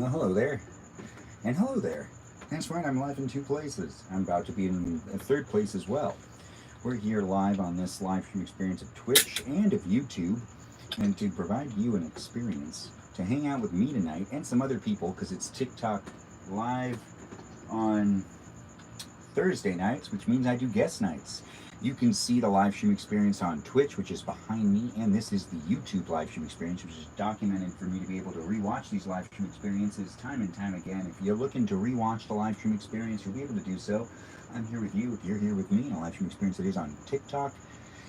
Well, hello there. And hello there. That's right, I'm live in two places. I'm about to be in a third place as well. We're here live on this live stream experience of Twitch and of YouTube, and to provide you an experience to hang out with me tonight and some other people, because it's TikTok live on Thursday nights, which means I do guest nights. You can see the live stream experience on Twitch, which is behind me, and this is the YouTube live stream experience, which is documented for me to be able to rewatch these live stream experiences time and time again. If you're looking to rewatch the live stream experience, you'll be able to do so. I'm here with you. If you're here with me in a live stream experience that is on TikTok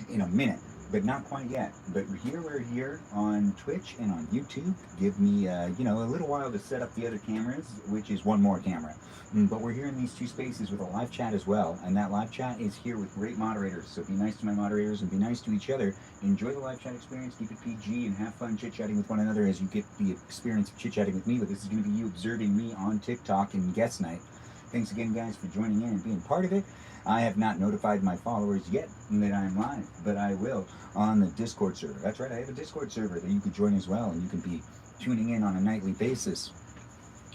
in a minute, but not quite yet. But we're here on Twitch and on YouTube. Give me, a little while to set up the other cameras, which is one more camera. But we're here in these two spaces with a live chat as well, and that live chat is here with great moderators. So be nice to my moderators and be nice to each other. Enjoy the live chat experience, keep it PG, and have fun chit-chatting with one another as you get the experience of chit-chatting with me. But this is going to be you observing me on TikTok in guest night. Thanks again, guys, for joining in and being part of it. I have not notified my followers yet that I'm live, but I will on the Discord server. That's right, I have a Discord server that you could join as well, and you can be tuning in on a nightly basis.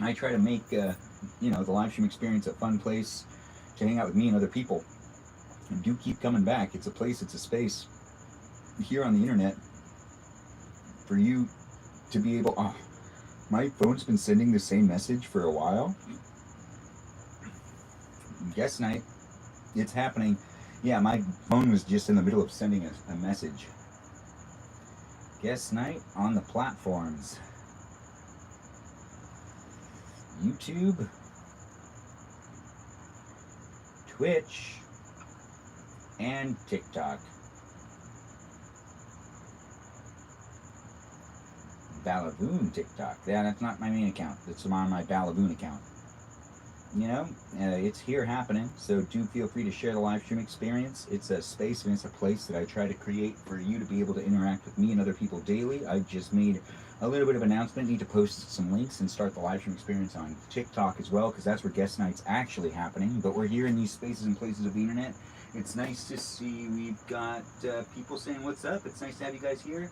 I try to make, the live stream experience a fun place to hang out with me and other people. And do keep coming back. It's a place, it's a space here on the internet for you to be able... Oh, my phone's been sending the same message for a while. Guest night. It's happening. Yeah, my phone was just in the middle of sending a message. Guest night on the platforms. YouTube, Twitch, and TikTok. Balavoon TikTok. Yeah, that's not my main account. That's on my Balavoon account. It's here happening, so do feel free to share the live stream experience. It's a space and it's a place that I try to create for you to be able to interact with me and other people daily. I've just made a little bit of announcement. Need to post some links and start the live stream experience on TikTok as well, because that's where guest night's actually happening. But we're here in these spaces and places of the internet. It's nice to see we've got people saying what's up. It's nice to have you guys here.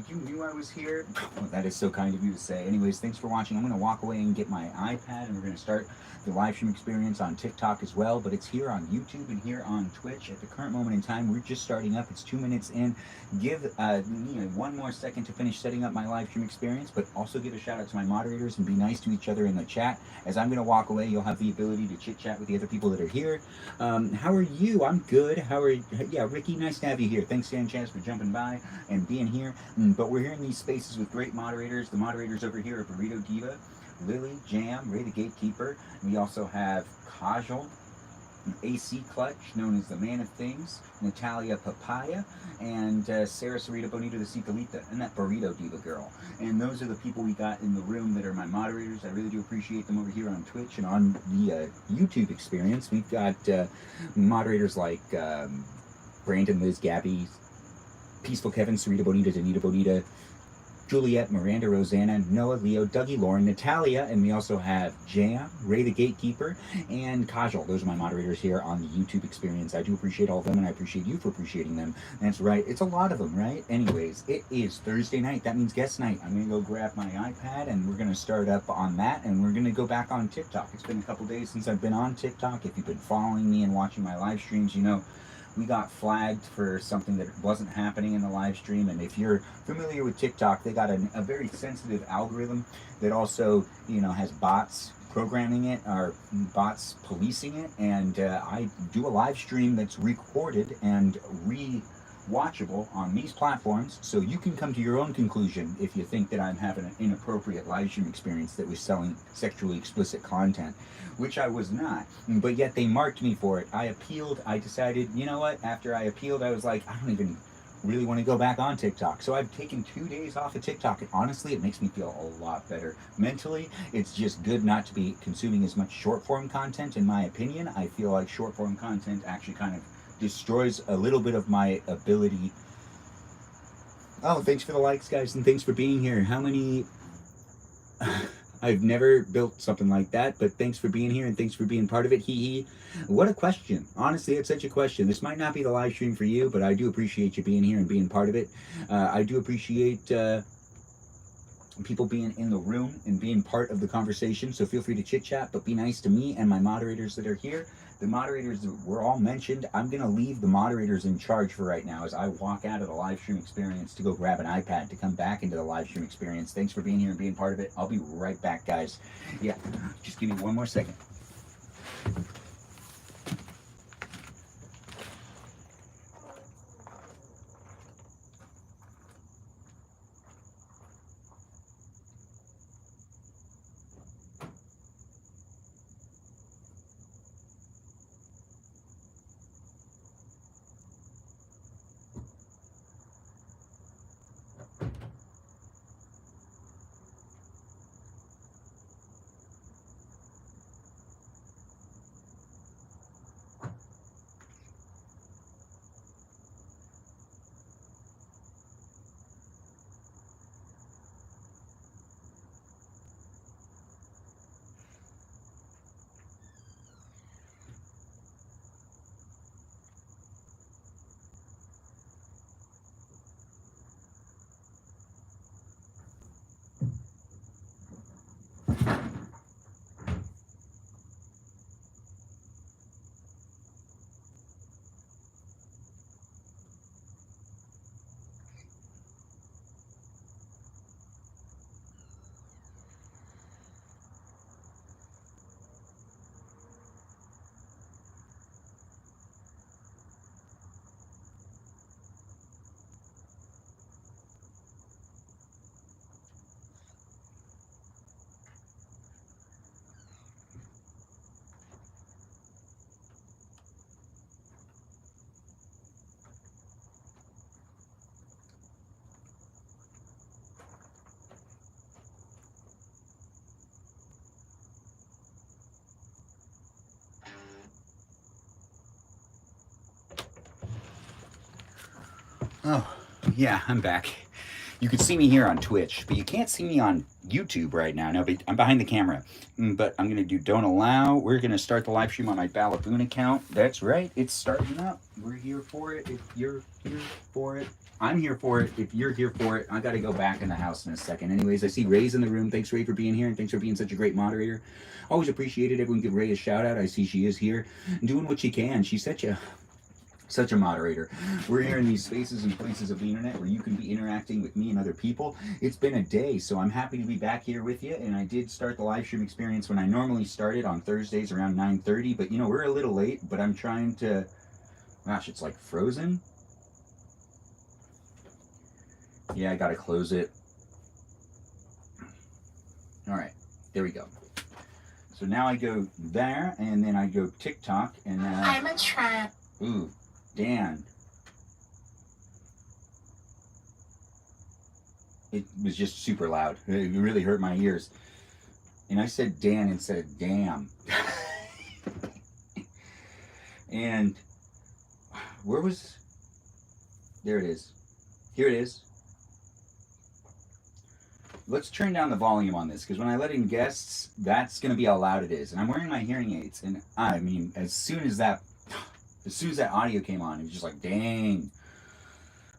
You knew I was here. Oh, that is so kind of you to say. Anyways, thanks for watching. I'm going to walk away and get my iPad, and we're going to start the live stream experience on TikTok as well, but it's here on YouTube and here on Twitch. At the current moment in time, we're just starting up. It's 2 minutes in. Give me one more second to finish setting up my live stream experience, but also give a shout out to my moderators and be nice to each other in the chat. As I'm going to walk away, you'll have the ability to chit chat with the other people that are here. How are you? I'm good. How are you? Yeah, Ricky, nice to have you here. Thanks, Sanchez, for jumping by and being here. But we're here in these spaces with great moderators. The moderators over here are Burrito Diva, Lily, Jam, Ray the Gatekeeper. We also have Kajal, AC Clutch, known as the Man of Things, Natalia Papaya, and Sarah Sarita Bonita the Cicalita, and that Burrito Diva girl. And those are the people we got in the room that are my moderators. I really do appreciate them over here on Twitch and on the YouTube experience. We've got moderators like Brandon, Liz, Gabby, Peaceful Kevin, Sarita Bonita, Danita Bonita, Juliet, Miranda, Rosanna, Noah, Leo, Dougie, Lauren, Natalia, and we also have Jam, Ray the Gatekeeper, and Kajal. Those are my moderators here on the YouTube experience. I do appreciate all of them, and I appreciate you for appreciating them. That's right. It's a lot of them, right? Anyways, it is Thursday night. That means guest night. I'm going to go grab my iPad, and we're going to start up on that, and we're going to go back on TikTok. It's been a couple days since I've been on TikTok. If you've been following me and watching my live streams, you know we got flagged for something that wasn't happening in the live stream. And if you're familiar with TikTok, they got a very sensitive algorithm that also, has bots programming it, or bots policing it. And I do a live stream that's recorded and watchable on these platforms, so you can come to your own conclusion if you think that I'm having an inappropriate live stream experience that was selling sexually explicit content, which I was not, but yet they marked me for it. I appealed. I decided, you know what, after I appealed, I was like, I don't even really want to go back on TikTok. So I've taken 2 days off of TikTok, and honestly, it makes me feel a lot better. Mentally, it's just good not to be consuming as much short-form content, in my opinion. I feel like short-form content actually kind of destroys a little bit of my ability. Oh, thanks for the likes, guys, and thanks for being here. How many... I've never built something like that, but thanks for being here and thanks for being part of it. Hee hee. What a question. Honestly, it's such a question. This might not be the live stream for you, but I do appreciate you being here and being part of it. I do appreciate people being in the room and being part of the conversation. So feel free to chit chat, but be nice to me and my moderators that are here. The moderators that were all mentioned, I'm going to leave the moderators in charge for right now as I walk out of the live stream experience to go grab an iPad to come back into the live stream experience. Thanks for being here and being part of it. I'll be right back, guys. Yeah, just give me one more second. Oh, yeah, I'm back. You can see me here on Twitch, but you can't see me on YouTube right now. No, but I'm behind the camera. But I'm going to do Don't Allow. We're going to start the live stream on my Ballaboon account. That's right. It's starting up. We're here for it. If you're here for it, I'm here for it. If you're here for it, I got to go back in the house in a second. Anyways, I see Ray's in the room. Thanks, Ray, for being here, and thanks for being such a great moderator. Always appreciated. Everyone give Ray a shout out. I see she is here doing what she can. She's such a moderator. We're here in these spaces and places of the internet where you can be interacting with me and other people. It's been a day, so I'm happy to be back here with you. And I did start the live stream experience when I normally started on Thursdays around 9:30. But you know, we're a little late, but I'm trying to, gosh, it's like frozen. Yeah, I gotta close it. All right, there we go. So now I go there, and then I go TikTok, and then I'm a tramp. Ooh, Dan. It was just super loud. It really hurt my ears. And I said Dan instead of damn. And where was... There it is. Here it is. Let's turn down the volume on this, because when I let in guests, that's going to be how loud it is. And I'm wearing my hearing aids, and I mean, as soon as that audio came on, it was just like, dang.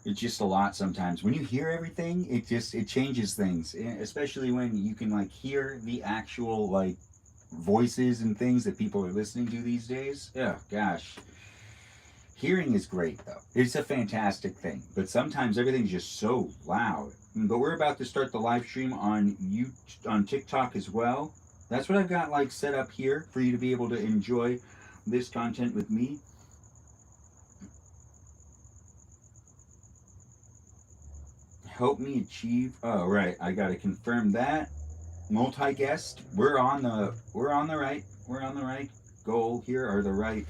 It's just a lot sometimes. When you hear everything, it changes things, especially when you can like hear the actual like voices and things that people are listening to these days. Oh gosh. Hearing is great though. It's a fantastic thing, but sometimes everything's just so loud. But we're about to start the live stream on TikTok as well. That's what I've got like set up here for you to be able to enjoy this content with me. Help me achieve. Oh right, I gotta confirm that. Multi-guest. We're on the right goal here, or the right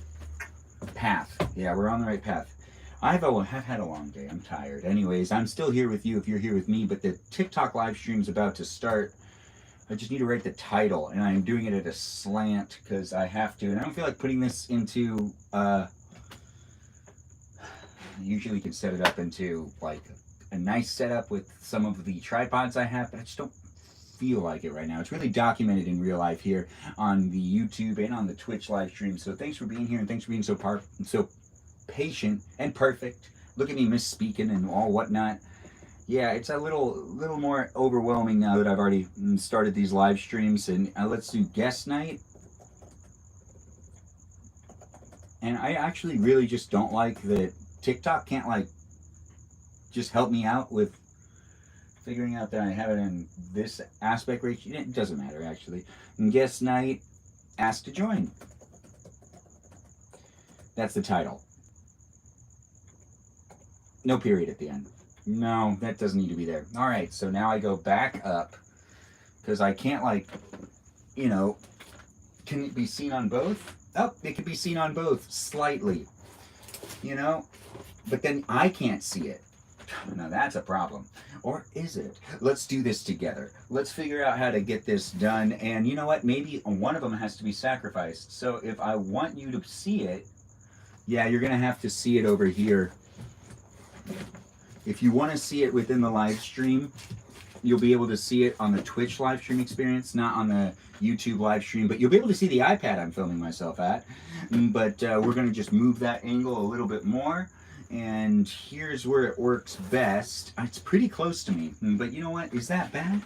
path. Yeah, we're on the right path. I've had a long day. I'm tired. Anyways, I'm still here with you if you're here with me, but the TikTok live stream's about to start. I just need to write the title, and I'm doing it at a slant because I have to, and I don't feel like putting this into usually you can set it up into like a nice setup with some of the tripods I have, but I just don't feel like it right now. It's really documented in real life here on the YouTube and on the Twitch live stream. So thanks for being here, and thanks for being so patient and perfect. Look at me misspeaking and all whatnot. Yeah, it's a little more overwhelming now that I've already started these live streams. And let's do guest night. And I actually really just don't like that TikTok can't like just help me out with figuring out that I have it in this aspect ratio. It doesn't matter actually. And guest night, ask to join. That's the title. No period at the end. No, that doesn't need to be there. All right, so now I go back up because I can't like, you know, can it be seen on both? Oh, it can be seen on both slightly, you know, but then I can't see it. Now that's a problem. Or is it? Let's do this together. Let's figure out how to get this done. And you know what? Maybe one of them has to be sacrificed. So if I want you to see it, yeah, you're going to have to see it over here. If you want to see it within the live stream, you'll be able to see it on the Twitch live stream experience, not on the YouTube live stream, but you'll be able to see the iPad I'm filming myself at. But we're going to just move that angle a little bit more. And here's where it works best. It's pretty close to me, but you know what? Is that bad?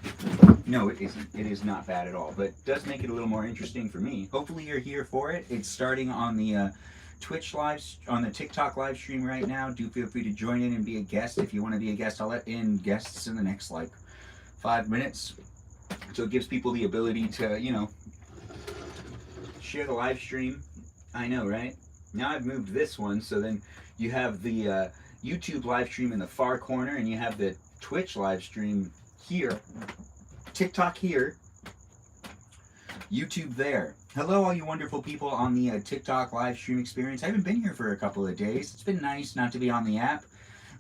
No, it isn't. It is not bad at all, but it does make it a little more interesting for me. Hopefully you're here for it. It's starting on the Twitch live, on the TikTok live stream right now. Do feel free to join in and be a guest if you want to be a guest. I'll let in guests in the next like 5 minutes. So it gives people the ability to, you know, share the live stream. I know, right? Now I've moved this one, so then you have the YouTube live stream in the far corner, and you have the Twitch live stream here, TikTok here, YouTube there. Hello, all you wonderful people on the TikTok live stream experience. I haven't been here for a couple of days. It's been nice not to be on the app.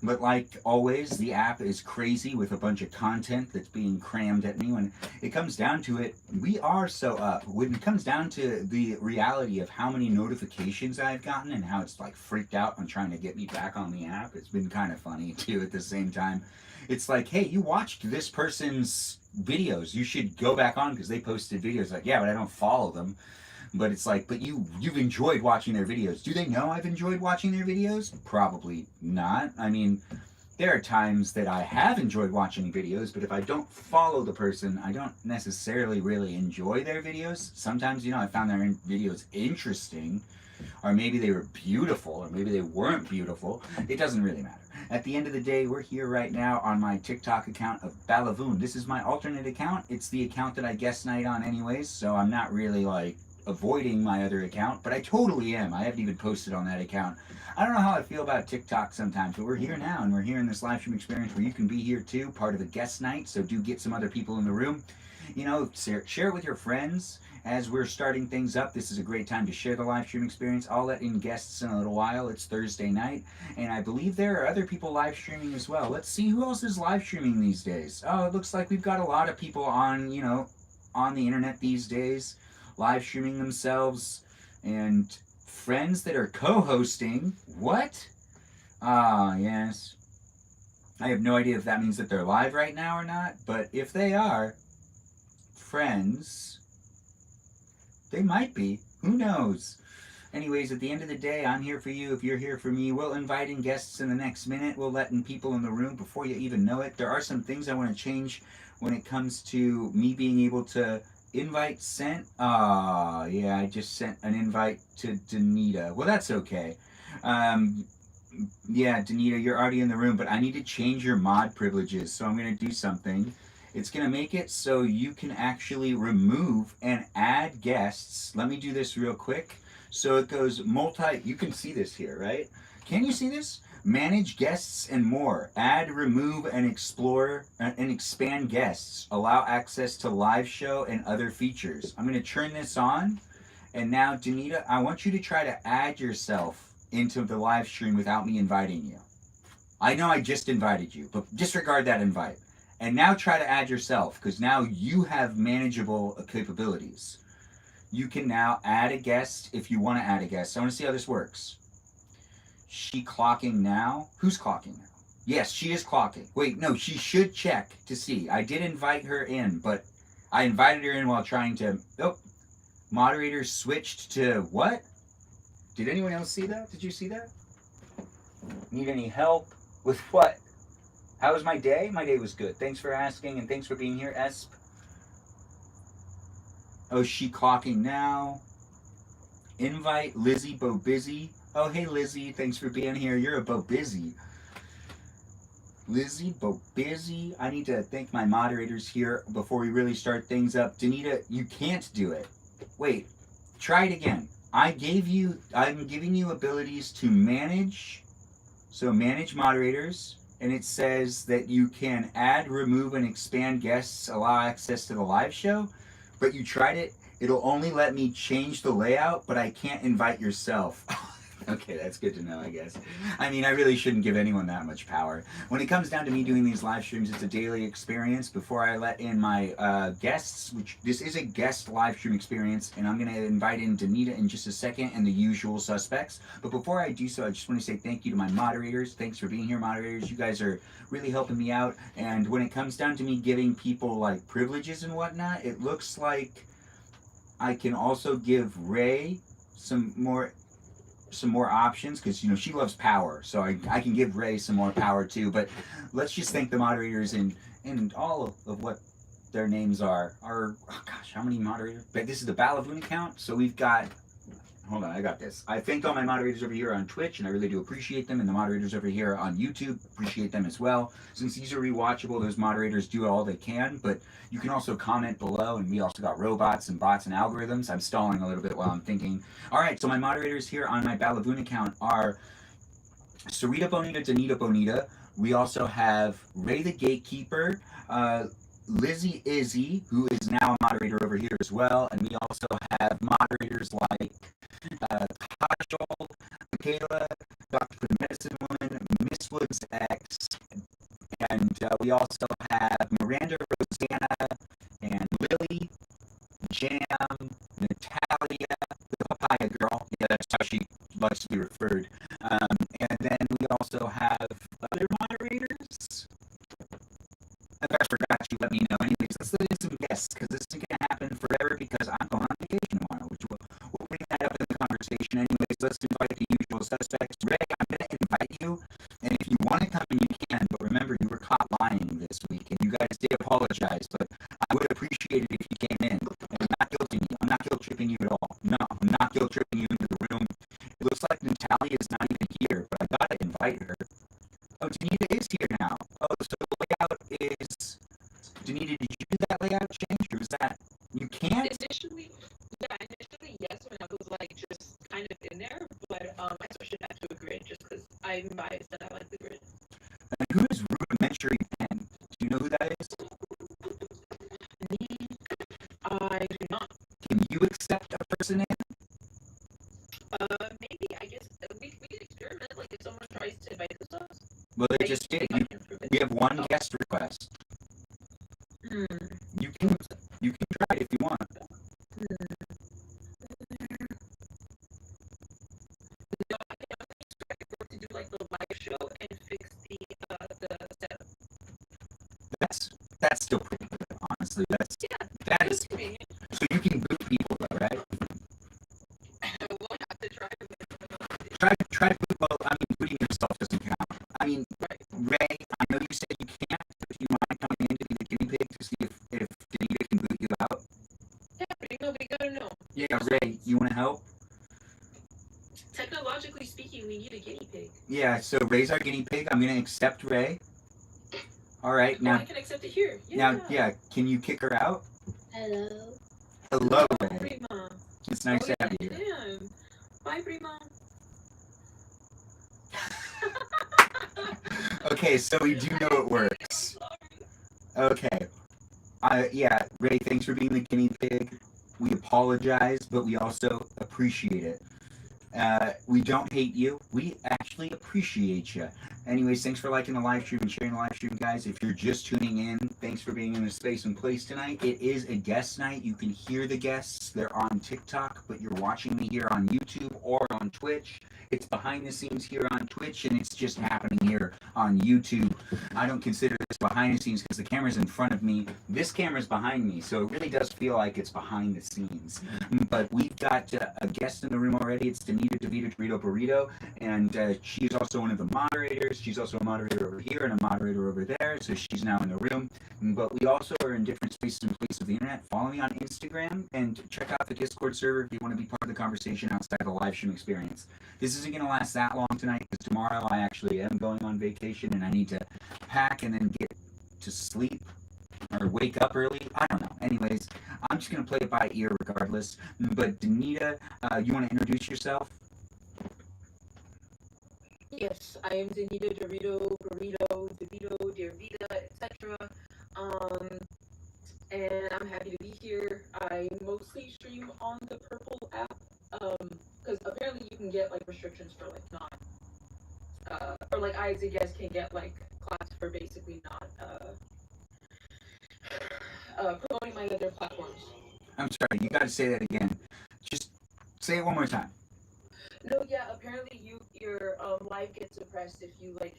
But like always, the app is crazy with a bunch of content that's being crammed at me. When it comes down to it, we are so up. When it comes down to the reality of how many notifications I've gotten and how it's like freaked out on trying to get me back on the app, it's been kind of funny too at the same time. It's like, hey, you watched this person's videos. You should go back on because they posted videos. Like, yeah, but I don't follow them. But it's like, but you've enjoyed watching their videos. Do they know I've enjoyed watching their videos? Probably not. I mean, there are times that I have enjoyed watching videos, but if I don't follow the person, I don't necessarily really enjoy their videos. Sometimes, you know, I found their videos interesting, or maybe they were beautiful, or maybe they weren't beautiful. It doesn't really matter. At the end of the day, we're here right now on my TikTok account of Balavoon. This is my alternate account. It's the account that I guest night on anyways, so I'm not really like avoiding my other account, but I totally am. I haven't even posted on that account. I don't know how I feel about TikTok sometimes, but we're here now, and we're here in this live stream experience where you can be here too, part of the guest night, so do get some other people in the room. You know, share it with your friends. As we're starting things up, this is a great time to share the live stream experience. I'll let in guests in a little while. It's Thursday night, and I believe there are other people live streaming as well. Let's see who else is live streaming these days. Oh, it looks like we've got a lot of people on, you know, on the internet these days, live streaming themselves, and friends that are co-hosting. What? Ah, yes. I have no idea if that means that they're live right now or not, but if they are, friends, they might be. Who knows? Anyways, at the end of the day, I'm here for you. If you're here for me, we'll invite in guests in the next minute. We'll let in people in the room before you even know it. There are some things I want to change when it comes to me being able to invite sent. Yeah, I just sent an invite to Danita. Well, that's okay. Yeah, Danita, you're already in the room, but I need to change your mod privileges. So I'm going to do something. It's going to make it so you can actually remove and add guests. Let me do this real quick. So it goes you can see this here, right? Can you see this? Manage guests and more. Add, remove, and explore and expand guests. Allow access to live show and other features. I'm going to turn this on. And now, Danita, I want you to try to add yourself into the live stream without me inviting you. I know I just invited you, but disregard that invite. And now try to add yourself, because now you have manageable capabilities. You can now add a guest if you want to add a guest. I want to see how this works. She clocking now? Who's clocking now? Yes, she is clocking. Wait, no, she should check to see. I did invite her in, but I invited her in while trying to... Oh, moderators switched to what? Did anyone else see that? Did you see that? Need any help with what? How was my day? My day was good. Thanks for asking, and thanks for being here, Esp. Oh, she clocking now. Invite Lizzie Bo Busy. Oh, hey Lizzie, thanks for being here. You're a Bo Busy. Lizzie Bo Busy. I need to thank my moderators here before we really start things up. Danita, you can't do it. Wait, try it again. I'm giving you abilities to manage. So manage moderators, and it says that you can add, remove, and expand guests, allow access to the live show. But you tried it. It'll only let me change the layout, but I can't invite yourself. Okay, that's good to know, I guess. I mean, I really shouldn't give anyone that much power. When it comes down to me doing these live streams, it's a daily experience. Before I let in my guests, which this is a guest live stream experience, and I'm going to invite in Danita in just a second and the usual suspects. But before I do so, I just want to say thank you to my moderators. Thanks for being here, moderators. You guys are really helping me out. And when it comes down to me giving people like privileges and whatnot, it looks like I can also give Ray some more options, because she loves power, so I can give Ray some more power too. But let's just thank the moderators and all of what their names are. Oh gosh, how many moderators? But this is the Balavoon account, so we've got. Hold on, I got this. I thanked all my moderators over here on Twitch, and I really do appreciate them. And the moderators over here on YouTube, appreciate them as well. Since these are rewatchable, those moderators do all they can, but you can also comment below, and we also got robots and bots and algorithms. I'm stalling a little bit while I'm thinking. All right, so my moderators here on my Balavoon account are Sarita Bonita, Danita Bonita. We also have Ray the Gatekeeper, Lizzie Izzy, who is now a moderator over here as well, and we also have moderators like Kajal, Michaela, Dr. Good Medicine Woman, Miss Woods X, and we also have Miranda, Rosanna, and Lily, Jam, Natalia, the Papaya Girl. Yeah, that's how she likes to be referred. And then we also have other moderators. If I forgot, you let me know. Anyways, let's let in some guests, because this isn't going to happen forever, because I'm going on vacation tomorrow, which we'll bring that up in the conversation. Anyways, let's invite the usual suspects. Ray, I'm going to invite you, and if you want to come in, you can, but remember, you were caught lying this week, and you guys did apologize, but I would appreciate it if you came in. And I'm not guilting you. I'm not guilt-tripping you at all. No, I'm not guilt-tripping you into the room. It looks like Natalia is not even here, but I got to invite her. Oh, Danita is here now. Oh, so the layout is... Danita, did you do that layout change, or was that... You can't? Initially, yes, when I was like just kind of in there, but I switched it back to a grid just because I'm biased and I like the grid. And who is Rudimentary Pen? Do you know who that is? Me, I do not. Can you accept a person in? Maybe, I guess, we could experiment, like if someone tries to invite themselves. Well, they just did. We have one guest request. You can try it if you want. No, I think I'm going to do like the live show and fix the setup. That's still pretty good, honestly. That is convenient. So you can boot people though, right? We'll have to try to try to boot. Well, I mean, booting yourself doesn't count. I mean, Ray, I know you said you can't, but if you mind coming in to be the guinea pig to see if Danita can boot you out. Yeah, we gotta know. Yeah, Ray, you want to help? Technologically speaking, we need a guinea pig. Yeah, so Ray's our guinea pig. I'm going to accept Ray. All right, now... I can accept it here. Yeah. Now, yeah, can you kick her out? Hello. Hello, Ray. Prima. It's nice to have you here. Damn. Bye, Prima. Okay, so we do know it works. Okay. Yeah, Ray, thanks for being the guinea pig. We apologize, but we also appreciate it. We don't hate you. We actually appreciate you. Anyways, thanks for liking the live stream and sharing the live stream, guys. If you're just tuning in, thanks for being in the space and place tonight. It is a guest night. You can hear the guests. They're on TikTok, but you're watching me here on YouTube or on Twitch. It's behind the scenes here on Twitch, and it's just happening here on YouTube. I don't consider this behind the scenes because the camera's in front of me. This camera's behind me, so it really does feel like it's behind the scenes. But we've got a guest in the room already. It's Danita DeVito Dorito Burrito, and she's also one of the moderators. She's also a moderator over here and a moderator over there, so she's now in the room. But we also are in different spaces and places of the internet. Follow me on Instagram and check out the Discord server if you want to be part of the conversation outside of the live stream experience. This isn't going to last that long tonight because tomorrow I actually am going on vacation and I need to pack and then get to sleep or wake up early. I don't know. Anyways, I'm just going to play it by ear regardless. But Danita, you want to introduce yourself? Yes, I am Danita Dorito, Burrito, DeVito, Dear Vita, etc. And I'm happy to be here. I mostly stream on the Purple app, because apparently you can get like restrictions for like not, or like I guess can get like class for basically not promoting my other platforms. I'm sorry, you got to say that again. Just say it one more time. No, yeah, apparently your life gets suppressed if you like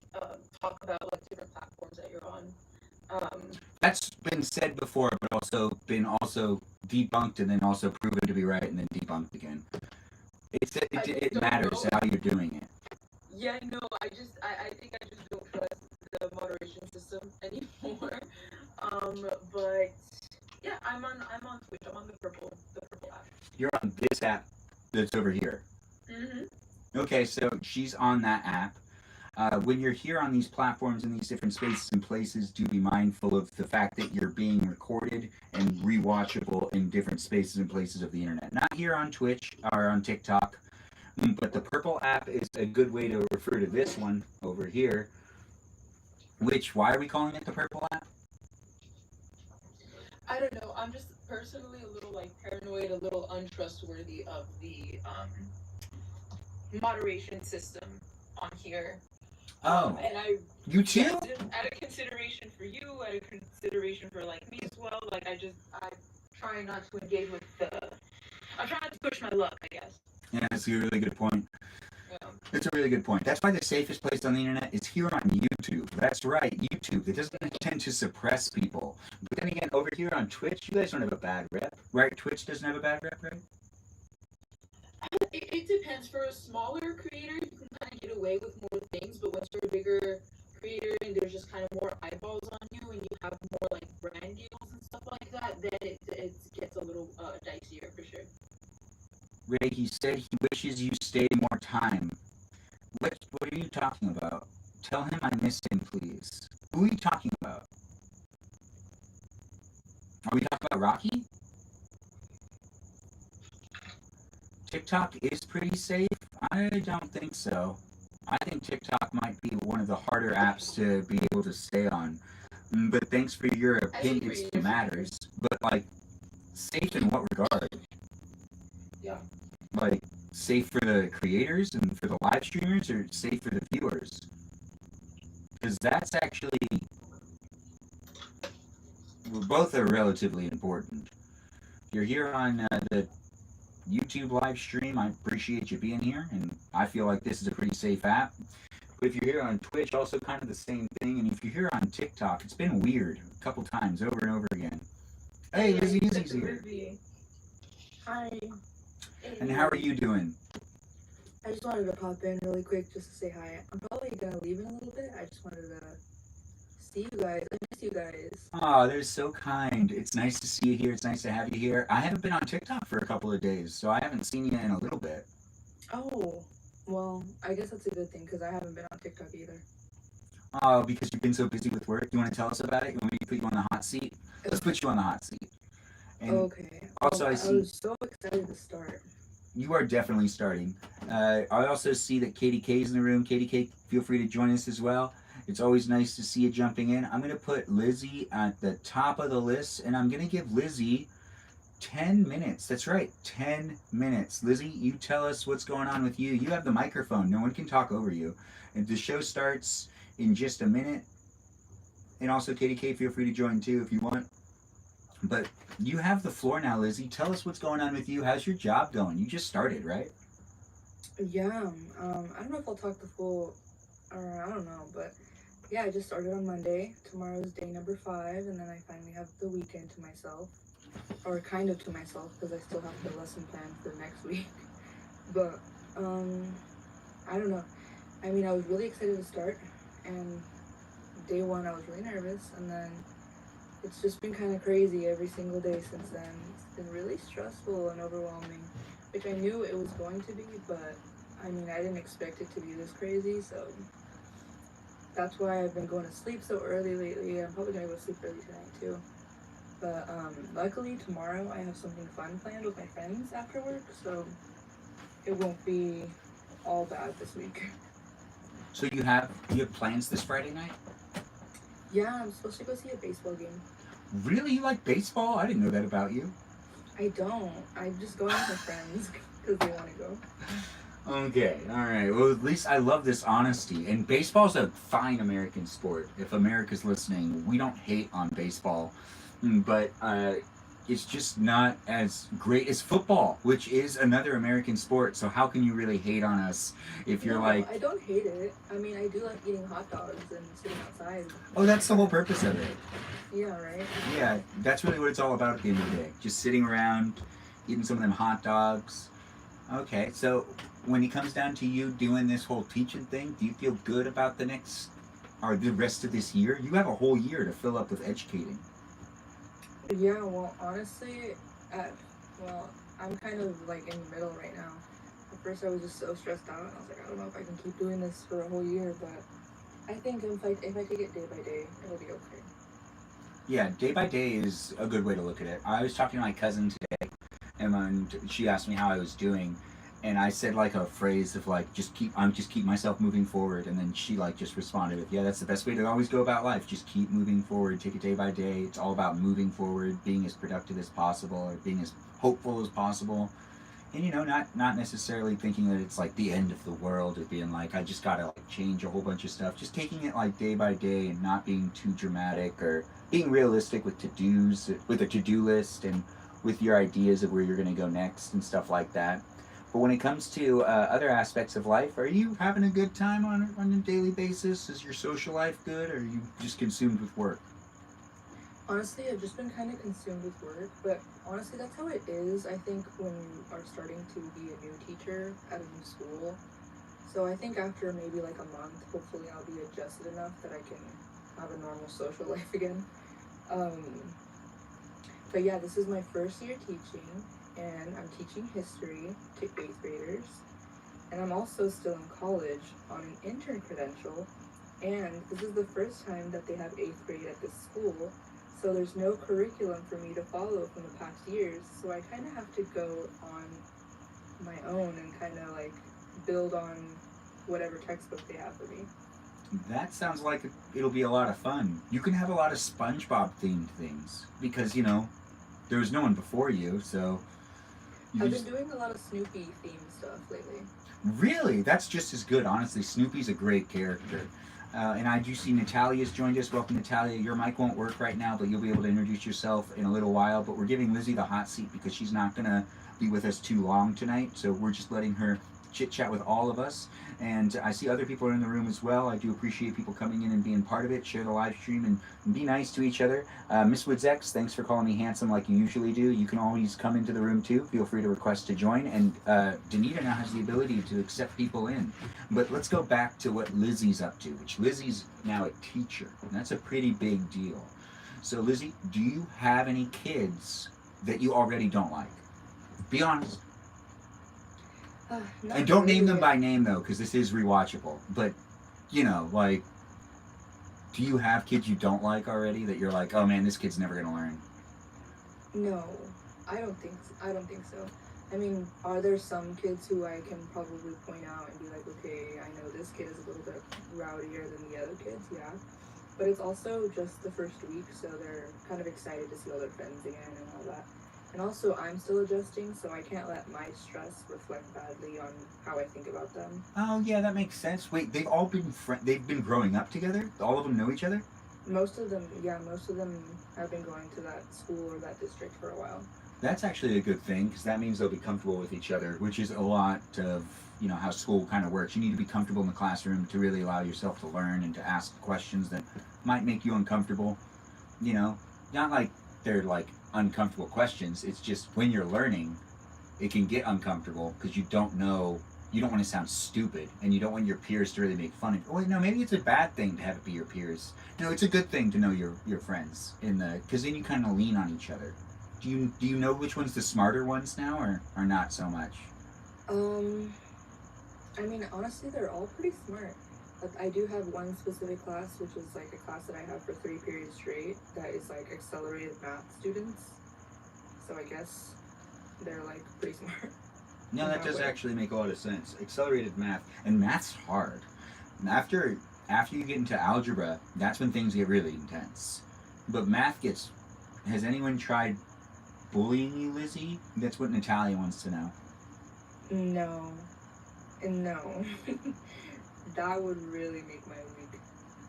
talk about like different platforms that you're on. That's been said before, but also been debunked and then also proven to be right and then debunked again. It matters how you're doing it. Yeah, no, I think I just don't trust the moderation system anymore. But yeah, I'm on Twitch. I'm on the Purple app. You're on this app that's over here. Mm-hmm. Okay, so she's on that app. When you're here on these platforms in these different spaces and places, do be mindful of the fact that you're being recorded and rewatchable in different spaces and places of the internet. Not here on Twitch or on TikTok, but the Purple app is a good way to refer to this one over here. Why are we calling it the Purple app? I don't know. I'm just personally a little like paranoid, a little untrustworthy of the moderation system on here. Oh, and I you too? Out of consideration for you, out of consideration for like me as well, like I try not to engage with I'm trying to push my luck, I guess. Yeah, that's a really good point. Yeah. That's a really good point. That's why the safest place on the internet is here on YouTube. That's right, YouTube. It doesn't tend to suppress people. But then again, over here on Twitch, you guys don't have a bad rep, right? Twitch doesn't have a bad rep, right? It depends. For a smaller creator, you can kind of get away with more things, but once you're a bigger creator and there's just kind of more eyeballs on you and you have more like brand deals and stuff like that, then it gets a little dicier for sure. Ray, he said he wishes you stayed more time. What are you talking about? Tell him I miss him, please. Who are you talking about? Are we talking about Rocky? TikTok is pretty safe? I don't think so. I think TikTok might be one of the harder apps to be able to stay on. But thanks for your opinions. It matters. But, like, safe in what regard? Yeah. Like, safe for the creators and for the live streamers, or safe for the viewers? Because that's actually... Well, both are relatively important. If you're here on the YouTube live stream, I appreciate you being here, and I feel like this is a pretty safe app. But if you're here on Twitch, also kind of the same thing, and if you're here on TikTok, it's been weird a couple times over and over again. Hey, Lizzie Izzy's here. Hi. And how are you doing? I just wanted to pop in really quick just to say hi. I'm probably gonna leave in a little bit. I just wanted to see you guys. I miss you guys. Oh, they're so kind. It's nice to see you here. It's nice to have you here. I haven't been on TikTok for a couple of days, so I haven't seen you in a little bit. Oh, well, I guess that's a good thing because I haven't been on TikTok either. Oh, because you've been so busy with work. You want to tell us about it? You want me to put you on the hot seat? Let's put you on the hot seat. And okay. Also, I see... I was so excited to start. You are definitely starting. I also see that Katie K's in the room. Katie K, feel free to join us as well. It's always nice to see you jumping in. I'm going to put Lizzie at the top of the list, and I'm going to give Lizzie 10 minutes. That's right, 10 minutes. Lizzie, you tell us what's going on with you. You have the microphone. No one can talk over you. And the show starts in just a minute. And also, Katie K, feel free to join too if you want. But you have the floor now, Lizzie. Tell us what's going on with you. How's your job going? You just started, right? Yeah, I don't know if I'll talk the full, or I don't know, but yeah, I just started on Monday. Tomorrow's day number 5, and then I finally have the weekend to myself, or kind of to myself, because I still have the lesson plan for next week. But um, I don't know. I mean, I was really excited to start, and day one I was really nervous, and then it's just been kind of crazy every single day since then. It's been really stressful and overwhelming, which I knew it was going to be, but I mean, I didn't expect it to be this crazy, so that's why I've been going to sleep so early lately. I'm probably gonna go to sleep early tonight too. But luckily tomorrow I have something fun planned with my friends after work, so it won't be all bad this week. So you have plans this Friday night? Yeah, I'm supposed to go see a baseball game. Really, you like baseball? I didn't know that about you. I don't. I'm just going with my friends because they want to go. Okay, all right. Well, at least I love this honesty. And baseball's a fine American sport. If America's listening, we don't hate on baseball, but it's just not as great as football, which is another American sport. So how can you really hate on us if you're No, like, I don't hate it. I mean, I do like eating hot dogs and sitting outside. oh, that's the whole purpose of it. Yeah, right? Yeah, that's really what it's all about at the end of the day. Just sitting around, eating some of them hot dogs. Okay, so when it comes down to you doing this whole teaching thing, do you feel good about the next or the rest of this year? You have a whole year to fill up with educating. Yeah, well, honestly, at, well, I'm kind of like in the middle right now. At first, I was just so stressed out, and I was like, I don't know if I can keep doing this for a whole year, but I think if I take it day by day, it'll be okay. Yeah, day by day is a good way to look at it. I was talking to my cousin today, and she asked me how I was doing, and I said like a phrase of like just keep myself moving forward, and then she like just responded with, yeah, that's the best way to always go about life. Just keep moving forward, take it day by day. It's all about moving forward, being as productive as possible, or being as hopeful as possible, and not necessarily thinking that it's like the end of the world or being like I just gotta like change a whole bunch of stuff. Just taking it like day by day and not being too dramatic or being realistic with to-dos, with a to-do list, and with your ideas of where you're gonna go next and stuff like that. But when it comes to other aspects of life, are you having a good time on a daily basis? Is your social life good, or are you just consumed with work? Honestly, I've just been kind of consumed with work, but honestly, that's how it is. I think when you are starting to be a new teacher at a new school. So I think after maybe like a month, hopefully I'll be adjusted enough that I can have a normal social life again. Um, but yeah, this is my first year teaching, and I'm teaching history to 8th graders. And I'm also still in college on an intern credential, and this is the first time that they have 8th grade at this school, so there's no curriculum for me to follow from the past years, so I kind of have to go on my own and kind of like build on whatever textbook they have for me. That sounds like it'll be a lot of fun. You can have a lot of SpongeBob themed things because there was no one before you, so you I've just been doing a lot of Snoopy themed stuff lately. really that's just as good. Honestly, Snoopy's a great character. And I do see Natalia's joined us. Welcome, Natalia. Your mic won't work right now, but you'll be able to introduce yourself in a little while. But we're giving Lizzie the hot seat because she's not going to be with us too long tonight. So we're just letting her chit chat with all of us. And I see other people are in the room as well. I do appreciate people coming in and being part of it. Share the live stream and be nice to each other. Miss Woods X, thanks for calling me handsome like you usually do. You can always come into the room too. Feel free to request to join. And Danita now has the ability to accept people in. But let's go back to what Lizzie's up to, which Lizzie's now a teacher. And that's a pretty big deal. So Lizzie, do you have any kids that you already don't like? Be honest. And don't name them by name though, because this is rewatchable. But like, do you have kids you don't like already that you're like, oh man, this kid's never gonna learn? No, I don't think so. I don't think so. I mean, are there some kids who I can probably point out and be like, okay, I know this kid is a little bit rowdier than the other kids, yeah. But it's also just the first week, so they're kind of excited to see all their friends again and all that. And also, I'm still adjusting, so I can't let my stress reflect badly on how I think about them. Oh yeah, that makes sense. Wait, they've all been they've been growing up together. All of them know each other. Most of them, yeah, most of them have been going to that school or that district for a while. That's actually a good thing because that means they'll be comfortable with each other, which is a lot of how school kind of works. You need to be comfortable in the classroom to really allow yourself to learn and to ask questions that might make you uncomfortable. You know, not like they're like uncomfortable questions. It's just when you're learning, it can get uncomfortable because you don't know. You don't want to sound stupid, and you don't want your peers to really make fun of you. Well, no, maybe it's a bad thing to have it be your peers. No, it's a good thing to know your friends because then you kind of lean on each other. Do you know which one's the smarter ones now, or not so much? Um, I mean, honestly, they're all pretty smart. Like, I do have one specific class, which is like a class that I have for 3 periods straight, that is like accelerated math students. So I guess they're like pretty smart. No, in that does way. actually make a lot of sense. Accelerated math, and math's hard. And after you get into algebra, that's when things get really intense. But math gets. Has anyone tried bullying you, Lizzie? That's what Natalia wants to know. No, and no. That would really make my week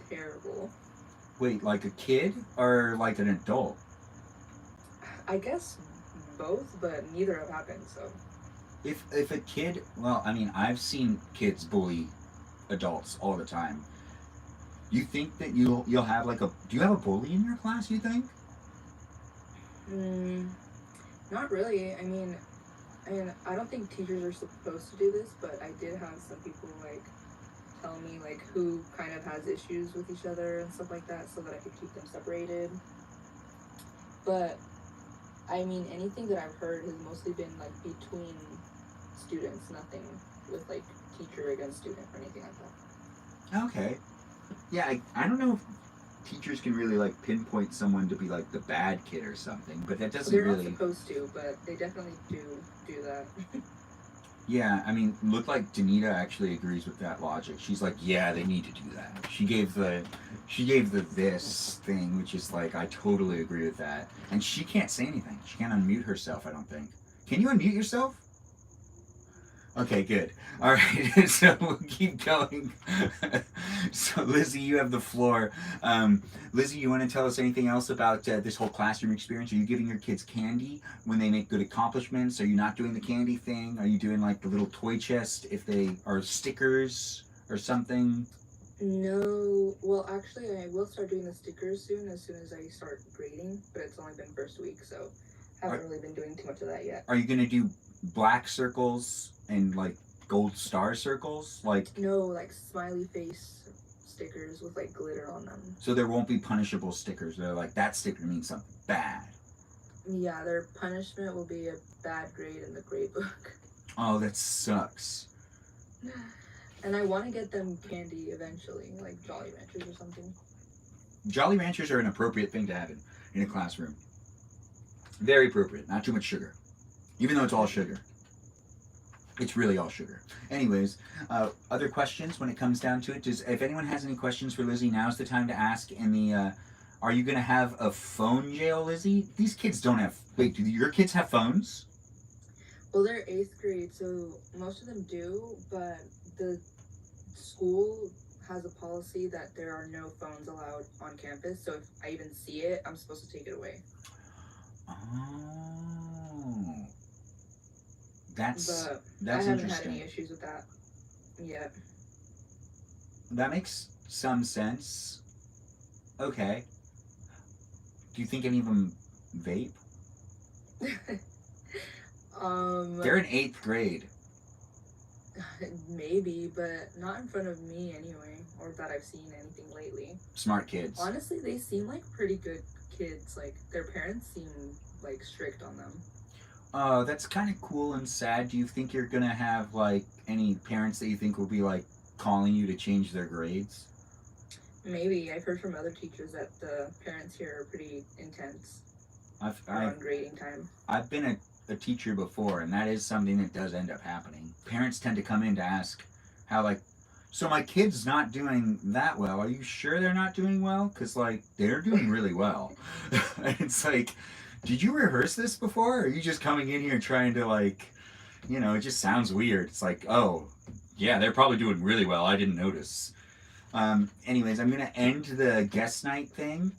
terrible. Wait, like a kid or like an adult? I guess both, but neither have happened, so. If a kid, well, I mean, I've seen kids bully adults all the time. You think that you'll have like a? Do you have a bully in your class? You think? Mm, not really. I mean, I don't think teachers are supposed to do this, but I did have some people like tell me like who kind of has issues with each other and stuff like that, so that I could keep them separated. But I mean, anything that I've heard has mostly been like between students, nothing with like teacher against student or anything like that. Okay. Yeah, I don't know if teachers can really like pinpoint someone to be like the bad kid or something, but that doesn't They're really. not supposed to, but they definitely do that. Yeah, I mean, look like Danita actually agrees with that logic. She's like, yeah, they need to do that. She gave the this thing, which is like, I totally agree with that. And she can't say anything. She can't unmute herself, I don't think. Can you unmute yourself? Okay, good. All right, so we'll keep going. So, Lizzie, you have the floor. Lizzie, you want to tell us anything else about this whole classroom experience? Are you giving your kids candy when they make good accomplishments? Are you not doing the candy thing? Are you doing like the little toy chest if they are stickers or something? No, well, actually, I will start doing the stickers soon as I start grading, but it's only been first week, so haven't really been doing too much of that yet. Are you going to do black circles and like gold star circles? Like, No, like smiley face stickers with like glitter on them. so there won't be punishable stickers. They're like, that sticker means something bad. Yeah, their punishment will be a bad grade in the grade book. Oh, that sucks. And I want to get them candy eventually, like Jolly Ranchers or something. Jolly Ranchers are an appropriate thing to have in a classroom. Very appropriate. Not too much sugar. Even though it's all sugar. It's really all sugar. Anyways, other questions when it comes down to it? If anyone has any questions for Lizzie, now's the time to ask. Are you going to have a phone jail, Lizzie? These kids don't have... Wait, do your kids have phones? Well, they're 8th grade, so most of them do, but the school has a policy that there are no phones allowed on campus, so if I even see it, I'm supposed to take it away. Oh. That's But interesting. I haven't had any issues with that yet. That makes some sense. Okay. Do you think any of them vape? They're in 8th grade. Maybe, but not in front of me anyway, or that I've seen anything lately. Smart kids. Honestly, they seem like pretty good kids. Like, their parents seem like strict on them. Oh, that's kind of cool and sad. Do you think you're gonna have like any parents that you think will be like calling you to change their grades? Maybe. I've heard from other teachers that the parents here are pretty intense I've around grading time. I've been a teacher before, and that is something that does end up happening. Parents tend to come in to ask how, like, so my kid's not doing that well. Are you sure they're not doing well? Because, like, they're doing really well. It's like, did you rehearse this before? Or are you just coming in here trying to, like, it just sounds weird. It's like, oh, yeah, they're probably doing really well. I didn't notice. Anyways, I'm going to end the guest night thing.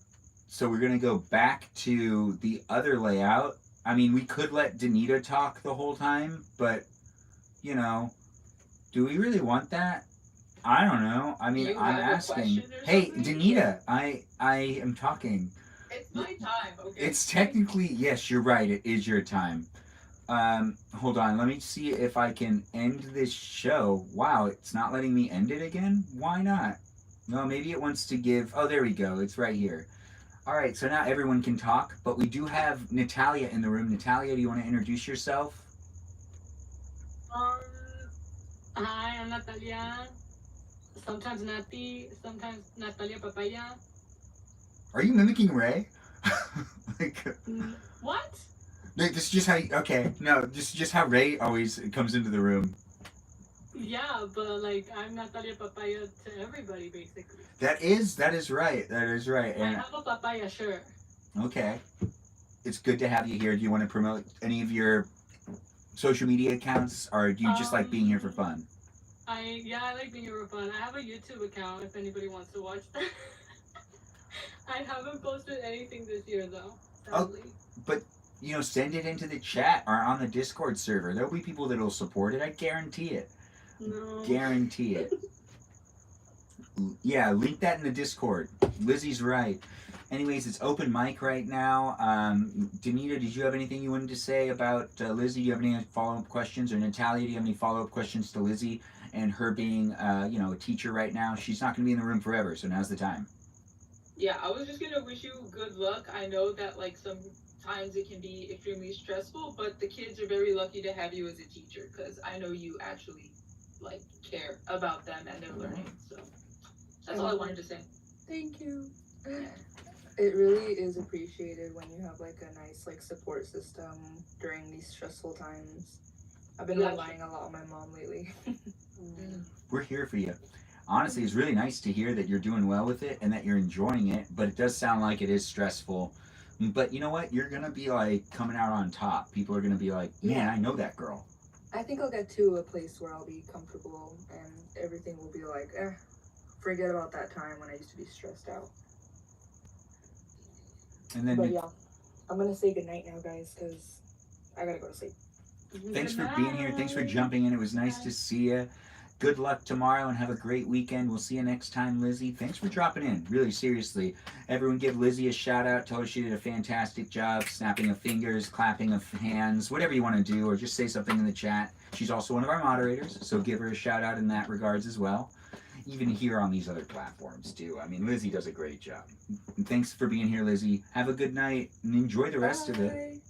So we're going to go back to the other layout. I mean, we could let Danita talk the whole time, but you know, do we really want that? I don't know. I Do mean, you I'm have a asking. question or Hey, something? Danita, I am talking. It's my time, okay? It's technically yes, you're right. It is your time. Hold on. Let me see if I can end this show. Wow, it's not letting me end it again. Why not? No, maybe it wants to give. Oh, there we go. It's right here. All right, so now everyone can talk, but we do have Natalia in the room. Natalia, do you want to introduce yourself? Um, Hi, I'm Natalia. Sometimes Nati, sometimes Natalia Papaya. Are you mimicking Ray? like, What? this is just how. Okay, no, this is just how Ray always comes into the room. Yeah, but like I'm Natalia Papaya to everybody basically. That is right. That is right. I And have a papaya shirt. okay, it's good to have you here. Do you want to promote any of your social media accounts, or do you just like being here for Um, fun? I like being here for fun. I have a YouTube account if anybody wants to watch that. I haven't posted anything this year though, Oh, sadly. but send it into the chat or on the Discord server. There'll be people that'll support it. I guarantee it. No. Guarantee it. Yeah, link that in the Discord. Lizzie's right. Anyways, it's open mic right now. Danita, did you have anything you wanted to say about Lizzie? Do you have any follow up questions? Or Natalia, do you have any follow up questions to Lizzie and her being, a teacher right now? She's not going to be in the room forever, so now's the time. Yeah, I was just gonna wish you good luck. I know that like sometimes it can be extremely stressful, but the kids are very lucky to have you as a teacher because I know you actually like care about them and their learning. So that's all I wanted to say. Thank you. It really is appreciated when you have like a nice like support system during these stressful times. I've been Gotcha. relying a lot on my mom lately. We're here for you. Honestly, it's really nice to hear that you're doing well with it and that you're enjoying it, but it does sound like it is stressful. But you know what? You're going to be like coming out on top. People are going to be like, man, Yeah. I know that girl. I think I'll get to a place where I'll be comfortable and everything will be like, forget about that time when I used to be stressed out. And then But yeah, I'm gonna say goodnight now, guys, because I gotta go to sleep. thanks for being here. Thanks for jumping in. It was nice to see you. Good luck tomorrow and have a great weekend. We'll see you next time, Lizzie. Thanks for dropping in. Really, seriously. Everyone give Lizzie a shout out. Tell her she did a fantastic job. Snapping of fingers, clapping of hands, whatever you want to do, or just say something in the chat. She's also one of our moderators, so give her a shout out in that regards as well. Even here on these other platforms, too. I mean, Lizzie does a great job. And thanks for being here, Lizzie. Have a good night and enjoy the rest of it.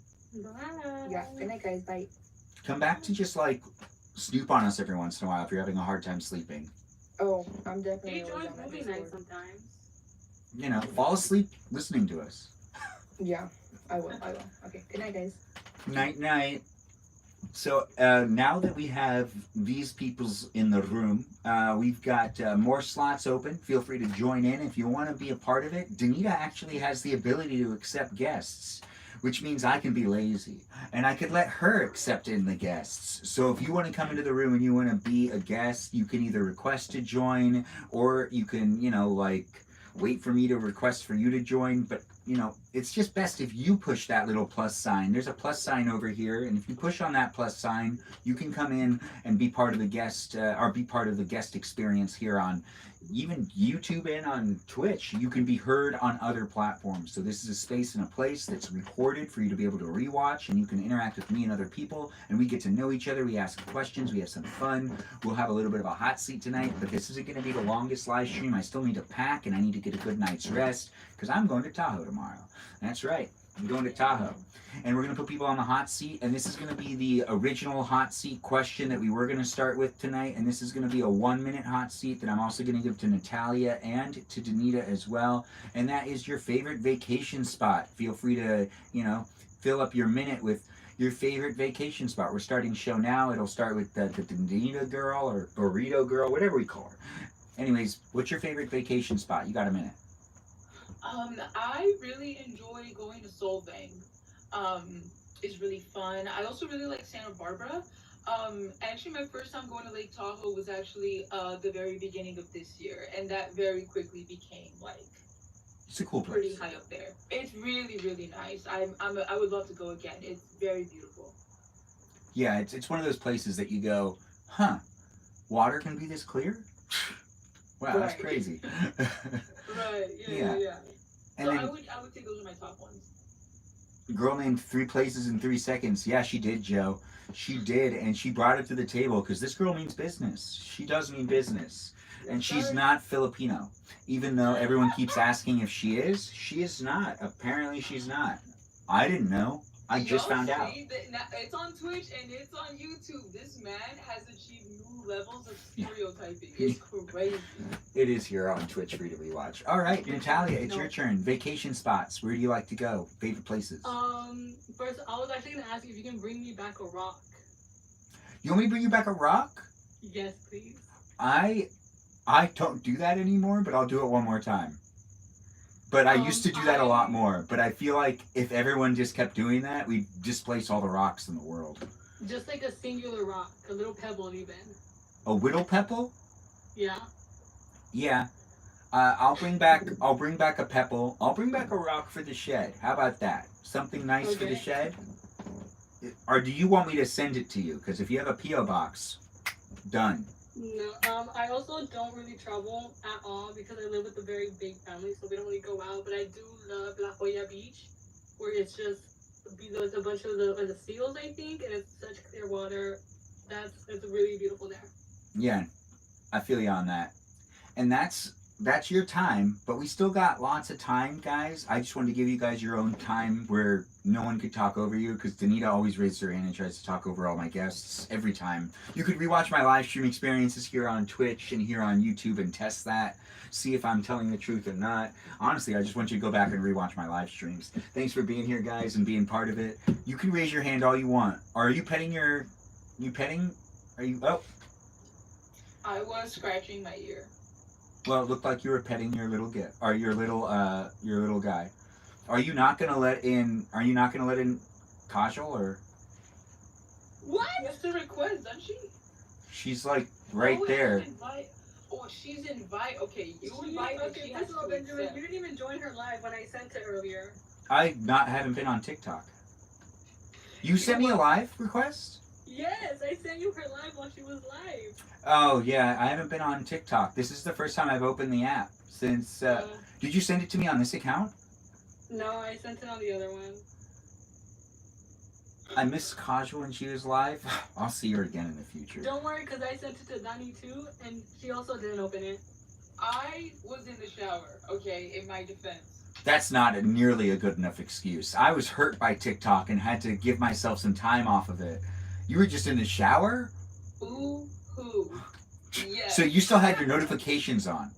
Bye. Yeah, good night, guys. Bye. Come back to just like snoop on us every once in a while if you're having a hard time sleeping. Oh, I'm definitely He always joins on that movie Discord. night sometimes. Fall asleep listening to us. Yeah, I will. Okay, good night, guys. Night, night. So now that we have these peoples in the room, we've got more slots open. Feel free to join in if you want to be a part of it. Danita actually has the ability to accept guests, which means I can be lazy and I could let her accept in the guests. So if you want to come into the room and you want to be a guest, you can either request to join or you can, wait for me to request for you to join. But it's just best if you push that little plus sign. There's a plus sign over here, and if you push on that plus sign, you can come in and be part of the guest, or be part of the guest experience here on even YouTube and on Twitch. You can be heard on other platforms. So this is a space and a place that's recorded for you to be able to rewatch, and you can interact with me and other people, and we get to know each other. We ask questions. We have some fun. We'll have a little bit of a hot seat tonight, but this isn't going to be the longest live stream. I still need to pack, and I need to get a good night's rest because I'm going to Tahoe tomorrow. That's right. I'm going to Tahoe. And we're going to put people on the hot seat. And this is going to be the original hot seat question that we were going to start with tonight. And this is going to be a 1-minute hot seat that I'm also going to give to Natalia and to Danita as well. And that is your favorite vacation spot. Feel free to, fill up your minute with your favorite vacation spot. We're starting the show now. It'll start with the Danita girl or burrito girl, whatever we call her. Anyways, what's your favorite vacation spot? You got a minute. I really enjoy going to Solvang. It's really fun. I also really like Santa Barbara. Actually, my first time going to Lake Tahoe was actually the very beginning of this year, and that very quickly became like It's a cool pretty place. high up there. It's really, really nice. I would love to go again. It's very beautiful. Yeah, it's one of those places that you go, huh? Water can be this clear? Wow, that's Right. crazy. Right. Yeah. Yeah. And So then I would say those are my top ones. girl named 3 places in 3 seconds. Yeah, she did, Joe. She did, and she brought it to the table because this girl means business. She does mean business. And she's not Filipino. Even though everyone keeps asking if she is not. Apparently, she's not. I didn't know. I just found out. It's on Twitch and it's on YouTube. This man has achieved new levels of stereotyping. It's crazy. It is here on Twitch for you to rewatch. All right, Natalia, it's your turn. Vacation spots. Where do you like to go? Favorite places? First, I was actually gonna ask you if you can bring me back a rock. You want me to bring you back a rock? Yes, please. I don't do that anymore, but I'll do it one more time. But I used to do that a lot more. But I feel like if everyone just kept doing that, we'd displace all the rocks in the world. Just like a singular rock, a little pebble even. A whittle pebble? Yeah. Yeah. I'll bring back a pebble. I'll bring back a rock for the shed. How about that? Something nice for the shed? Or do you want me to send it to you? Because if you have a P.O. box, done. No, I also don't really travel at all because I live with a very big family, so we don't really go out. But I do love La Jolla Beach, where it's just there's a bunch of the seals, I think, and it's such clear water. It's really beautiful there. Yeah, I feel you on that. And that's your time, but we still got lots of time, guys. I just wanted to give you guys your own time where no one could talk over you, because Danita always raises her hand and tries to talk over all my guests every time. You could rewatch my live stream experiences here on Twitch and here on YouTube and test that, see if I'm telling the truth or not. Honestly, I just want you to go back and rewatch my live streams. Thanks for being here, guys, and being part of it. You can raise your hand all you want. Are you petting your... You petting? Are you... Oh. I was scratching my ear. Well, it looked like you were petting your little or your little guy. Are you not gonna let in Kajal, or? What? What's the request, doesn't she? She's like right there. She's invite. Okay, you She, invite. okay, first of all, Benjamin, you didn't even join her live when I sent it earlier. I haven't been on TikTok. You sent me a live request? Yes, I sent you her live while she was live. Oh yeah, I haven't been on TikTok. This is the first time I've opened the app since. Did you send it to me on this account? No, I sent it on the other one. I missed Kajal when she was live. I'll see her again in the future. Don't worry, because I sent it to Dani too, and she also didn't open it. I was in the shower, okay, in my defense. That's not nearly a good enough excuse. I was hurt by TikTok and had to give myself some time off of it. You were just in the shower? Ooh-hoo. Yes. So you still had your notifications on?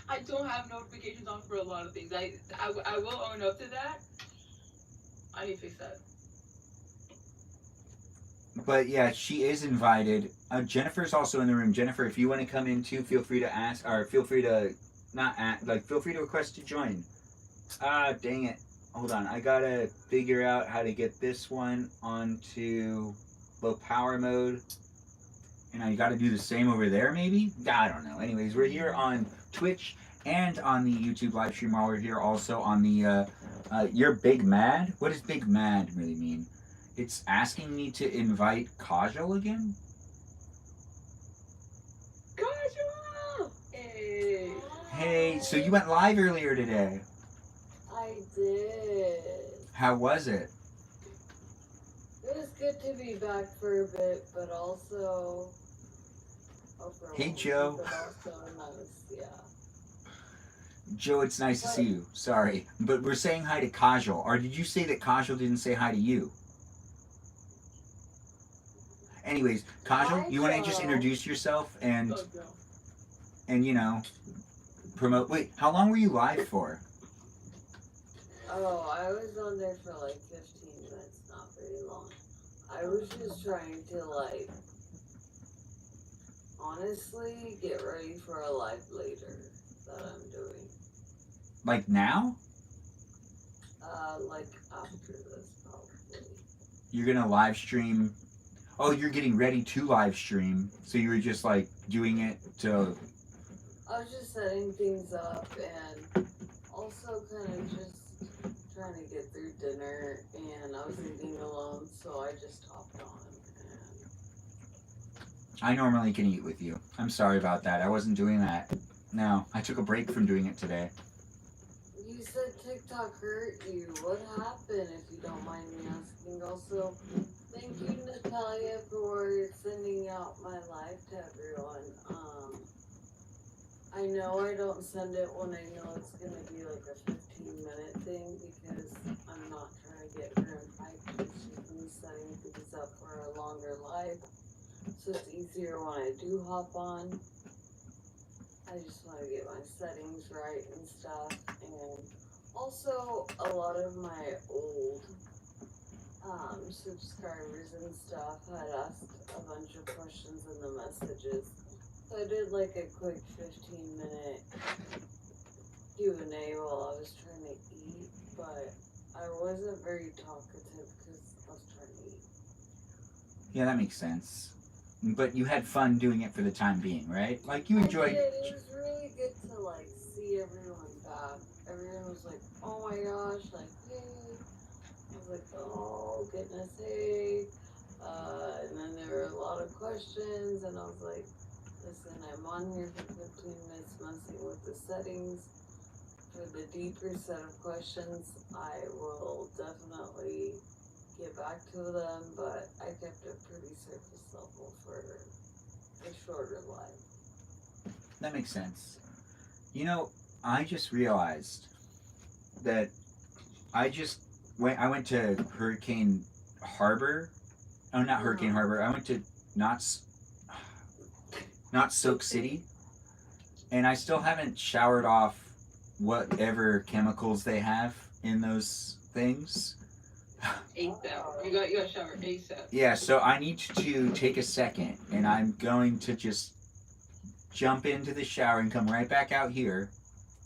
I don't have notifications on for a lot of things. I will own up to that. I need to fix that. But yeah, she is invited. Jennifer's also in the room. Jennifer, if you want to come in too, feel free to ask, or feel free to feel free to request to join. Ah, dang it. Hold on, I gotta figure out how to get this one onto low power mode. And I gotta do the same over there, maybe? I don't know. Anyways, we're here on Twitch and on the YouTube live stream, while we're here also on the, you're Big Mad? What does Big Mad really mean? It's asking me to invite Kajal again? Kajal! Hey. Hey, so you went live earlier today. I did. How was it? It was good to be back for a bit, but also. Hey, Joe. But also nice, yeah. Joe, it's nice to see you. Sorry. But we're saying hi to Kajal. Or did you say that Kajal didn't say hi to you? Anyways, Kajal, you want to just introduce yourself and you know, promote. Wait, how long were you live for? Oh, I was on there for like 15 minutes, not very long. I was just trying to like, honestly, get ready for a live later that I'm doing. Like now? Like after this probably. You're gonna live stream. Oh, you're getting ready to live stream. So you were just like doing it to. I was just setting things up and also kind of just trying to get through dinner, and I was eating alone, so I just hopped on. And I normally can eat with you. I'm sorry about that. I wasn't doing that. No, I took a break from doing it today. you said TikTok hurt you. What happened, if you don't mind me asking? Also, thank you, Natalia, for sending out my life to everyone. I know I don't send it when I know it's gonna be like a 15-minute thing because I'm not trying to get her hyped because she's been setting things up for a longer life. So it's easier when I do hop on. I just want to get my settings right and stuff. And also, a lot of my old subscribers and stuff had asked a bunch of questions in the messages. So I did like a quick 15-minute Q&A while I was trying to eat, but I wasn't very talkative because I was trying to eat. Yeah, that makes sense. But you had fun doing it for the time being, right? Like you enjoyed. I did. It was really good to like see everyone back. Everyone was like, "Oh my gosh!" Like, hey. I was like, "Oh goodness, hey." And then there were a lot of questions, and I was like, "Listen, I'm on here for 15 minutes messing with the settings. For the deeper set of questions, I will definitely get back to them, but I kept it pretty surface level for a shorter life." That makes sense. You know, I just realized that I went to Hurricane Harbor. Oh, not Hurricane Harbor. I went to not Soak City, and I still haven't showered off whatever chemicals they have in those things. ASAP. You got shower ASAP. Yeah, so I need to take a second, and I'm going to just jump into the shower and come right back out here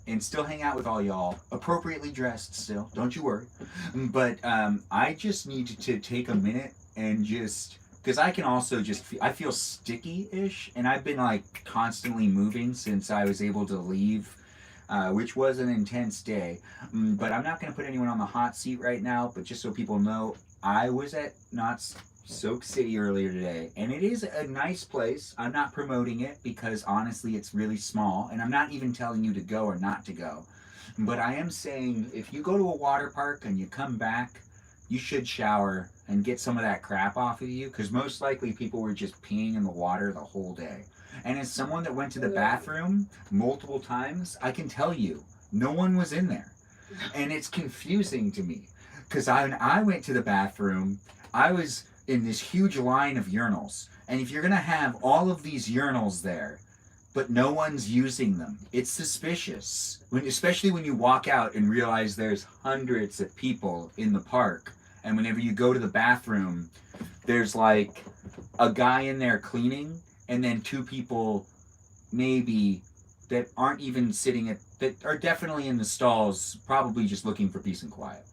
and still hang out with all y'all, appropriately dressed still, don't you worry. But I just need to take a minute and just, because I can also just, I feel sticky-ish, and I've been like constantly moving since I was able to leave, which was an intense day. But I'm not going to put anyone on the hot seat right now, but just so people know, I was at Knott's Soak City earlier today, and it is a nice place. I'm not promoting it because honestly it's really small, and I'm not even telling you to go or not to go. But I am saying if you go to a water park and you come back, you should shower and get some of that crap off of you, because most likely people were just peeing in the water the whole day. And as someone that went to the bathroom multiple times, I can tell you, no one was in there. And it's confusing to me, because when I went to the bathroom, I was in this huge line of urinals. And if you're going to have all of these urinals there, but no one's using them, it's suspicious. Especially when you walk out and realize there's hundreds of people in the park. And whenever you go to the bathroom, there's like a guy in there cleaning, and then two people maybe that aren't even sitting at, that are definitely in the stalls, probably just looking for peace and quiet.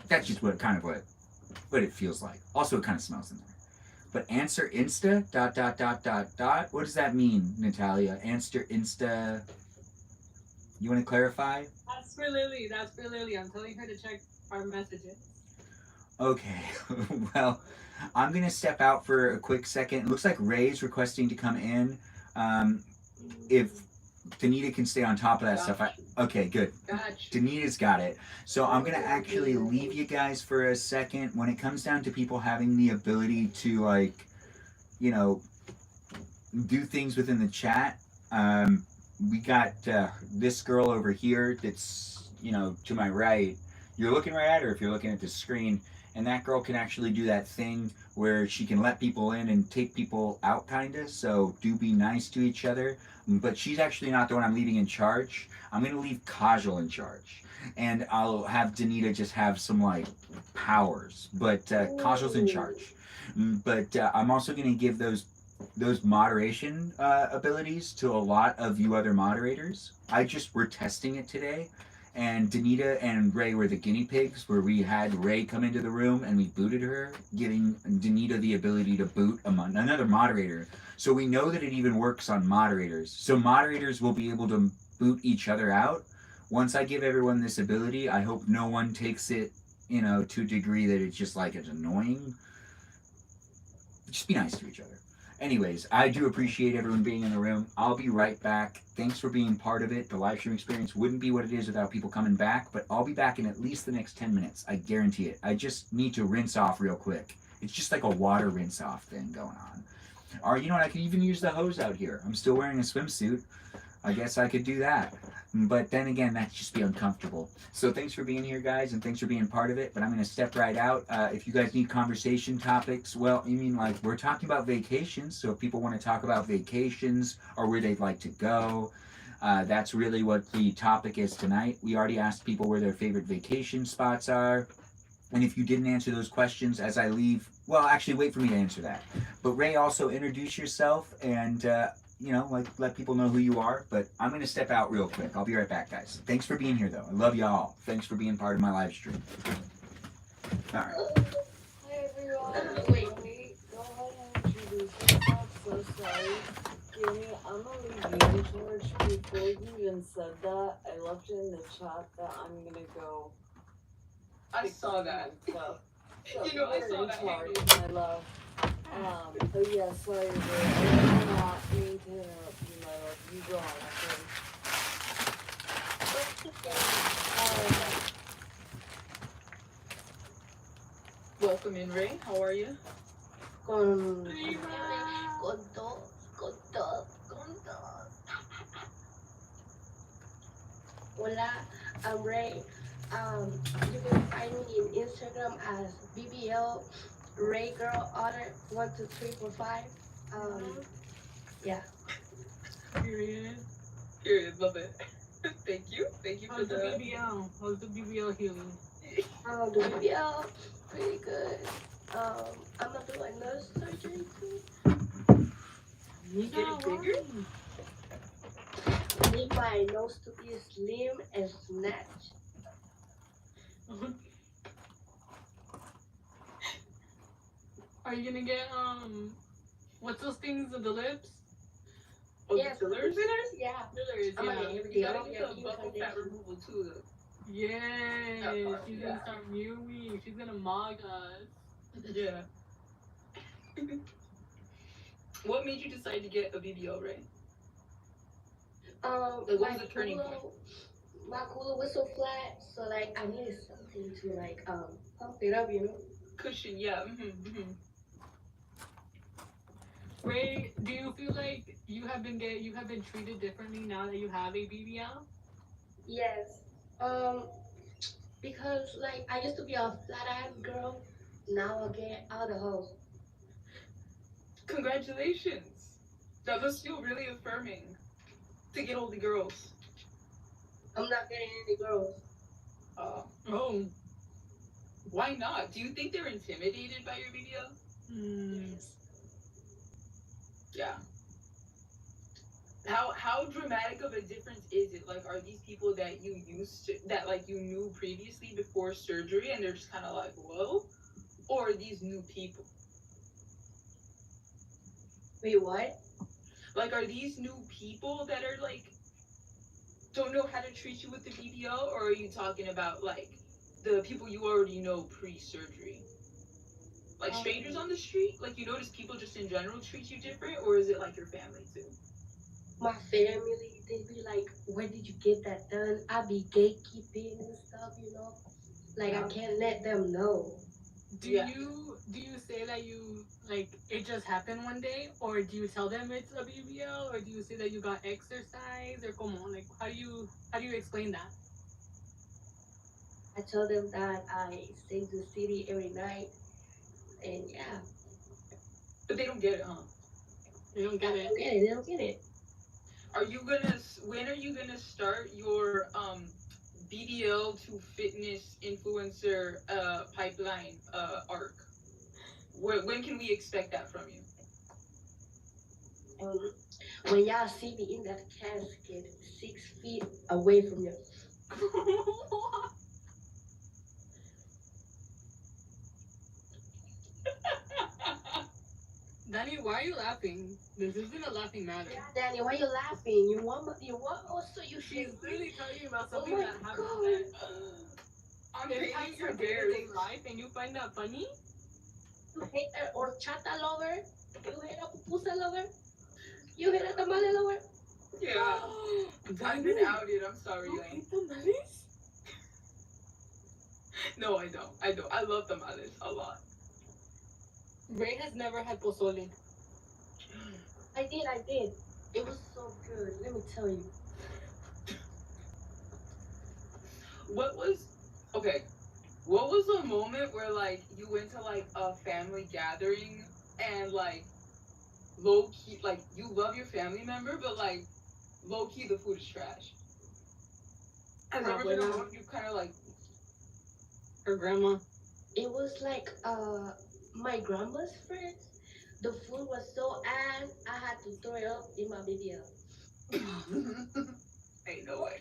That's just what it feels like. Also, it kind of smells in there. But answer Insta, ... What does that mean, Natalia? Answer Insta. You want to clarify? That's for Lily. That's for Lily. I'm telling her to check our messages. Okay. Well, I'm going to step out for a quick second. It looks like Ray's requesting to come in. If Danita can stay on top of that stuff. Okay, good. Gotcha. Danita's got it. So I'm going to actually leave you guys for a second. When it comes down to people having the ability to, like, you know, do things within the chat, we got this girl over here that's, you know, to my right. You're looking right at her if you're looking at the screen. And that girl can actually do that thing where she can let people in and take people out, kind of. So do be nice to each other. But she's actually not the one I'm leaving in charge. I'm going to leave Kajal in charge. And I'll have Danita just have some, like, powers. But Kajal's in charge. But I'm also going to give those moderation abilities to a lot of you other moderators. We're testing it today. And Danita and Ray were the guinea pigs, where we had Ray come into the room and we booted her, giving Danita the ability to boot another moderator. So we know that it even works on moderators. So moderators will be able to boot each other out, once I give everyone this ability, I hope no one takes it, you know, to a degree that it's just like it's annoying. Just be nice to each other. Anyways, I do appreciate everyone being in the room. I'll be right back. Thanks for being part of it. The live stream experience wouldn't be what it is without people coming back, but I'll be back in at least the next 10 minutes. I guarantee it. I just need to rinse off real quick. It's just like a water rinse off thing going on. Or, you know what? I can even use the hose out here. I'm still wearing a swimsuit. I guess I could do that. But then again, that'd just be uncomfortable. So thanks for being here, guys, and thanks for being part of it. But I'm going to step right out. If you guys need conversation topics, well, I mean, like, we're talking about vacations. So if people want to talk about vacations or where they'd like to go, that's really what the topic is tonight. We already asked people where their favorite vacation spots are. And if you didn't answer those questions as I leave, well, actually, wait for me to answer that. But Ray, also introduce yourself and you know, like let people know who you are. But I'm gonna step out real quick. I'll be right back, guys. Thanks for being here, though. I love y'all. Thanks for being part of my live stream. All right. Hi everyone. Wait, go ahead and introduce yourself. So sorry. Give me, I'm gonna leave you in charge. Before you even said that, I left it in the chat that I'm gonna go. I saw that. So, You know, I you're saw in that. charge, my love. But yeah, sorry, Ray. I did not mean to interrupt you, my love. You go on, Welcome in, Ray. How are you? Hola, I'm Ray. You can find me in Instagram as BBL Ray Girl Otter 12345. Yeah. Period. Period. Love it. Thank you. Thank you for How's the the. BBL? How's the BBL healing? The BBL pretty good. I'm gonna do another surgery too. You getting bigger? Need my nose to be slim and snatched. Are you gonna get what's those things of the lips? Oh, Yes, the fillers? Yeah. Fillers, I'm yeah. gonna get You everything. gotta I'm get gonna the get buccal fat removal too, though. Yes, That part, she's yeah. gonna start mewing. She's gonna mog us. Yeah. What made you decide to get a BBL, Ray? Like, what was the turning point? My cooler was so flat, so like I needed something to like pump it up, you know. Cushion, yeah. Mm-hmm. Ray, do you feel like you have been treated differently now that you have a BBL? Yes. Because like I used to be a flat ass girl, now I get out of the house. Congratulations. That must feel really affirming to get all the girls. I'm not getting any girls. Oh. Why not? Do you think they're intimidated by your BBL? Yes. Yeah. How dramatic of a difference is it? Like, are these people that you knew previously before surgery, and they're just kind of like, whoa, or are these new people? Wait, what? Like, are these new people that are like don't know how to treat you with the BBL, or are you talking about like the people you already know pre-surgery? Like strangers on the street? Like you notice people just in general treat you different, or is it like your family too? My family, they be like, where did you get that done? I be gatekeeping and stuff, you know. Like I can't let them know. Do you say that you like it just happened one day, or do you tell them it's a BBL, or do you say that you got exercise, or come on, like how do you explain that? I tell them that I stay to the city every night, and yeah. But they don't get it, huh? They don't get it. They don't get it. When are you gonna start your BBL to fitness influencer pipeline arc? When can we expect that from you? When y'all see me in that casket 6 feet away from you. Danny, why are you laughing? This isn't a laughing matter. Yeah, Danny, why you laughing? You want also you She's should. literally telling you about Oh something my that happened God. that I'm impacts painting your your day-to-day bears. life and you find that funny? You hate a horchata lover? You hate a pupusa lover? You hate a tamale lover? Yeah. I've been outed. I'm sorry, You y'all. hate tamales? No, I don't. I don't. I love tamales a lot. Ray has never had pozole. I did. It was so good. Let me tell you. What was okay? What was the moment where like you went to like a family gathering and like low key like you love your family member but like low key the food is trash? Has ever been a moment you kind of like Her grandma. It was like my grandma's friends. The food was so ass, I had to throw it up in my BBL. ain't no way.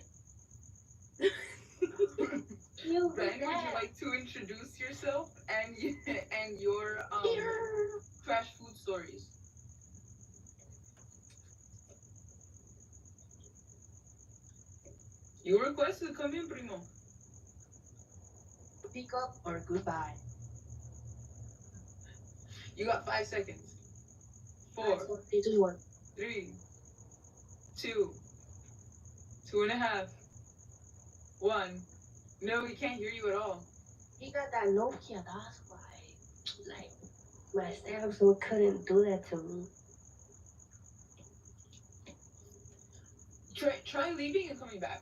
You Ben, would you that. like to introduce yourself and and your Here. trash food stories? You requested to come in, primo. Pick up or goodbye. You got 5 seconds. 4, Alright, so 3, 2, 1. 3, 2, 2.5, 1. No, we can't hear you at all. He got that Nokia, that's why. Like, my Samsung couldn't do that to me. Try leaving and coming back.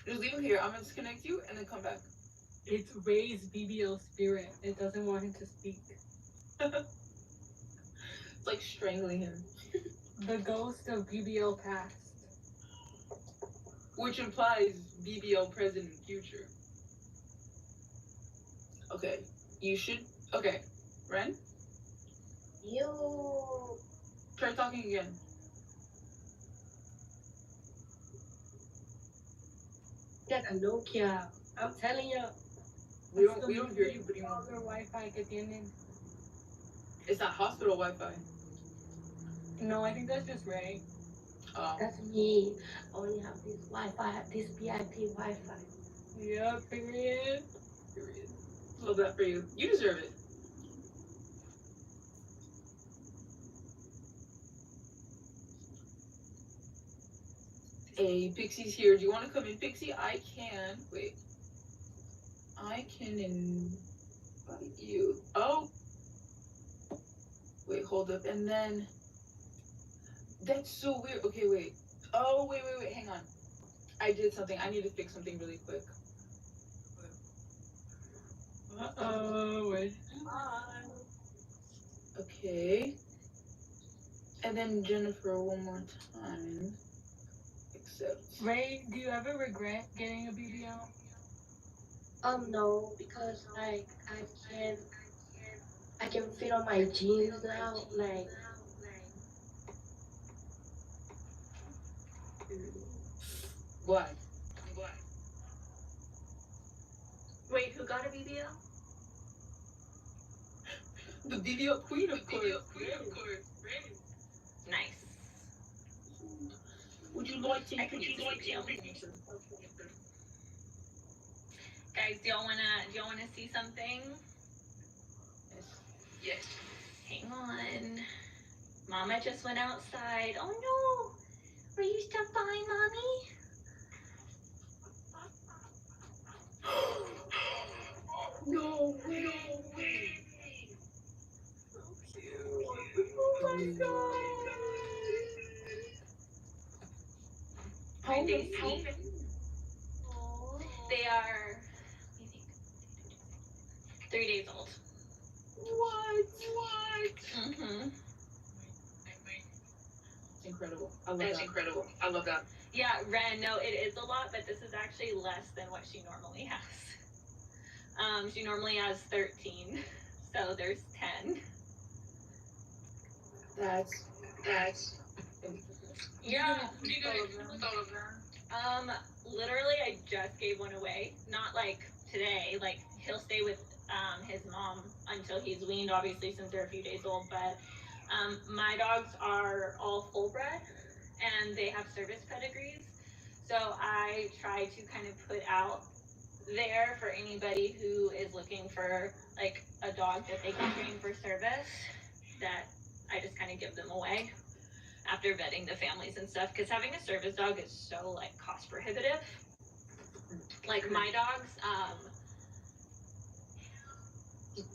Just leave him here. I'm gonna disconnect you and then come back. It's Ray's BBL spirit. It doesn't want him to speak. It's like strangling him, The ghost of BBL past. which implies BBL present and future. Okay, you should. Okay, Ren, You. try talking again. Got a Nokia. I'm telling you. We don't hear you, primo. Other Wi-Fi que tienen. It's that hospital Wi-Fi. No, I think that's just Ray. That's me. Only have this Wi-Fi, this VIP Wi-Fi. Yeah, period. Period. Love that for you. You deserve it. Hey, Pixie's here. Do you want to come in, Pixie? I can. Wait. I can invite you. Oh. Wait, hold up. And then. That's so weird. Okay, wait. Oh, wait. Hang on. I did something. I need to fix something really quick. Uh-oh. Wait. Okay. And then Jennifer one more time. Accept. Ray, do you ever regret getting a BBL? No, because like I can fit on my jeans now. Like Why? Wait, who got a BBL? The BBL queen, of course. Nice. Would you like to? I could use a BBL. Guys, do y'all wanna see something? Yes. Hang on. Mama just went outside. Oh no! Were you stuck behind mommy? No way. So cute. Oh my god. How old is he? They are, let me think, 3 days old. What? Mm-hmm. It's incredible. I love that. Yeah, Ren, no, it is a lot, but this is actually less than what she normally has. She normally has 13, so there's 10. That's. Yeah. What do you do with all of them? Literally, I just gave one away. Not like today. Like he'll stay with his mom until he's weaned, obviously, since they're a few days old. But my dogs are all full bred and they have service pedigrees. So I try to kind of put out there for anybody who is looking for like a dog that they can train for service, that I just kind of give them away after vetting the families and stuff, because having a service dog is so like cost prohibitive. Like my dogs,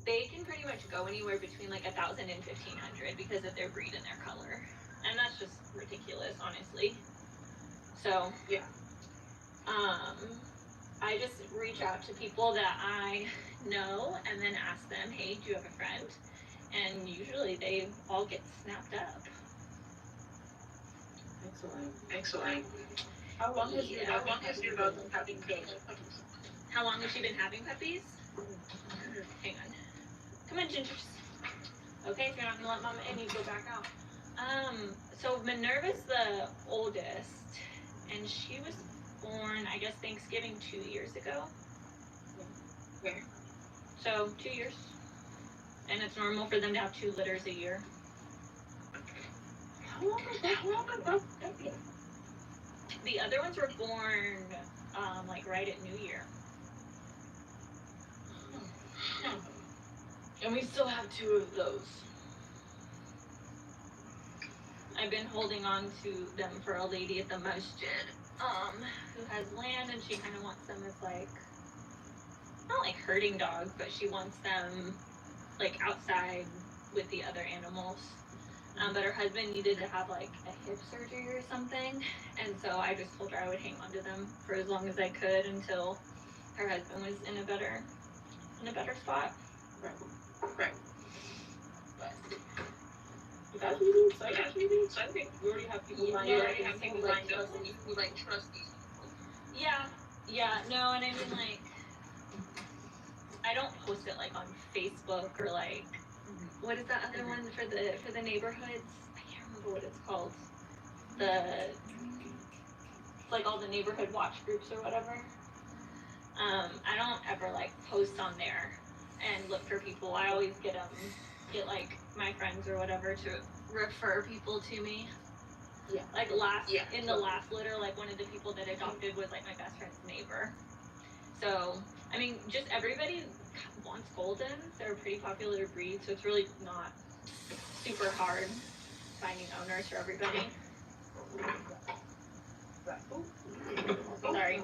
they can pretty much go anywhere between like 1,000 and 1,500 because of their breed and their color, and that's just ridiculous, honestly. So yeah, I just reach out to people that I know and then ask them, hey, do you have a friend? And usually they all get snapped up. Excellent. How long has your dog been having puppies? How long has she been having puppies? Hang on. Come on, Gingers. Okay, if you're not gonna let Mama in, you go back out. So Minerva's the oldest, and she was born, I guess, Thanksgiving 2 years ago. So 2 years. And it's normal for them to have 2 litters a year. How long is that? The other ones were born like right at New Year. And we still have 2 of those. I've been holding on to them for a lady at the masjid, who has land, and she kind of wants them as like, not like herding dogs, but she wants them like outside with the other animals. But her husband needed to have like a hip surgery or something, and so I just told her I would hang on to them for as long as I could until her husband was in a better spot. Right. That's really exciting. So I think we already have people lined up who like trust these people. Yeah, no, and I mean like, I don't post it like on Facebook or like, what is that other one for the neighborhoods? I can't remember what it's called. Like all the neighborhood watch groups or whatever. I don't ever like post on there and look for people. I always get like my friends or whatever to refer people to me. Yeah. Like in the last litter, like one of the people that adopted was like my best friend's neighbor. So I mean, just everybody wants Goldens. They're a pretty popular breed, so it's really not super hard finding owners for everybody. Sorry.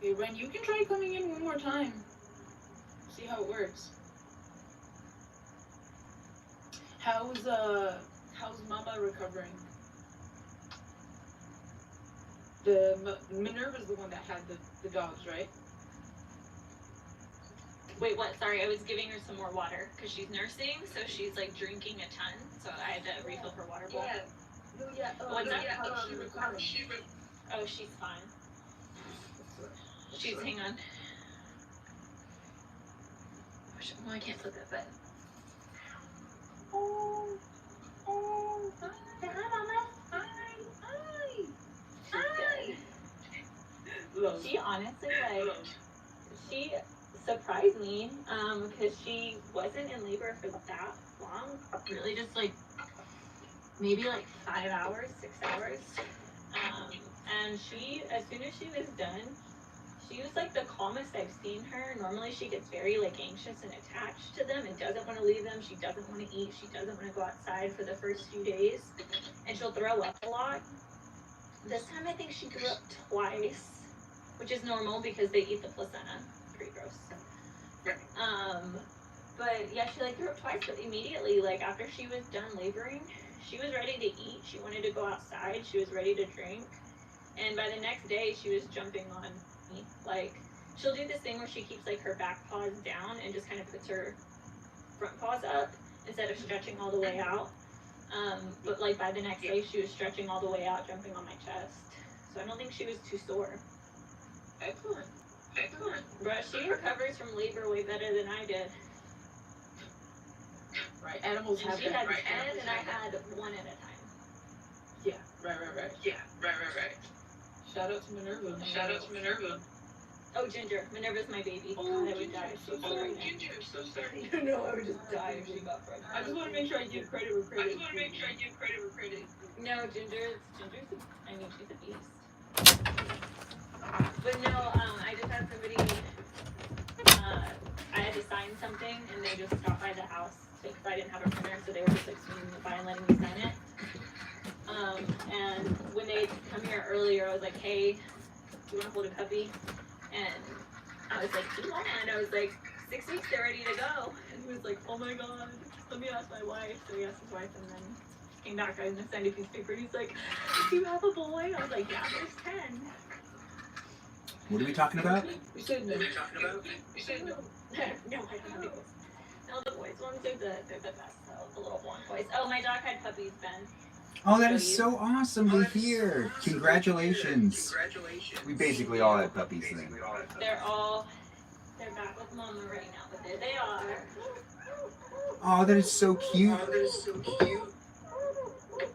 Hey, Ren, you can try coming in one more time. See how it works. How's Mama recovering? Minerva's the one that had the dogs, right? Wait, what? Sorry, I was giving her some more water because she's nursing, so she's like drinking a ton. So I had to refill her water bowl. What's that? Oh, she's fine. Hang on. Well, I can't flip it, but. Say hi, Mama. Hi. Good. She honestly, like, she surprised me, because she wasn't in labor for that long. Really, just like maybe like 5 hours, 6 hours. And she, as soon as she was done, she was like the calmest I've seen her. Normally she gets very like anxious and attached to them and doesn't want to leave them. She doesn't want to eat. She doesn't want to go outside for the first few days. And she'll throw up a lot. This time I think she threw up twice, which is normal because they eat the placenta. Pretty gross. But yeah, she like threw up twice, but immediately, like after she was done laboring, she was ready to eat. She wanted to go outside. She was ready to drink. And by the next day, she was jumping on me. Like, she'll do this thing where she keeps like her back paws down and just kind of puts her front paws up instead of stretching all the way out. But like by the next day, she was stretching all the way out, jumping on my chest. So I don't think she was too sore. Excellent. But she recovers from labor way better than I did. Right. Animals And have she that. had Right. 10, and I had one at a time. Yeah. Right. Shout out to Minerva. Oh, Ginger. Minerva's my baby. God, I would die if she got pregnant. So sorry. No, I would just die if she got pregnant. I just want to make sure I give credit where credit. No, Ginger's I mean, she's a beast. But no, I just had somebody, I had to sign something, and they just stopped by the house, because I didn't have a printer, so they were just like swinging by and letting me sign it. And when they come here earlier, I was like, hey, do you want to hold a puppy? And I was like, do you want? And I was like, 6 weeks, they're ready to go. And he was like, oh my god, let me ask my wife. So he asked his wife, and then came back and signed a piece of paper. He's like, do you have a boy? I was like, yeah, there's 10. What are we talking about? You said no. No, I don't have any boys. No, the boys ones are they're the best, though, the little blonde boys. Oh, my dog had puppies, Ben. Oh, that is so awesome to hear. Congratulations. We basically all had puppies then. They're back with mama right now, but there they are. Oh, that is so cute.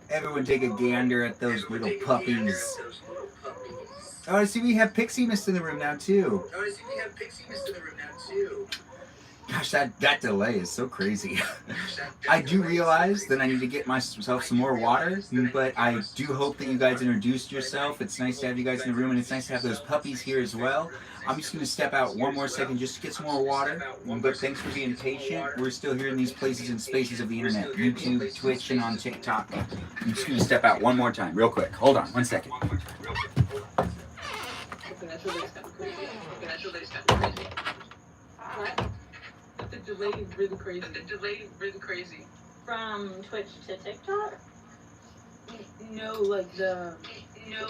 Everyone take a gander at those little puppies. Oh, I see we have Pixie Mist in the room now, too. Gosh, that delay is so crazy. I do realize that I need to get myself some more water, but I do hope that you guys introduced yourself. It's nice to have you guys in the room, and it's nice to have those puppies here as well. I'm just going to step out one more second just to get some more water, but thanks for being patient. We're still here in these places and spaces of the internet, YouTube, Twitch, and on TikTok. I'm just going to step out one more time, real quick. Hold on, 1 second. The delay is really crazy. From Twitch to TikTok? No, like the. I don't know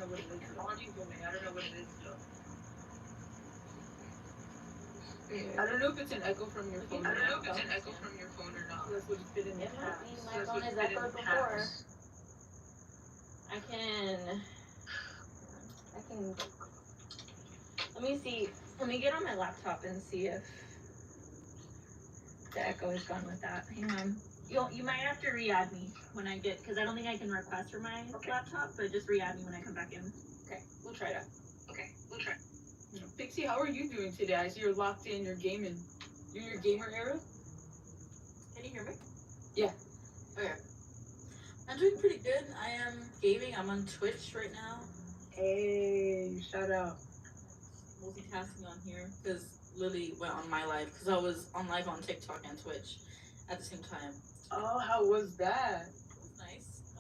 what it is. I don't know if it's an echo from your phone. That's what's been in the It might be. past. My phone has echoed before. I can. Let me see. Let me get on my laptop and see if the echo is gone with that. Hang on. You might have to re-add me when I get, because I don't think I can request for my laptop, but just re-add me when I come back in. Okay, we'll try that. Pixie, how are you doing today? I see you're locked in. You're gaming. You're in your gamer era. Can you hear me? Yeah. Okay. I'm doing pretty good. I am gaming. I'm on Twitch right now. Hey, shout out. Multitasking on here because Lily went on my live because I was on live on TikTok and Twitch at the same time. Oh, how was that? It was nice.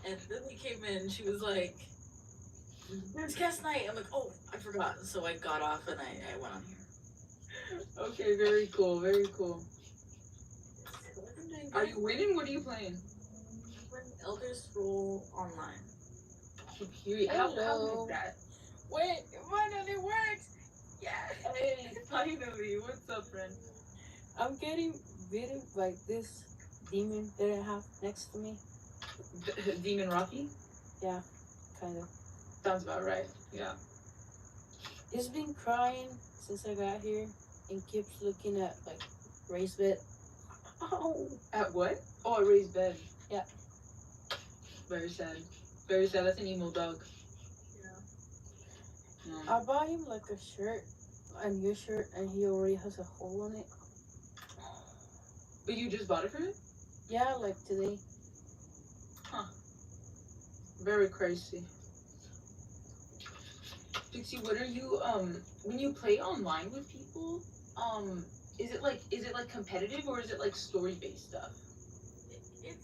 And Lily came in. She was like, "It's cast night." I'm like, "Oh, I forgot." So I got off and I went on here. Okay, very cool. So I'm doing Are good. you winning? What are you playing? I'm playing Elder Scroll Online. Period. How is that? Wait, it finally works! Yeah! Hey, finally. What's up, friend? I'm getting rid of like this demon that I have next to me. Demon Rocky? Kind of. Sounds about right. Yeah. He's been crying since I got here and keeps looking at like raised bed. Oh, At what? Oh, a raised bed. Yeah. Very sad. Very sad. That's an emo dog. I bought him like a shirt, a new shirt, and he already has a hole on it. But you just bought it for him? Yeah, like today. Very crazy. Dixie, what are you when you play online with people, is it like competitive or is it like story based stuff? It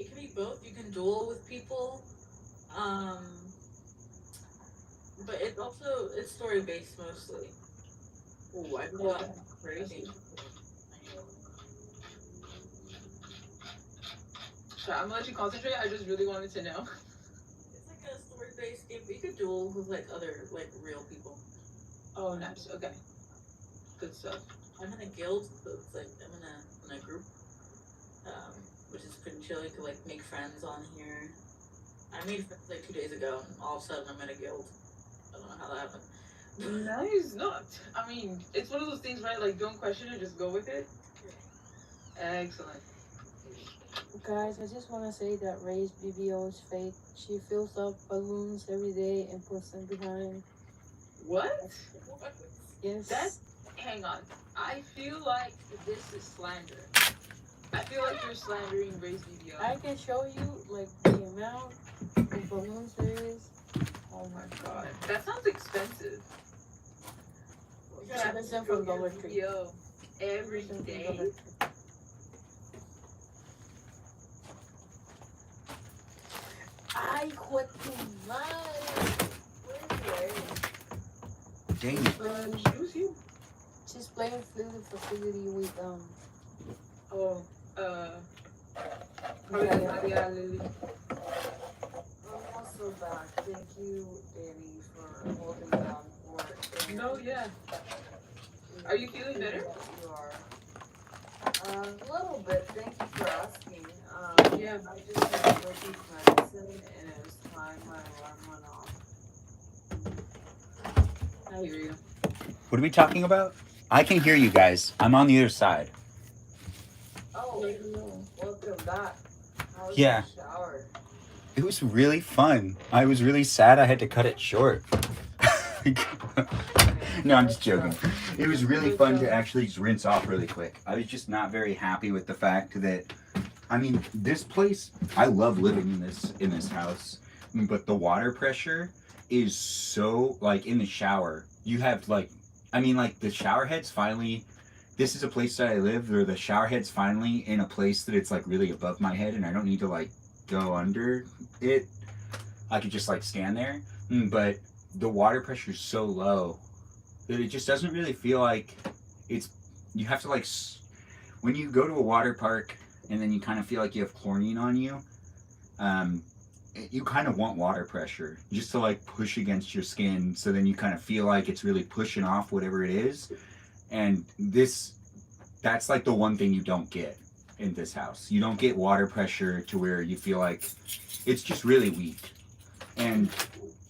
can be both. You can duel with people, but it's story based mostly. Oh, I Yeah, crazy. Sorry, I'm gonna let you concentrate. I just really wanted to know. It's like a story based game, but you could duel with like other like real people. Oh, nice. Okay. Good stuff. I'm in a guild, so it's like I'm in a group, which is pretty chill. You could like make friends on here. I made friends like 2 days ago, and all of a sudden I'm in a guild. I don't know how that happened. Nice. Not. I mean, it's one of those things, right? Like, don't question it, just go with it. Excellent. Guys, I just want to say that Ray's BBO is fake. She fills up balloons every day and puts them behind. What? Yes. That's. Hang on. I feel like this is slander. I feel like you're slandering Ray's video. I can show you like the amount of balloons there is. Oh my god. That sounds expensive. Yeah, that's them from Dollar Tree. Yo, every Them from day. Dollar Tree. Ay, what the madre. Dang it. Choose you. She's playing Fluid Facility with Oh, Maria. Maria Lily. I'm also back. Thank you, Danny, for holding down work. No, yeah. Are you feeling better? You are. A little bit. Thank you for asking. Yeah. I just had Ricky's medicine, and it was time my alarm went off. I hear you. What are we talking about? I can hear you guys. I'm on the other side. Oh, welcome back. How was Yeah. your shower? It was really fun. I was really sad I had to cut it short. No, I'm just joking. It was really fun to actually just rinse off really quick. I was just not very happy with the fact that, I mean, this place, I love living in this house, but the water pressure is so, like, in the shower, you have, like, I mean, like, the shower head's finally, this is a place that I live where the shower head's finally in a place that it's, like, really above my head, and I don't need to, like, go under it. I could just, like, stand there, but the water pressure is so low that it just doesn't really feel like it's, you have to, like, when you go to a water park and then you kind of feel like you have chlorine on you, you kind of want water pressure just to, like, push against your skin, so then you kind of feel like it's really pushing off whatever it is. And that's like the one thing you don't get in this house. You don't get water pressure to where you feel like it's just really weak. And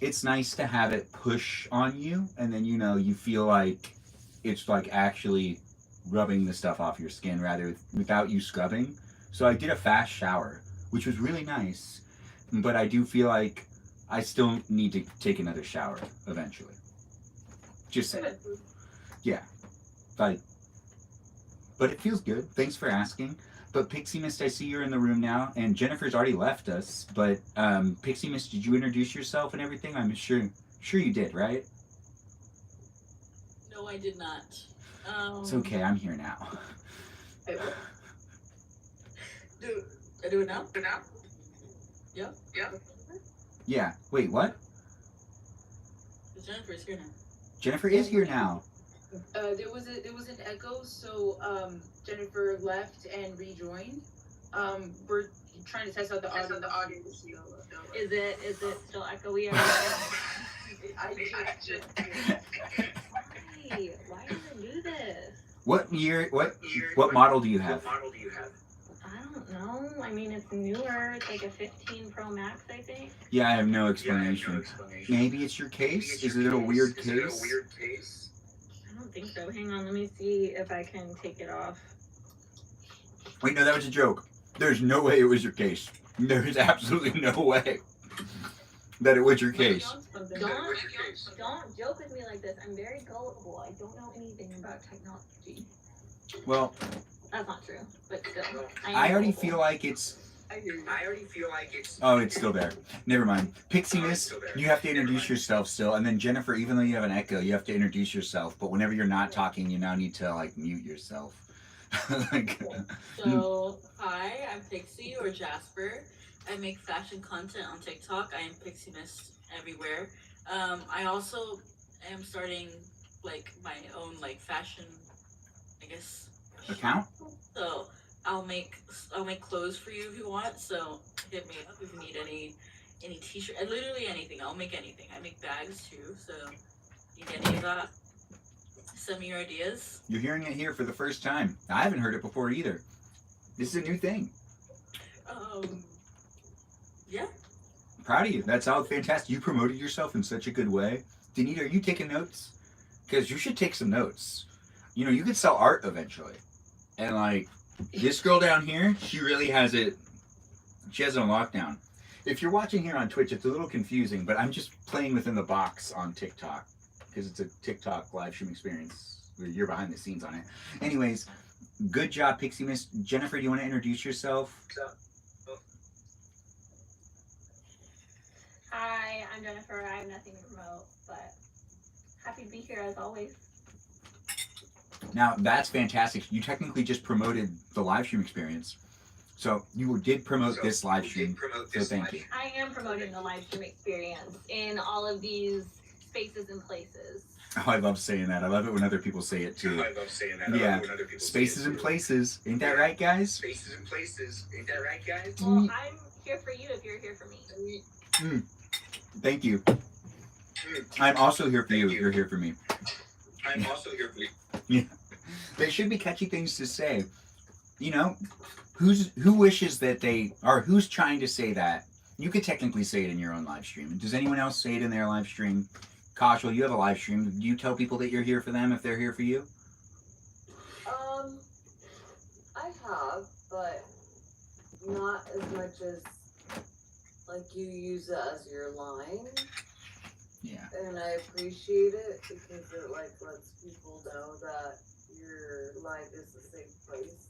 it's nice to have it push on you, and then, you know, you feel like it's, like, actually rubbing the stuff off your skin rather without you scrubbing. So I did a fast shower, which was really nice, but I do feel like I still need to take another shower eventually. Just saying. Yeah. But it feels good. Thanks for asking. But Pixie Mist, I see you're in the room now, and Jennifer's already left us. But Pixie Mist, did you introduce yourself and everything? I'm sure you did, right? No, I did not. It's okay. I'm here now. I do it now? Yeah. Yeah. Wait, what? Jennifer's here now. Jennifer is here now. There was an echo, so Jennifer left and rejoined. We're trying to test out the audio. Is it still echoey? Why does it do this? What model do you have? I don't know. I mean, it's newer. It's like a 15 Pro Max, I think. Yeah, I have no explanation. Maybe it's your case? Is it a weird case? I don't think so. Hang on, let me see if I can take it off. Wait, no, that was a joke. There's no way it was your case. There is absolutely no way that it was your case. Don't joke with me like this. I'm very gullible. I don't know anything about technology. Well, that's not true, but still. I already feel like it's... Oh, it's still there. Never mind. Pixie Miss, you have to introduce yourself still. And then Jennifer, even though you have an echo, you have to introduce yourself. But whenever you're not talking, you now need to, like, mute yourself. So, hi, I'm Pixie or Jasper. I make fashion content on TikTok. I am Pixie Miss everywhere. I also am starting, like, my own, like, fashion, I guess, account? So I'll make clothes for you if you want. So hit me up if you need any t-shirt, literally anything. I'll make anything. I make bags too. So you need any of that? Send me your ideas. You're hearing it here for the first time. I haven't heard it before either. This is a new thing. Yeah. Proud of you. That's all fantastic. You promoted yourself in such a good way. Danita, are you taking notes? Because you should take some notes. You know, you could sell art eventually. And, like, This girl down here, she really has it. She has it on lockdown. If you're watching here on Twitch, it's a little confusing, but I'm just playing within the box on TikTok because it's a TikTok live stream experience where you're behind the scenes on it. Anyways, good job, Pixie Miss. Jennifer, do you want to introduce yourself? Hi, I'm Jennifer. I have nothing to promote, but happy to be here as always. Now, that's fantastic. You technically just promoted the live stream experience. So you did promote this live stream, so thank you. I am promoting the live stream experience in all of these spaces and places. Oh, I love saying that. I love it when other people say it too. I love saying that. Yeah, spaces and places. Ain't that right, guys? Spaces and places. Ain't that right, guys? Well, I'm here for you if you're here for me. Thank you. I'm also here for you if you're here for me. I'm also here for you. Yeah. They should be catchy things to say. You know, who wishes that they, or who's trying to say that? You could technically say it in your own live stream. Does anyone else say it in their live stream? Casual, you have a live stream. Do you tell people that you're here for them if they're here for you? I have, but not as much as like you use it as your line. Yeah. And I appreciate it because it like lets people know that your life is the same place.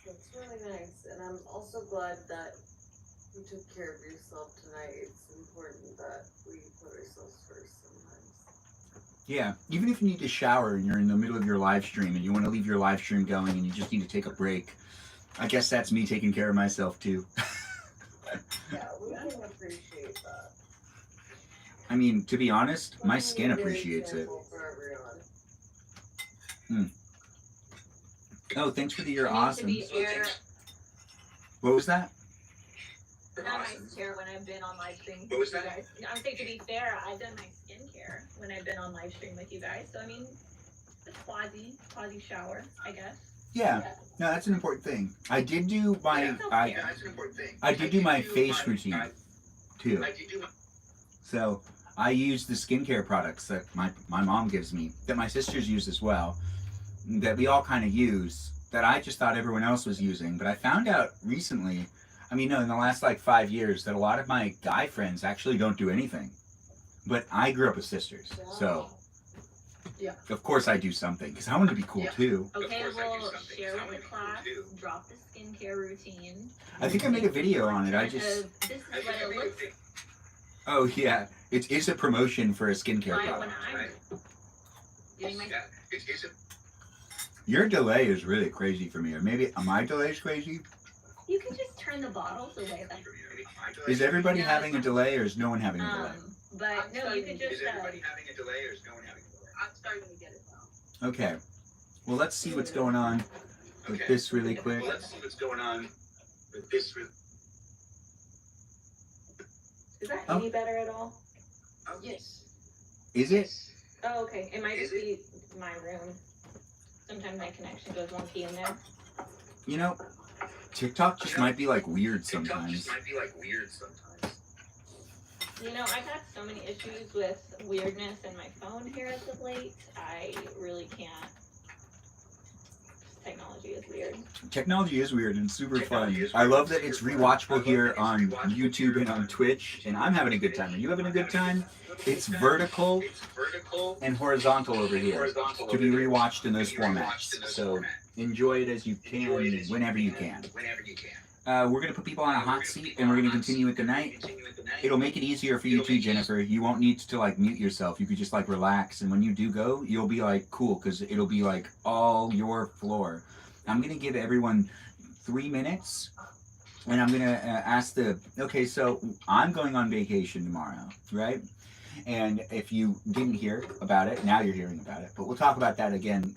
It's really nice, and I'm also glad that you took care of yourself tonight. It's important that we put ourselves first sometimes. Yeah, even if you need to shower and you're in the middle of your live stream and you want to leave your live stream going and you just need to take a break, I guess that's me taking care of myself too. Yeah, we can appreciate that. I mean, to be honest, my skin appreciates it. Oh, thanks for the you're awesome. What was that? Not my skincare when I've been on live stream. What was that? Guys. I'm saying to be fair, I've done my skincare when I've been on live stream with you guys. So I mean, it's quasi shower, I guess. Yeah. No, that's an important thing. I did do my that's an important thing. I did do my face routine too. So I use the skincare products that my mom gives me, that my sisters use as well, that we all kind of use, that I just thought everyone else was using. But I found out recently, I mean, no, in the last like 5 years, that a lot of my guy friends actually don't do anything. But I grew up with sisters, so Yeah. of course I do something, because I want to be cool too. Okay, we'll share with the class, drop the skincare routine. I think I made a video on it. I just... This is what it looks like. Oh yeah, it's a promotion for a skincare Right when product. I'm doing my Your delay is really crazy for me, or maybe my delay is crazy. You can just turn the bottles away. Is everybody having a delay, or is no one having a delay? But no, you could just. Is everybody having a delay, or is no one having a delay? I'm starting to get it now. Okay. Well, let's see what's going on with this really quick. Well, let's see what's going on with this. Is that Oh. any better at all? Yes. Is it? Oh, okay. It might just be my room. Sometimes my connection goes wonky in there. You know, TikTok just might be like weird TikTok sometimes. just might be like weird sometimes. You know, I've had so many issues with weirdness in my phone here as of late. I really can't. Technology is weird. Technology is weird and super fun. Technology is I weird love and that super it's fun. rewatchable I love here that it's on rewatchable YouTube here and on on Twitch, and I'm having a good time. Are you having a good time? It's vertical It's vertical and horizontal over here horizontal to be over here. rewatched in those To be rewatched formats. in those So formats. enjoy it as you can, Enjoy it as whenever you can. Whenever you can. We're going to put people on a hot seat, and we're going to continue with the night. It'll make it easier for you too, Jennifer. You won't need to like mute yourself. You could just like relax, and when you do go, you'll be like cool, because it'll be like all your floor. I'm going to give everyone 3 minutes, and I'm going to ask okay, so I'm going on vacation tomorrow, right? And if you didn't hear about it, now you're hearing about it, but we'll talk about that again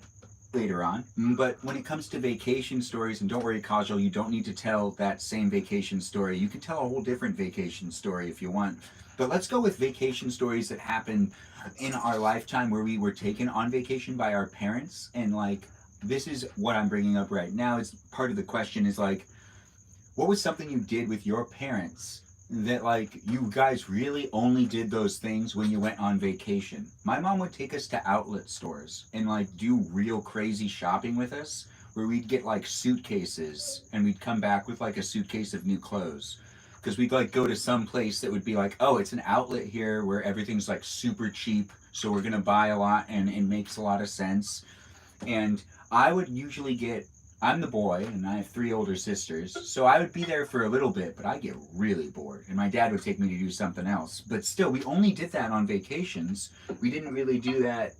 later on. But when it comes to vacation stories, and don't worry, Kajal, you don't need to tell that same vacation story. You can tell a whole different vacation story if you want. But let's go with vacation stories that happened in our lifetime where we were taken on vacation by our parents. And like, this is what I'm bringing up right now. It's part of the question is like, what was something you did with your parents that like you guys really only did those things when you went on vacation? My mom would take us to outlet stores and like do real crazy shopping with us where we'd get like suitcases and we'd come back with like a suitcase of new clothes. Because we'd like go to some place that would be like, oh, it's an outlet here where everything's like super cheap, so we're gonna buy a lot and it makes a lot of sense. And I would usually get, I'm the boy and I have three older sisters, so I would be there for a little bit, but I get really bored and my dad would take me to do something else. But still, we only did that on vacations. We didn't really do that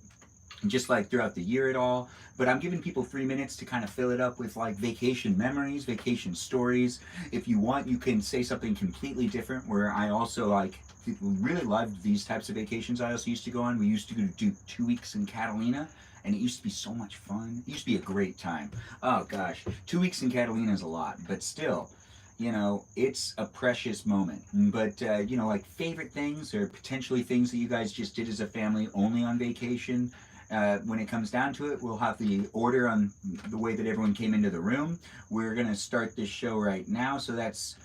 just like throughout the year at all. But I'm giving people 3 minutes to kind of fill it up with like vacation memories, vacation stories. If you want, you can say something completely different where I also like really loved these types of vacations I also used to go on. We used to go to do 2 weeks in Catalina, and it used to be so much fun. It used to be a great time. Oh gosh, 2 weeks in Catalina is a lot, but still, you know, it's a precious moment. But you know, like favorite things or potentially things that you guys just did as a family only on vacation. When it comes down to it, we'll have the order on the way that everyone came into the room. We're gonna start this show right now, so that's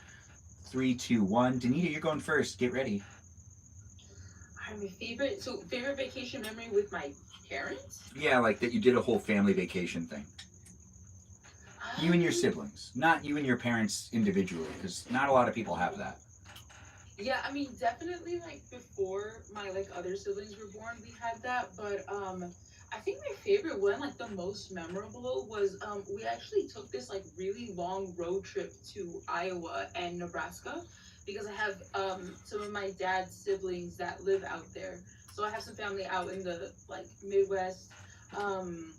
3, 2, 1. Danita, you're going first. Get ready. My favorite vacation memory with my parents. Yeah, like that you did a whole family vacation thing. You and your Um, siblings, not you and your parents individually, because not a lot of people have that. Yeah, I mean, definitely like before my like other siblings were born, we had that. But I think my favorite one, like the most memorable, was we actually took this like really long road trip to Iowa and Nebraska because I have some of my dad's siblings that live out there. So I have some family out in the like Midwest. Um,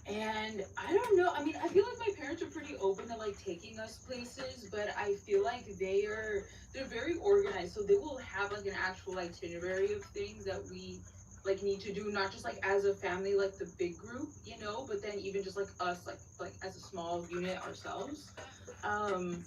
and I don't know. I mean, I feel like my parents are pretty open to like taking us places, but I feel like they're very organized. So they will have like an actual itinerary of things that we like need to do, not just like as a family, like the big group, you know, but then even just like us, like as a small unit ourselves. Um,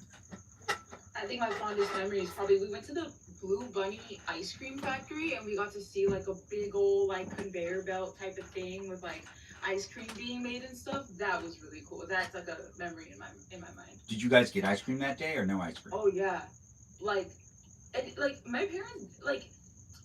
I think my fondest memory is probably we went to the Blue Bunny ice cream factory and we got to see like a big old like conveyor belt type of thing with like ice cream being made and stuff. That was really cool. That's like a memory in my mind. Did you guys get ice cream that day or no ice cream? Oh yeah, like and like my parents like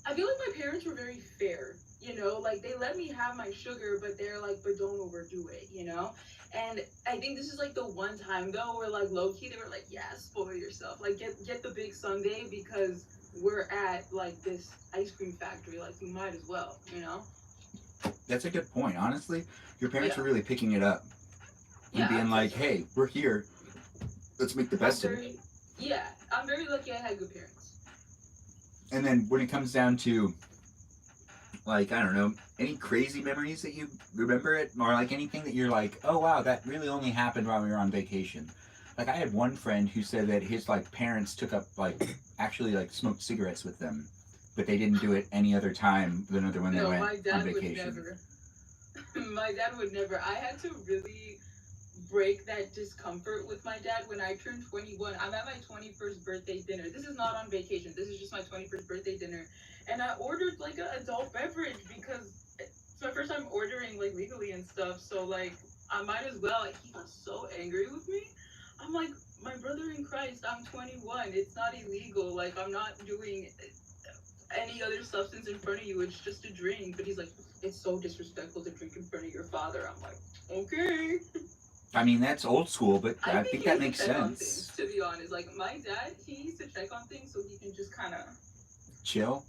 I feel like my parents were very fair. You know, like they let me have my sugar, but they're like, but don't overdo it. You know, and I think this is like the one time though where like low key they were like, yeah, spoil yourself, like get the big sundae because we're at like this ice cream factory, like you might as well. You know. That's a good point. Honestly, your parents Yeah. are really picking it up and Yeah. being I'm like, hey, we're here. Let's make the best of it. very, yeah, I'm very lucky I had good parents. And then when it comes down to, like, I don't know, any crazy memories that you remember it, or like anything that you're like, oh wow, that really only happened while we were on vacation. Like I had one friend who said that his like parents took up like actually like smoked cigarettes with them, but they didn't do it any other time than other when they No, went my on dad would vacation. never. My dad would never. I had to really break that discomfort with my dad when I turned 21. I'm at my 21st birthday dinner. This is not on vacation. This is just my 21st birthday dinner. And I ordered like an adult beverage because it's my first time ordering like legally and stuff. So like I might as well. Like, he was so angry with me. I'm like, my brother in Christ, I'm 21. It's not illegal. Like I'm not doing any other substance in front of you. It's just a drink. But he's like, it's so disrespectful to drink in front of your father. I'm like, okay. I mean, that's old school, but I think he that needs makes to check on things, sense. to be honest. Like my dad, he needs to check on things so he can just kind of Chill.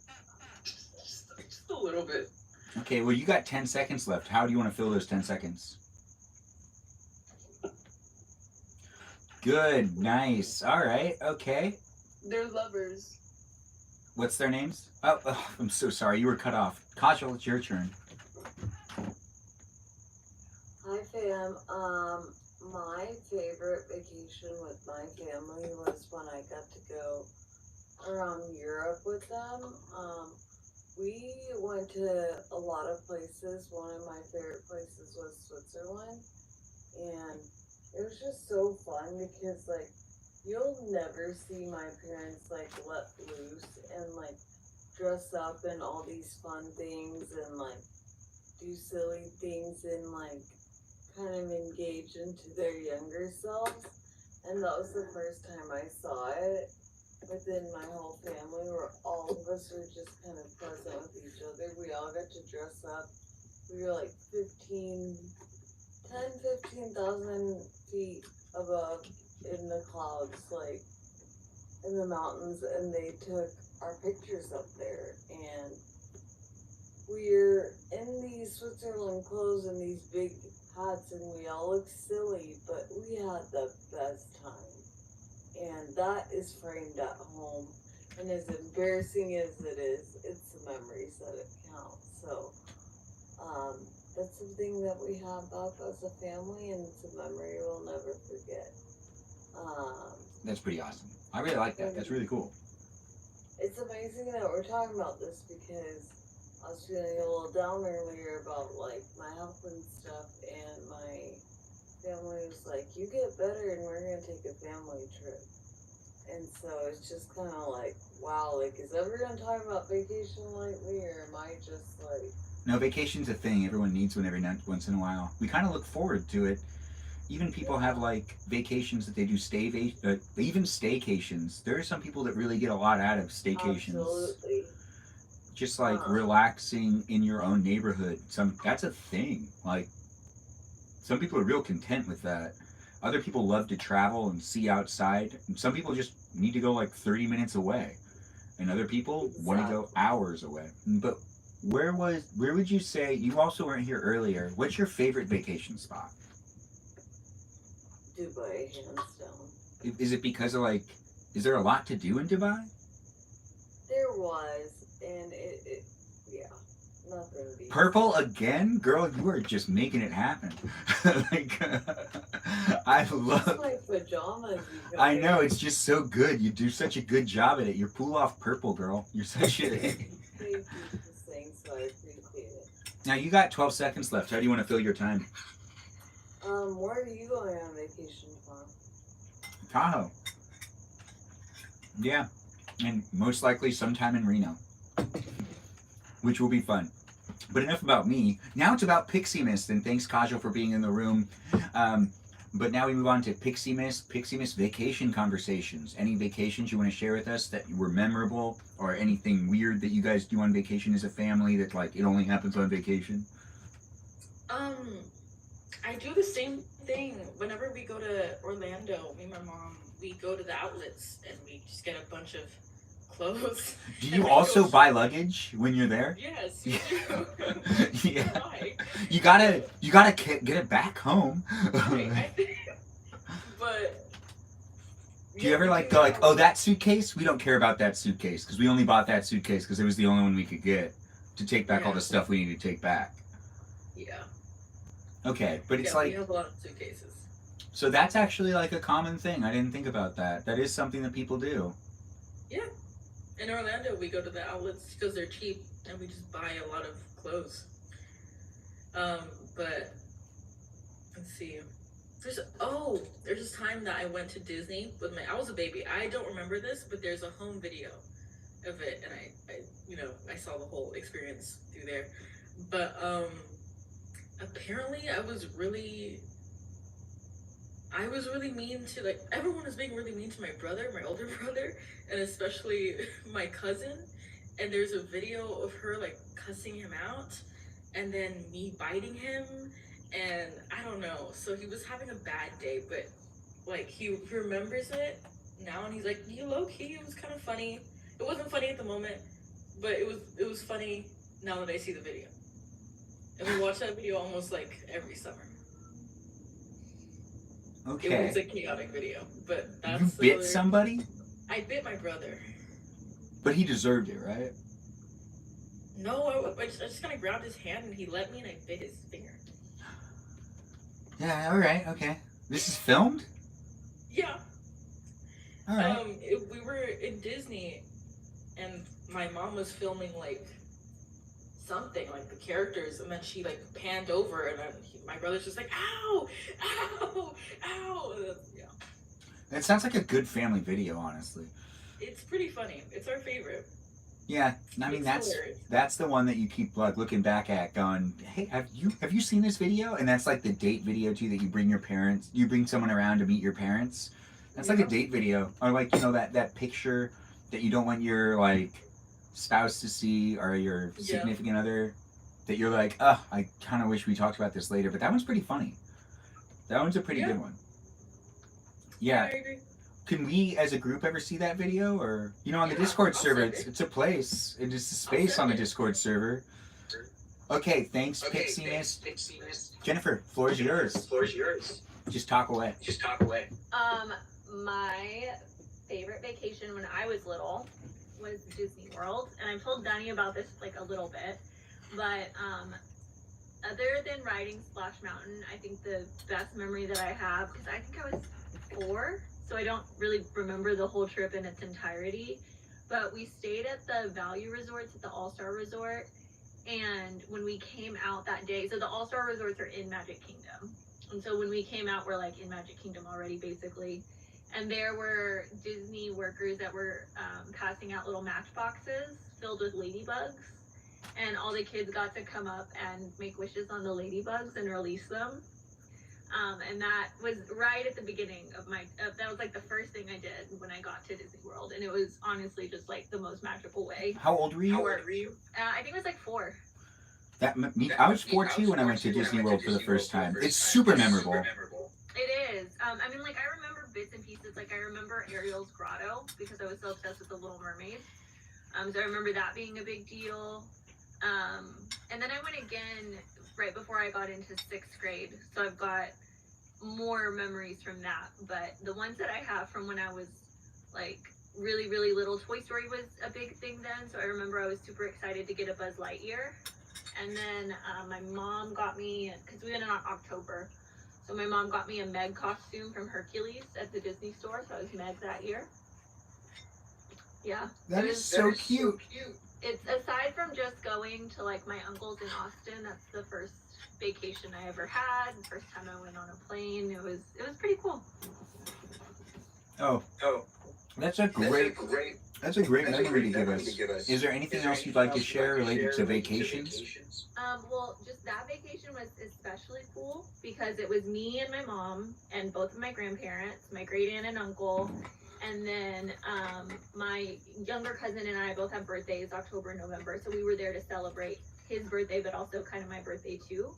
just a little bit. Okay, well, you got 10 seconds left. How do you want to fill those 10 seconds? Good, nice. All right, okay. They're lovers. What's their names? Oh, I'm so sorry. You were cut off. Kajal, it's your turn. Hi fam. My favorite vacation with my family was when I got to go around Europe with them. We went to a lot of places. One of my favorite places was Switzerland, and it was just so fun because like you'll never see my parents like let loose and like dress up in all these fun things and like do silly things and like kind of engage into their younger selves. And that was the first time I saw it within my whole family where all of us were just kind of present with each other. We all got to dress up. We were like 15, 15,000 feet above in the clouds, like in the mountains, and they took our pictures up there. And we're in these Switzerland clothes and these big hats, and we all look silly, but we had the best time. And that is framed at home. And as embarrassing as it is, it's the memories that it counts. So, that's something that we have back as a family, and it's a memory we'll never forget. That's pretty awesome. I really like that. That's really cool. It's amazing that we're talking about this because I was feeling a little down earlier about like my health and stuff, and my family was like, "You get better, and we're gonna take a family trip." And so it's just kind of like, wow, like is everyone talking about vacation lately, or am I just like? No, vacation's a thing everyone needs one once in a while. We kind of look forward to it. Even people have like vacations that they do even staycations. There are some people that really get a lot out of staycations. Absolutely. Just like relaxing in your own neighborhood. That's a thing. Like some people are real content with that. Other people love to travel and see outside. And some people just need to go like 30 minutes away. And other people want to go hours away. But where would you say, you also weren't here earlier, what's your favorite vacation spot? Dubai, hands down. Is it because of like, is there a lot to do in Dubai? There was, and yeah, nothing beats. Purple again? Girl, you are just making it happen. Like, I love... It's my pajamas. I know, it's just so good. You do such a good job at it. You're pull off purple, girl. You're such a... Thank you for saying so. I appreciate it. Now, you got 12 seconds left. How do you want to fill your time? Where are you going on vacation for? Tahoe. Yeah. And most likely sometime in Reno. Which will be fun. But enough about me. Now it's about Pixie Mist, and thanks, Kajal, for being in the room. But now we move on to Pixie Mist vacation conversations. Any vacations you want to share with us that were memorable, or anything weird that you guys do on vacation as a family that like it only happens on vacation? I do the same thing whenever we go to Orlando. Me and my mom, we go to the outlets and we just get a bunch of clothes. Do you also buy luggage when you're there? Yes, you do. Yeah. You gotta get it back home. But do you ever like go like, oh, that suitcase? We don't care about that suitcase because we only bought that suitcase because it was the only one we could get to take back all the stuff we need to take back. Yeah. Okay, but it's we have a lot of suitcases. So that's actually like a common thing. I didn't think about that. That is something that people do. Yeah. In Orlando, we go to the outlets because they're cheap and we just buy a lot of clothes. But let's see. There's this time that I went to Disney with I was a baby. I don't remember this, but there's a home video of it, and I saw the whole experience through there. But apparently I was really mean to, like, everyone was being really mean to my brother, my older brother, and especially my cousin. And there's a video of her like cussing him out and then me biting him, and I don't know. So he was having a bad day, but like he remembers it now and he's like, you low-key, it was kind of funny. It wasn't funny at the moment, but it was funny now that I see the video. And we watch that video almost like every summer. Okay. It was a chaotic video, but that's... You bit somebody? I bit my brother. But he deserved it, right? No, I just kind of grabbed his hand and he let me and I bit his finger. Yeah, alright, okay. This is filmed? Yeah. Alright. We were in Disney and my mom was filming like something, like the characters, and then she like panned over and then my brother's just like, ow, ow, ow. Yeah. That sounds like a good family video, honestly. It's pretty funny. It's our favorite. Yeah, I mean that's the one that you keep like looking back at, going, hey, have you seen this video? And that's like the date video too, that you bring someone around to meet your parents. That's like a date video, or like that picture that you don't want your like spouse to see or your significant other, that you're like, oh, I kind of wish we talked about this later. But that one's pretty funny. That one's a pretty Yeah. good one. I Yeah. agree. Can we, as a group, ever see that video? Or, you know, on the Yeah, Discord I'll server, send it's, it. it's a place. It is a I'll space send on the it. Discord server. Okay, thanks, Pixie Miss. Jennifer, floor is yours. Floor is yours. Just talk away. Just talk away. My favorite vacation when I was little was Disney World, and I've told Danny about this like a little bit, but other than riding Splash Mountain, I think the best memory that I have, because I think I was 4, so I don't really remember the whole trip in its entirety, but we stayed at the Value Resorts at the All-Star Resort, and when we came out that day, so the All-Star Resorts are in Magic Kingdom, and so when we came out, we're like in Magic Kingdom already, basically. And there were Disney workers that were passing out little matchboxes filled with ladybugs. And all the kids got to come up and make wishes on the ladybugs and release them. And that was right at the beginning of that was like the first thing I did when I got to Disney World. And it was honestly just like the most magical way. How old were you? I think it was like 4. I was 4 too when I went to Disney World for the first time. It's super memorable. It is. I mean, like, I remember bits and pieces. Like, I remember Ariel's grotto because I was so obsessed with The Little Mermaid. So I remember that being a big deal. And then I went again right before I got into 6th grade. So I've got more memories from that. But the ones that I have from when I was, like, really, really little, Toy Story was a big thing then. So I remember I was super excited to get a Buzz Lightyear. And then my mom got me, because we went in October, so my mom got me a Meg costume from Hercules at the Disney store, so I was Meg that year. Yeah. That is so cute. It's, aside from just going to like my uncle's in Austin, that's the first vacation I ever had, the first time I went on a plane. It was pretty cool. Oh, that's a great memory to give us. Is there anything else you'd like to share related to vacations? Well, just that vacation was especially cool because it was me and my mom and both of my grandparents, my great aunt and uncle, and then my younger cousin and I both have birthdays, October and November, so we were there to celebrate his birthday, but also kind of my birthday too.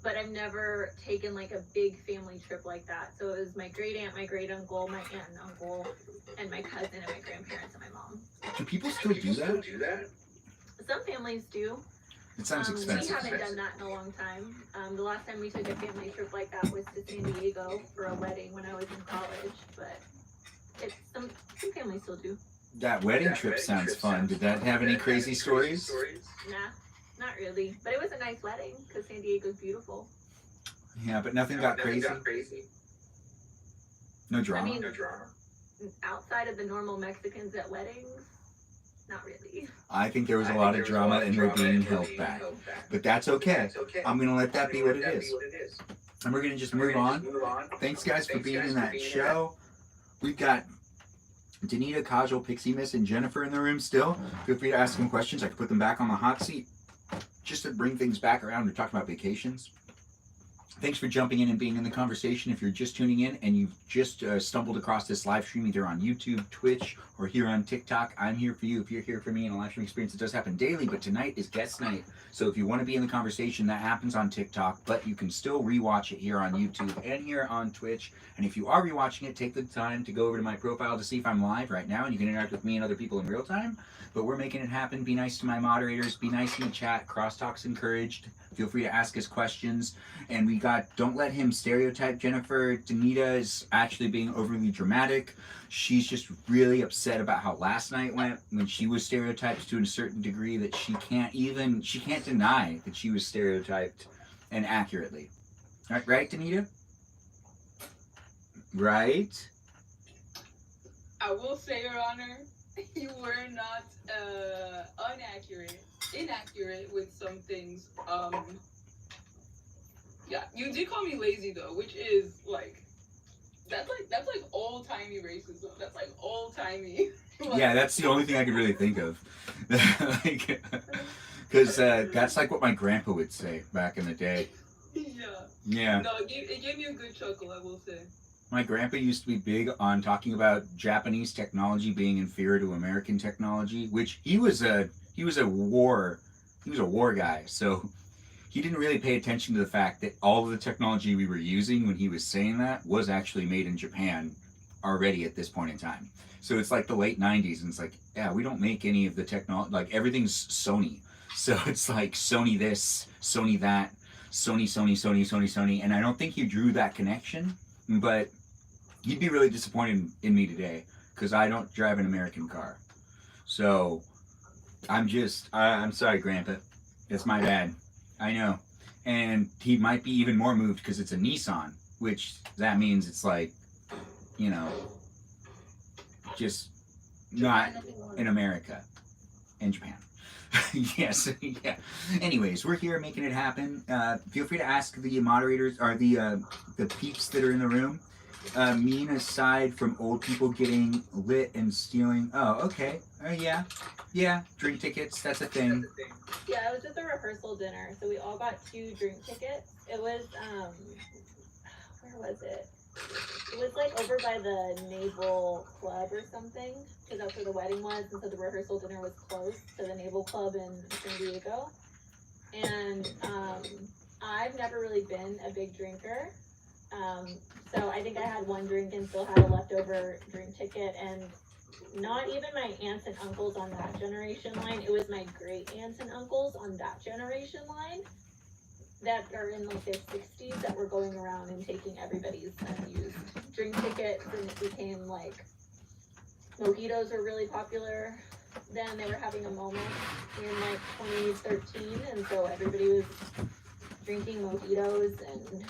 But I've never taken like a big family trip like that. So it was my great aunt, my great uncle, my aunt and uncle, and my cousin and my grandparents and my mom. Do people still do that? Some families do. It sounds expensive. We haven't done that in a long time. The last time we took a family trip like that was to San Diego for a wedding when I was in college, but some families still do. That wedding trip sounds fun. Did that have any crazy stories? Nah, not really. But it was a nice wedding because San Diego's beautiful. Yeah, but nothing got crazy? No drama? I mean, outside of the normal Mexicans at weddings, not really. I think there was a lot of drama and we're being held back. But that's okay. I'm going to let that be what it is. And we're going to just move on. Thanks, guys, for being in that show. We've got Danita, Kajal, Pixie Miss, and Jennifer in the room still. Feel free to ask them questions. I can put them back on the hot seat just to bring things back around. We're talking about vacations. Thanks for jumping in and being in the conversation. If you're just tuning in and you've just stumbled across this live stream either on YouTube, Twitch, or here on TikTok, I'm here for you. If you're here for me in a live stream experience, it does happen daily, but tonight is guest night. So if you want to be in the conversation, that happens on TikTok, but you can still rewatch it here on YouTube and here on Twitch. And if you are rewatching it, take the time to go over to my profile to see if I'm live right now, and you can interact with me and other people in real time. But we're making it happen. Be nice to my moderators. Be nice in the chat. Crosstalk's encouraged. Feel free to ask us questions. And we got, don't let him stereotype Jennifer. Danita is actually being overly dramatic. She's just really upset about how last night went when she was stereotyped to a certain degree that she can't deny that she was stereotyped and accurately. Right, Danita? Right? I will say, Your Honor, you were not inaccurate with some things. Yeah, you did call me lazy though, which is like that's like old timey racism. That's like old timey. Yeah, that's the only thing I could really think of. Because that's like what my grandpa would say back in the day. Yeah. No, it gave me a good chuckle, I will say. My grandpa used to be big on talking about Japanese technology being inferior to American technology, which he was a war guy. So he didn't really pay attention to the fact that all of the technology we were using when he was saying that was actually made in Japan already at this point in time. So it's like the late 90s, and it's like, yeah, we don't make any of the technology, like everything's Sony. So it's like Sony this, Sony that, Sony, and I don't think he drew that connection, but he'd be really disappointed in me today because I don't drive an American car. So I'm sorry, Grandpa. It's my bad. I know. And he might be even more moved because it's a Nissan, which that means it's like, you know, just not in America, in Japan. Yes, yeah. Anyways, we're here making it happen. Feel free to ask the moderators or the peeps that are in the room. Mean aside from old people getting lit and stealing. Oh, okay. Yeah. Drink tickets. That's a thing. Yeah, it was just a rehearsal dinner, so we all got 2 drink tickets. It was where was it? It was like over by the Naval Club or something, because that's where the wedding was, and so the rehearsal dinner was close to the Naval Club in San Diego. And I've never really been a big drinker, so I think I had 1 drink and still had a leftover drink ticket. And not even my aunts and uncles on that generation line, it was my great aunts and uncles on that generation line that are in like their 60s that were going around and taking everybody's unused drink tickets, and it became like mojitos were really popular then. They were having a moment in like 2013, and so everybody was drinking mojitos and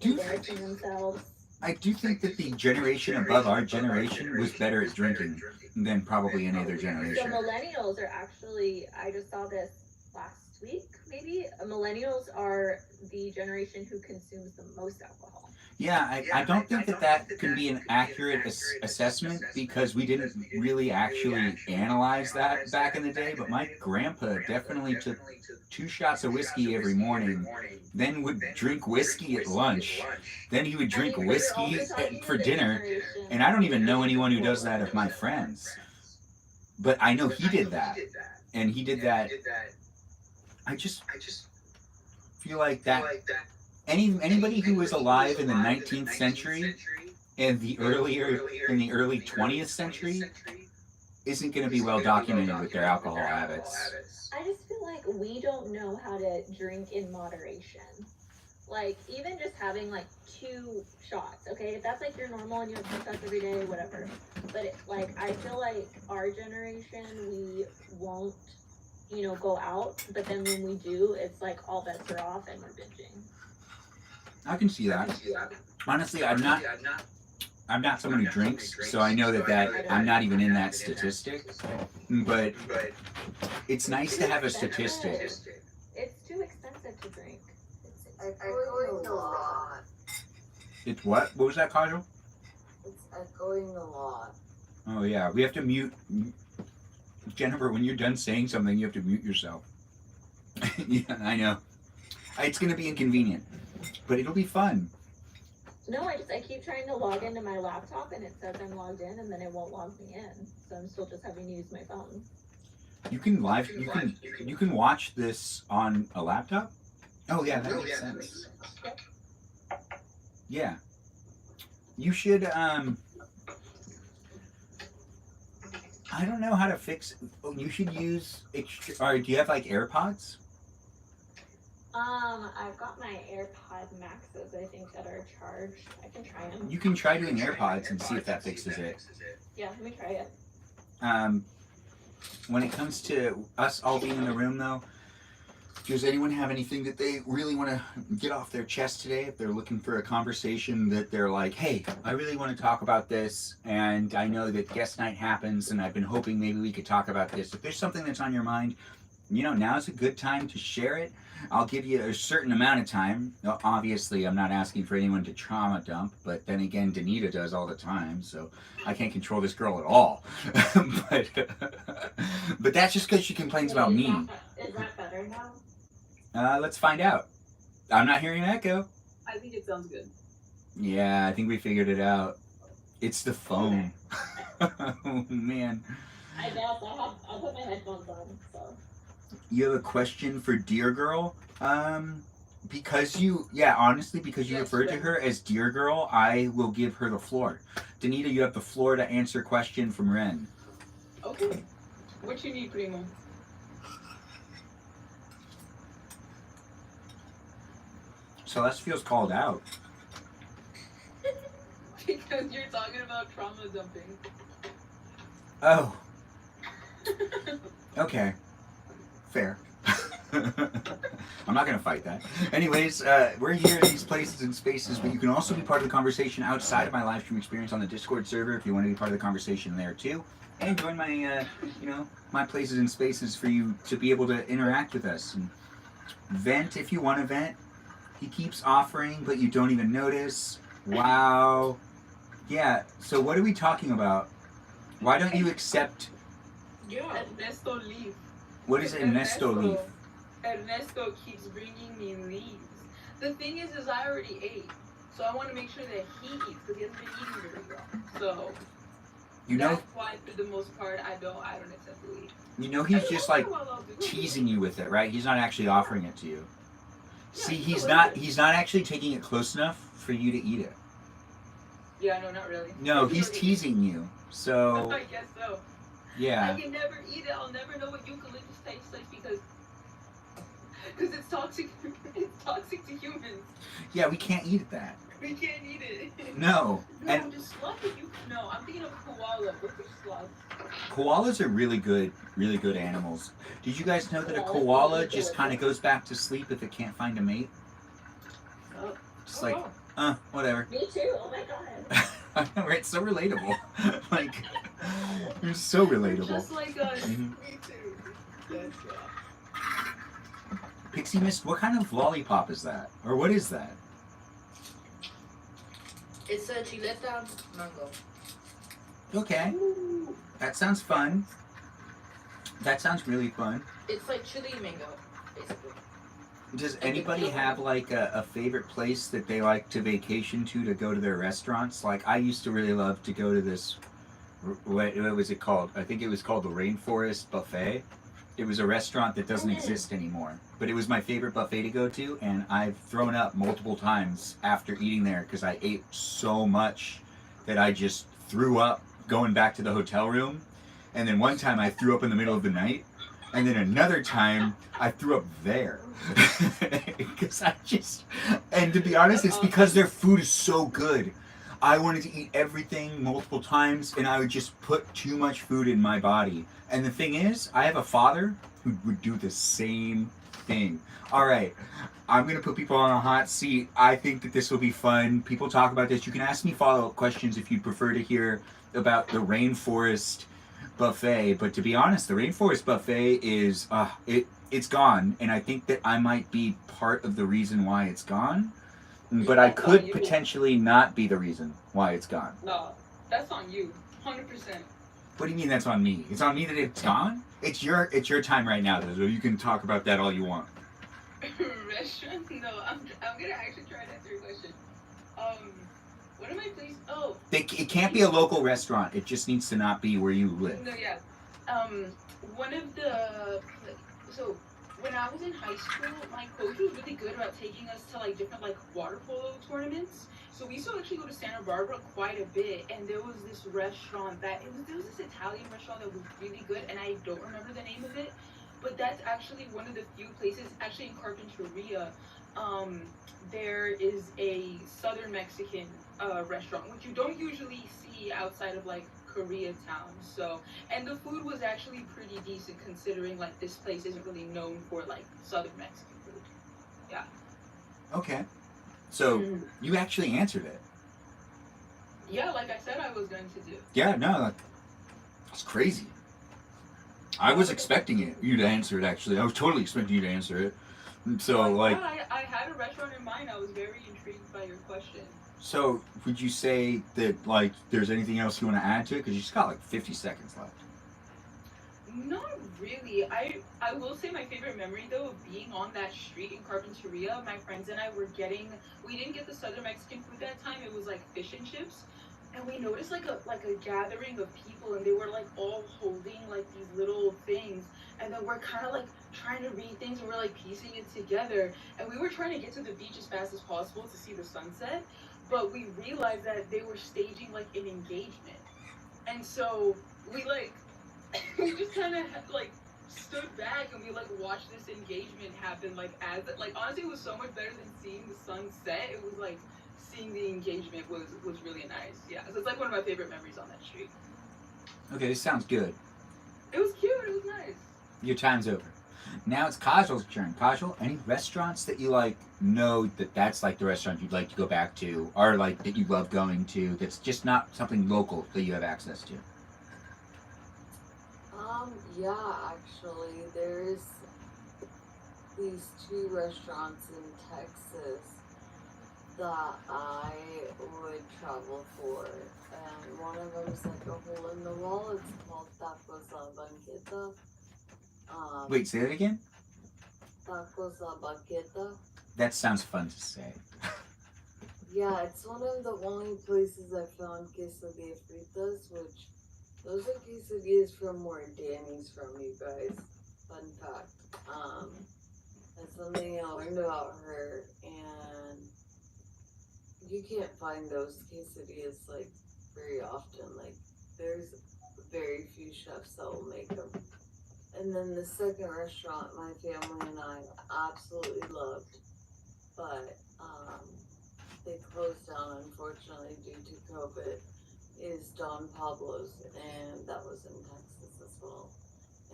embarrassing themselves. I do think that the generation above our generation was better at drinking than probably any other So generation. millennials are actually, I just saw this last week, maybe, millennials are the generation who consumes the most alcohol. Yeah, I don't think that can be an accurate assessment because we didn't really actually analyze that back in the day, but my grandpa definitely took 2 shots of whiskey every morning, then would drink whiskey at lunch, then he would drink whiskey for dinner, and I don't even know anyone who does that of my friends. But I know he did that, and he did that. I just feel like that anybody who was alive in the 19th century and the early 20th century isn't going to be well documented with their alcohol habits. I just feel like we don't know how to drink in moderation. Like, even just having like 2 shots, okay? If that's like your normal and you have 2 shots every day, whatever. But like, I feel like our generation, we won't, go out. But then when we do, it's like all bets are off and we're binging. I can see that. Honestly, I'm not someone who drinks, so I know that I'm not even in that statistic. But it's nice to have a statistic. It's too expensive to drink. It's echoing a lot. It's what? What was that, Kajal? It's echoing a lot. Oh yeah, we have to mute. Jennifer, when you're done saying something, you have to mute yourself. Yeah, I know. It's gonna be inconvenient, but it'll be fun. No, I keep trying to log into my laptop and it says I'm logged in and then it won't log me in. So I'm still just having to use my phone. You can watch this on a laptop? Oh yeah, that makes sense. Yeah. You should I don't know how to fix. You should use. Or do you have like AirPods? I've got my AirPod Maxes, I think, that are charged. I can try them. You can try doing AirPods and see if that fixes it. Yeah, let me try it. When it comes to us all being in the room, though, does anyone have anything that they really want to get off their chest today? If they're looking for a conversation that they're like, hey, I really want to talk about this, and I know that guest night happens, and I've been hoping maybe we could talk about this. If there's something that's on your mind, now's a good time to share it. I'll give you a certain amount of time. Obviously, I'm not asking for anyone to trauma dump, but then again, Danita does all the time, so I can't control this girl at all. but that's just because she complains about me. Is that better now? Let's find out. I'm not hearing an echo. I think it sounds good. Yeah, I think we figured it out. It's the phone. Oh, man. I guess I'll put my headphones on, so. You have a question for Dear Girl? Because honestly, because you Yes, referred to Ben. her as Dear Girl, I will give her the floor. Danita, you have the floor to answer question from Ren. Okay. What you need, Primo? Celeste feels called out. Because you're talking about trauma dumping. Oh, okay. Fair. I'm not gonna fight that. Anyways, we're here in these places and spaces, but you can also be part of the conversation outside of my live stream experience on the Discord server if you want to be part of the conversation there too. And join my, my places and spaces for you to be able to interact with us and vent if you want to vent. He keeps offering, but you don't even notice. Wow. Yeah. So what are we talking about? Why don't you accept? Yeah. Ernesto leaf. What is Ernesto leaf? Ernesto keeps bringing me leaves. The thing is I already ate, so I want to make sure that he eats because he hasn't been eating very well. So that's why, for the most part, I don't accept the leaf. You know he's just like teasing you with it, right? He's not actually offering it to you. See, he's not actually taking it close enough for you to eat it. Yeah, no, not really. No, he's teasing you. So I guess so. Yeah. I can never eat it. I'll never know what eucalyptus tastes like because it's toxic. It's toxic to humans. Yeah, we can't eat that. We can't eat it. No. No, just sloth. No, I'm thinking of koala. What's a sloth? Koalas are really good animals. Did you guys know that a koala just kind of goes back to sleep if it can't find a mate? Just like, whatever. Me too. Oh my god. I know, right? It's so relatable. Like, you're so relatable. Just like us. Mhm. Me too. Yes, Pixie Mist, what kind of lollipop is that? Or what is that? It's a chileta mango. Okay. That sounds fun. That sounds really fun. It's like chili mango, basically. Does anybody have like a favorite place that they like to vacation to go to their restaurants? Like I used to really love to go to this, what was it called? I think it was called the Rainforest Buffet. It was a restaurant that doesn't exist anymore. But it was my favorite buffet to go to, and I've thrown up multiple times after eating there because I ate so much that I just threw up going back to the hotel room. And then one time I threw up in the middle of the night. And then another time I threw up there. Because and to be honest, it's because their food is so good. I wanted to eat everything multiple times, and I would just put too much food in my body. And the thing is, I have a father who would do the same thing. All right, I'm going to put people on a hot seat. I think that this will be fun. People talk about this. You can ask me follow-up questions if you'd prefer to hear about the Rainforest Buffet. But to be honest, the Rainforest Buffet is, it's gone. And I think that I might be part of the reason why it's gone. But I could potentially not be the reason why it's gone. No, that's on you, 100%. What do you mean that's on me? It's on me that it's gone? It's your time right now, so you can talk about that all you want. Restaurant? No, I'm gonna actually try to answer your question. What am I please? Oh. It can't be a local restaurant. It just needs to not be where you live. No, yeah. One of the so. When I was in high school, my coach was really good about taking us to like different like water polo tournaments. So we used to actually go to Santa Barbara quite a bit, and there was this restaurant there was this Italian restaurant that was really good, and I don't remember the name of it, but that's actually one of the few places actually in Carpinteria. There is a Southern Mexican restaurant, which you don't usually see outside of like Koreatown. So, and the food was actually pretty decent considering like this place isn't really known for like Southern Mexican food. Yeah. Okay. So you actually answered it. Yeah, like I said I was going to do. Yeah, no, that's crazy. I was expecting you to answer it actually. I was totally expecting you to answer it. So like yeah, I had a restaurant in mind. I was very intrigued by your question. So, would you say that, like, there's anything else you want to add to it? Because you just got, like, 50 seconds left. Not really. I will say my favorite memory, though, of being on that street in Carpinteria, my friends and I were we didn't get the Southern Mexican food that time. It was, like, fish and chips. and we noticed like a gathering of people, and they were like all holding like these little things, and then we're kind of like trying to read things, and we're like piecing it together, and we were trying to get to the beach as fast as possible to see the sunset, but we realized that they were staging like an engagement, and so we like we just kind of like stood back, and we like watched this engagement happen, like as like honestly it was so much better than seeing the sunset. It was like seeing the engagement was really nice. Yeah, so it's like one of my favorite memories on that street. Okay, this sounds good. It was cute. It was nice. Your time's over. Now it's Kajal's turn. Kajal, any restaurants that you like know that's like the restaurant you'd like to go back to, or like that you love going to, that's just not something local that you have access to? Yeah, actually, there's these two restaurants in Texas that I would travel for, and one of them's like a hole in the wall. It's called Tacos La Banqueta. Wait, say that again? Tacos La Banqueta. That sounds fun to say. Yeah, it's one of the only places I found quesadilla fritas, which those are quesadillas from where Danny's from, you guys. Fun fact. That's something I learned about her, and you can't find those quesadillas like very often. Like there's very few chefs that will make them. And then the second restaurant my family and I absolutely loved, but they closed down unfortunately due to COVID, is Don Pablo's, and that was in Texas as well.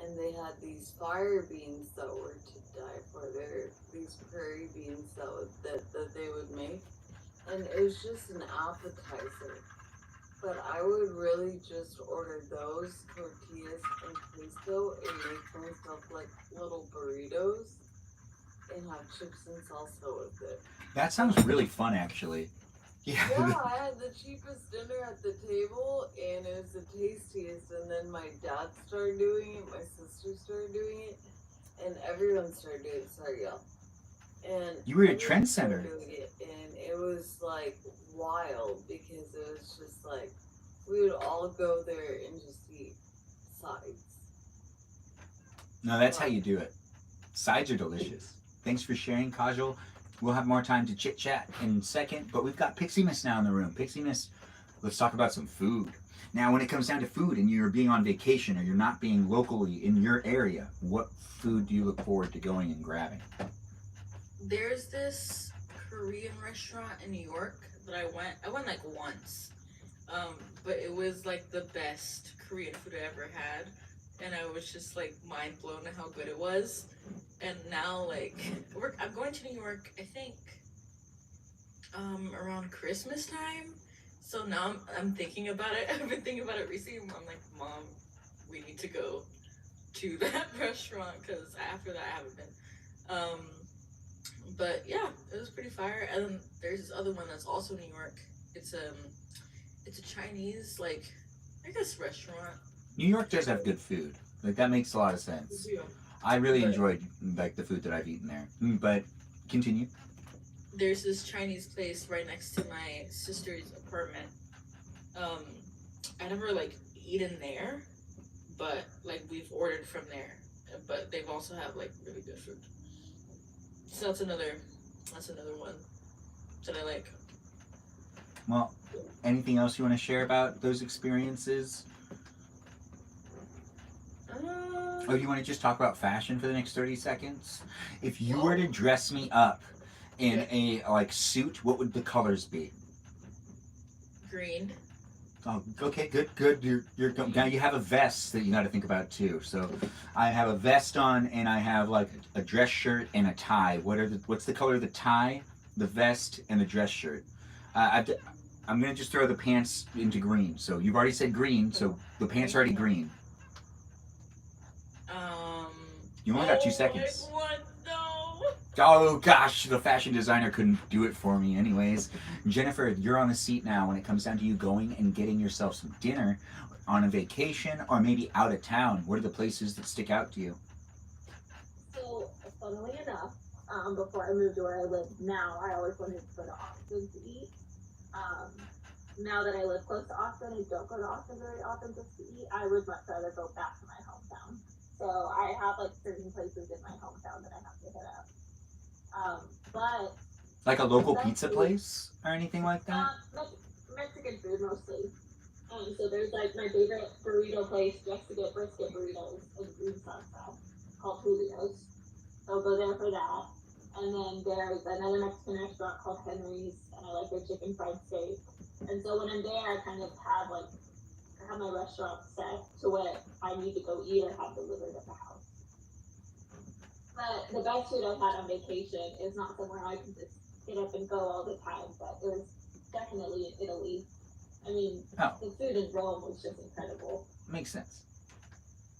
And they had these fire beans that were to die for. They're these prairie beans that they would make, and it was just an appetizer. But I would really just order those tortillas and queso and make myself like little burritos and have chips and salsa with it. That sounds really fun, actually. Yeah, I had the cheapest dinner at the table, and it was the tastiest. And then my dad started doing it, my sister started doing it, and everyone started doing it. Sorry, y'all. And You were a everyone started trendsetter. doing it, and it was like wild because it was just like we would all go there and just eat sides. No, that's how you do it. Sides are delicious. Thanks for sharing, Kajal. We'll have more time to chit chat in a second, but we've got Pixie Miss now in the room. Pixie Miss, let's talk about some food. Now, when it comes down to food and you're being on vacation or you're not being locally in your area, what food do you look forward to going and grabbing? There's this Korean restaurant in New York that I went like once. But it was like the best Korean food I ever had. And I was just like mind blown at how good it was. And now like I'm going to New York, I think around Christmas time. So now I'm thinking about it. I've been thinking about it recently. I'm like, Mom, we need to go to that restaurant because after that I haven't been. But yeah, it was pretty fire. And then there's this other one that's also New York. It's a Chinese like I guess restaurant. New York does have good food. Like that makes a lot of sense. I really enjoyed like the food that I've eaten there. But continue. There's this Chinese place right next to my sister's apartment. I never like eaten there, but like we've ordered from there. But they've also have like really good food. So that's another one that I like. Well, anything else you want to share about those experiences? Or do you want to just talk about fashion for the next 30 seconds? If you were to dress me up in a like suit, what would the colors be? Green. Oh, okay, good. You're now you have a vest that you got to think about too. So, I have a vest on and I have like a dress shirt and a tie. What's the color of the tie, the vest, and the dress shirt? I'm gonna just throw the pants into green. So you've already said green, so the pants are already green. You only got 2 seconds. What? No. Oh gosh, the fashion designer couldn't do it for me anyways. Jennifer, you're on the seat now when it comes down to you going and getting yourself some dinner on a vacation or maybe out of town. What are the places that stick out to you? So, funnily enough, before I moved to where I live now, I always wanted to go to Austin to eat. now that I live close to Austin, I don't go to Austin very often just to eat. I would much rather go back to my hometown. So I have like certain places in my hometown that I have to hit up. But Like a local that's pizza place or anything like that? Mexican food mostly. So there's like my favorite burrito place just to get brisket burritos in Green Sunset called Julio's. So I'll go there for that. And then there's another Mexican restaurant called Henry's, and I like their chicken fried steak. And so when I'm there, I kind of have like I have my restaurant set to what I need to go eat or have delivered at the house. But the best food I've had on vacation is not somewhere I can just get up and go all the time, but it was definitely in Italy. I mean, the food in Rome was just incredible. Makes sense.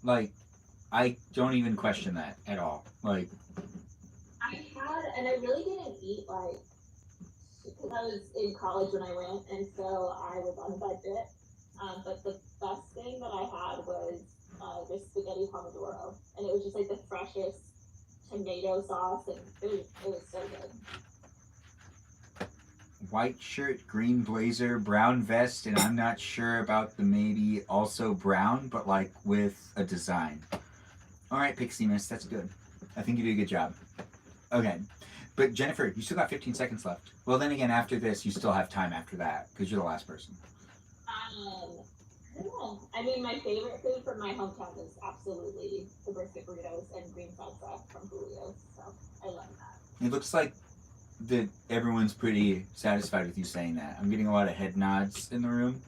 Like, I don't even question that at all. Like, I had, and I really didn't eat like, because I was in college when I went, and so I was on a budget. But the best thing that I had was just spaghetti pomodoro, and it was just like the freshest tomato sauce, and it was so good. white shirt, green blazer, brown vest, and I'm not sure about the maybe also brown, but like with a design. All right, Pixie Miss, that's good. I think you did a good job. Okay, but Jennifer, you still got 15 seconds left. Well, then again, after this, you still have time after that because you're the last person. I don't know. I mean, my favorite food from my hometown is absolutely the brisket burritos and green salsa from Julio's. So I love that. It looks like that everyone's pretty satisfied with you saying that. I'm getting a lot of head nods in the room.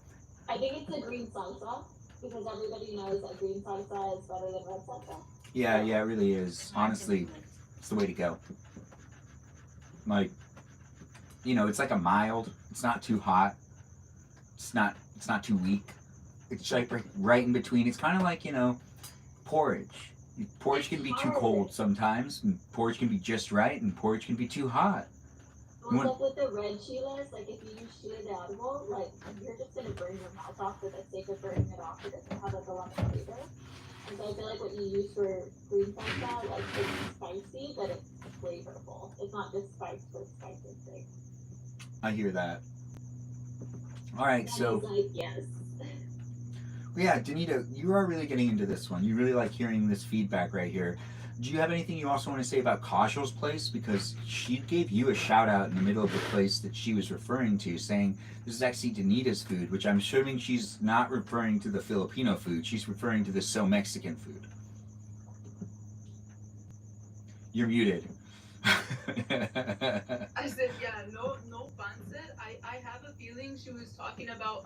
I think it's the green salsa because everybody knows that green salsa is better than red salsa. Yeah, it really is. Honestly, it's the way to go. Like, you know, it's like a mild. It's not too hot. It's not too weak. It's like right in between. It's kind of like, you know, porridge. Porridge can be too cold sometimes, and porridge can be just right, and porridge can be too hot. What's up with the red chiles? Like, if you use chile de árbol, like, you're just gonna burn your mouth off for the sake of burning it off. It doesn't have like a lot of flavor. And so I feel like what you use for green salsa, like, it's spicy, but it's flavorful. It's not just spice for spice's sake. I hear that. All right, so. Like, yes. Yeah, Danita, you are really getting into this one. You really like hearing this feedback right here. Do you have anything you also want to say about Kajal's place? Because she gave you a shout out in the middle of the place that she was referring to, saying this is actually Danita's food, which I'm assuming she's not referring to the Filipino food. She's referring to the So Mexican food. You're muted. I said, yeah, no pancit. I have a feeling she was talking about,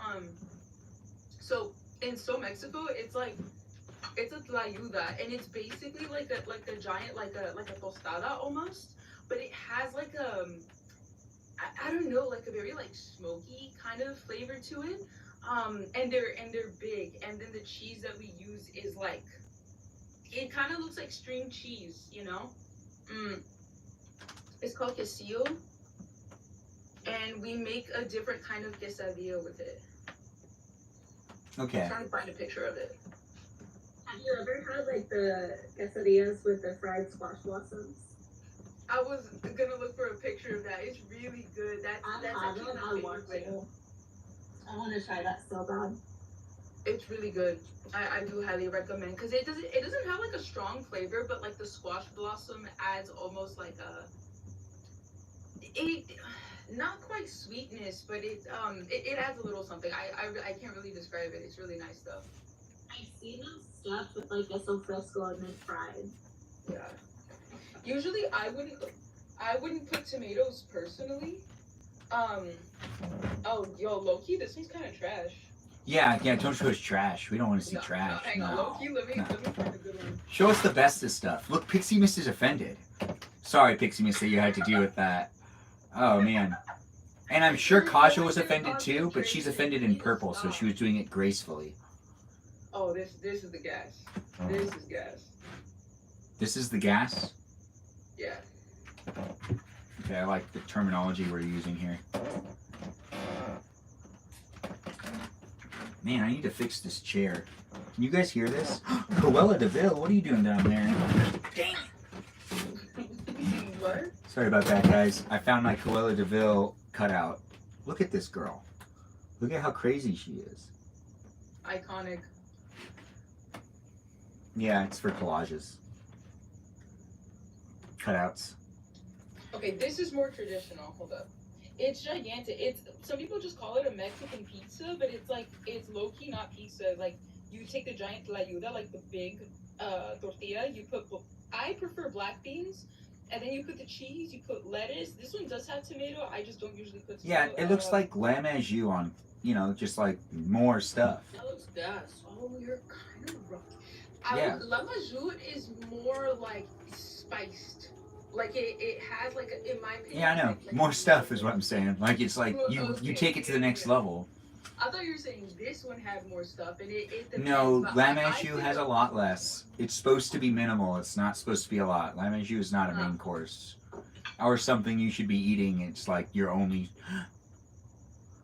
so in So Mexico, it's like, it's a tlayuda, and it's basically like a giant, like a tostada almost, but it has like I don't know, like a very like smoky kind of flavor to it, and they're big, and then the cheese that we use is like, it kind of looks like string cheese, you know. It's called quesillo, and we make a different kind of quesadilla with it. Okay. I'm trying to find a picture of it. Have you ever had like the quesadillas with the fried squash blossoms? I was gonna look for a picture of that. It's really good. That's actually my favorite thing. I want to try that so bad. It's really good. I do highly recommend because it doesn't have like a strong flavor, but like the squash blossom adds almost like not quite sweetness, but it adds a little something. I can't really describe it. It's really nice though. I've seen them stuffed with like queso fresco and then fried. Yeah. Usually I wouldn't put tomatoes personally. Oh, yo, low-key, this one's kind of trash. Yeah, don't show us trash. We don't want to see trash. Hang on, low-key, let me find a good one. Show us the best of stuff. Look, Pixie Miss is offended. Sorry, Pixie Miss, that you had to deal with that. Oh, man. And I'm sure Kaja was offended too, but she's offended in purple, so she was doing it gracefully. Oh, this is the gas. This is gas. This is the gas? Yeah. Okay, I like the terminology we're using here. Man, I need to fix this chair. Can you guys hear this? Cruella DeVille, what are you doing down there? Dang it. What? Sorry about that, guys. I found my Cruella DeVille cutout. Look at this girl. Look at how crazy she is. Iconic. Yeah, it's for collages. Cutouts. Okay, this is more traditional. Hold up. It's gigantic. It's some people just call it a Mexican pizza, but it's like it's low key not pizza. Like you take the giant tlayuda, like the big tortilla. You put I prefer black beans, and then you put the cheese. You put lettuce. This one does have tomato. I just don't usually put Yeah, tomato. it looks like lamb au jus on, just like more stuff. That looks gas. Oh, you're kind of wrong. Yeah. Lamajut is more like spiced. Like it has like in my opinion. Yeah, I know. Like, More stuff is what I'm saying. Like it's like you Okay, take it to the next yeah. level. I thought you were saying this one had more stuff, and it depends. No, but lamb I au jus think has a lot less. It's supposed to be minimal. It's not supposed to be a lot. Lamb au jus is not a main course, or something you should be eating. It's like your only.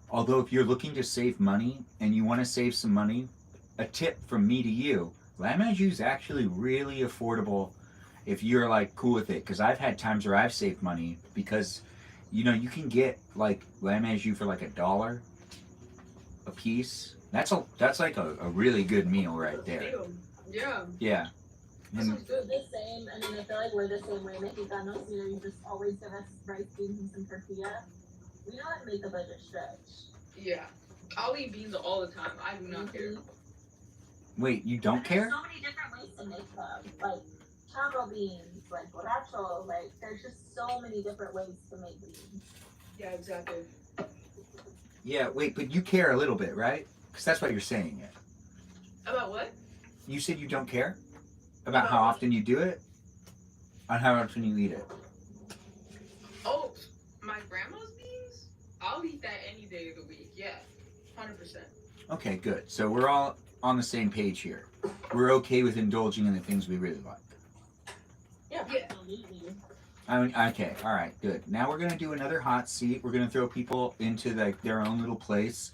Although if you're looking to save money and you want to save some money, a tip from me to you: lamb au jus is actually really affordable if you're like cool with it. Because I've had times where I've saved money because, you can get like lamb au jus for like $1 a piece. That's like a really good meal right there. Yeah. Yeah. That And sounds good. The same. I mean, I feel like we're the same way Mexicanos. You just always give us rice, beans, and some tortilla. We know how to make the budget stretch. Yeah. I'll eat beans all the time. I do not care. wait, you don't care? There's so many different ways to make them. Like charro beans, like borracho. Like there's just so many different ways to make beans. Yeah, exactly. Yeah, wait, but you care a little bit, right? Because that's what you're saying. It. About what? You said you don't care about how often you do it, on how often you eat it. Oh, my grandma's beans? I'll eat that any day of the week. Yeah, 100%. Okay, good. So we're all on the same page here. We're okay with indulging in the things we really like. Yeah. Absolutely. Okay, all right, good. Now we're gonna do another hot seat. We're gonna throw people into their own little place,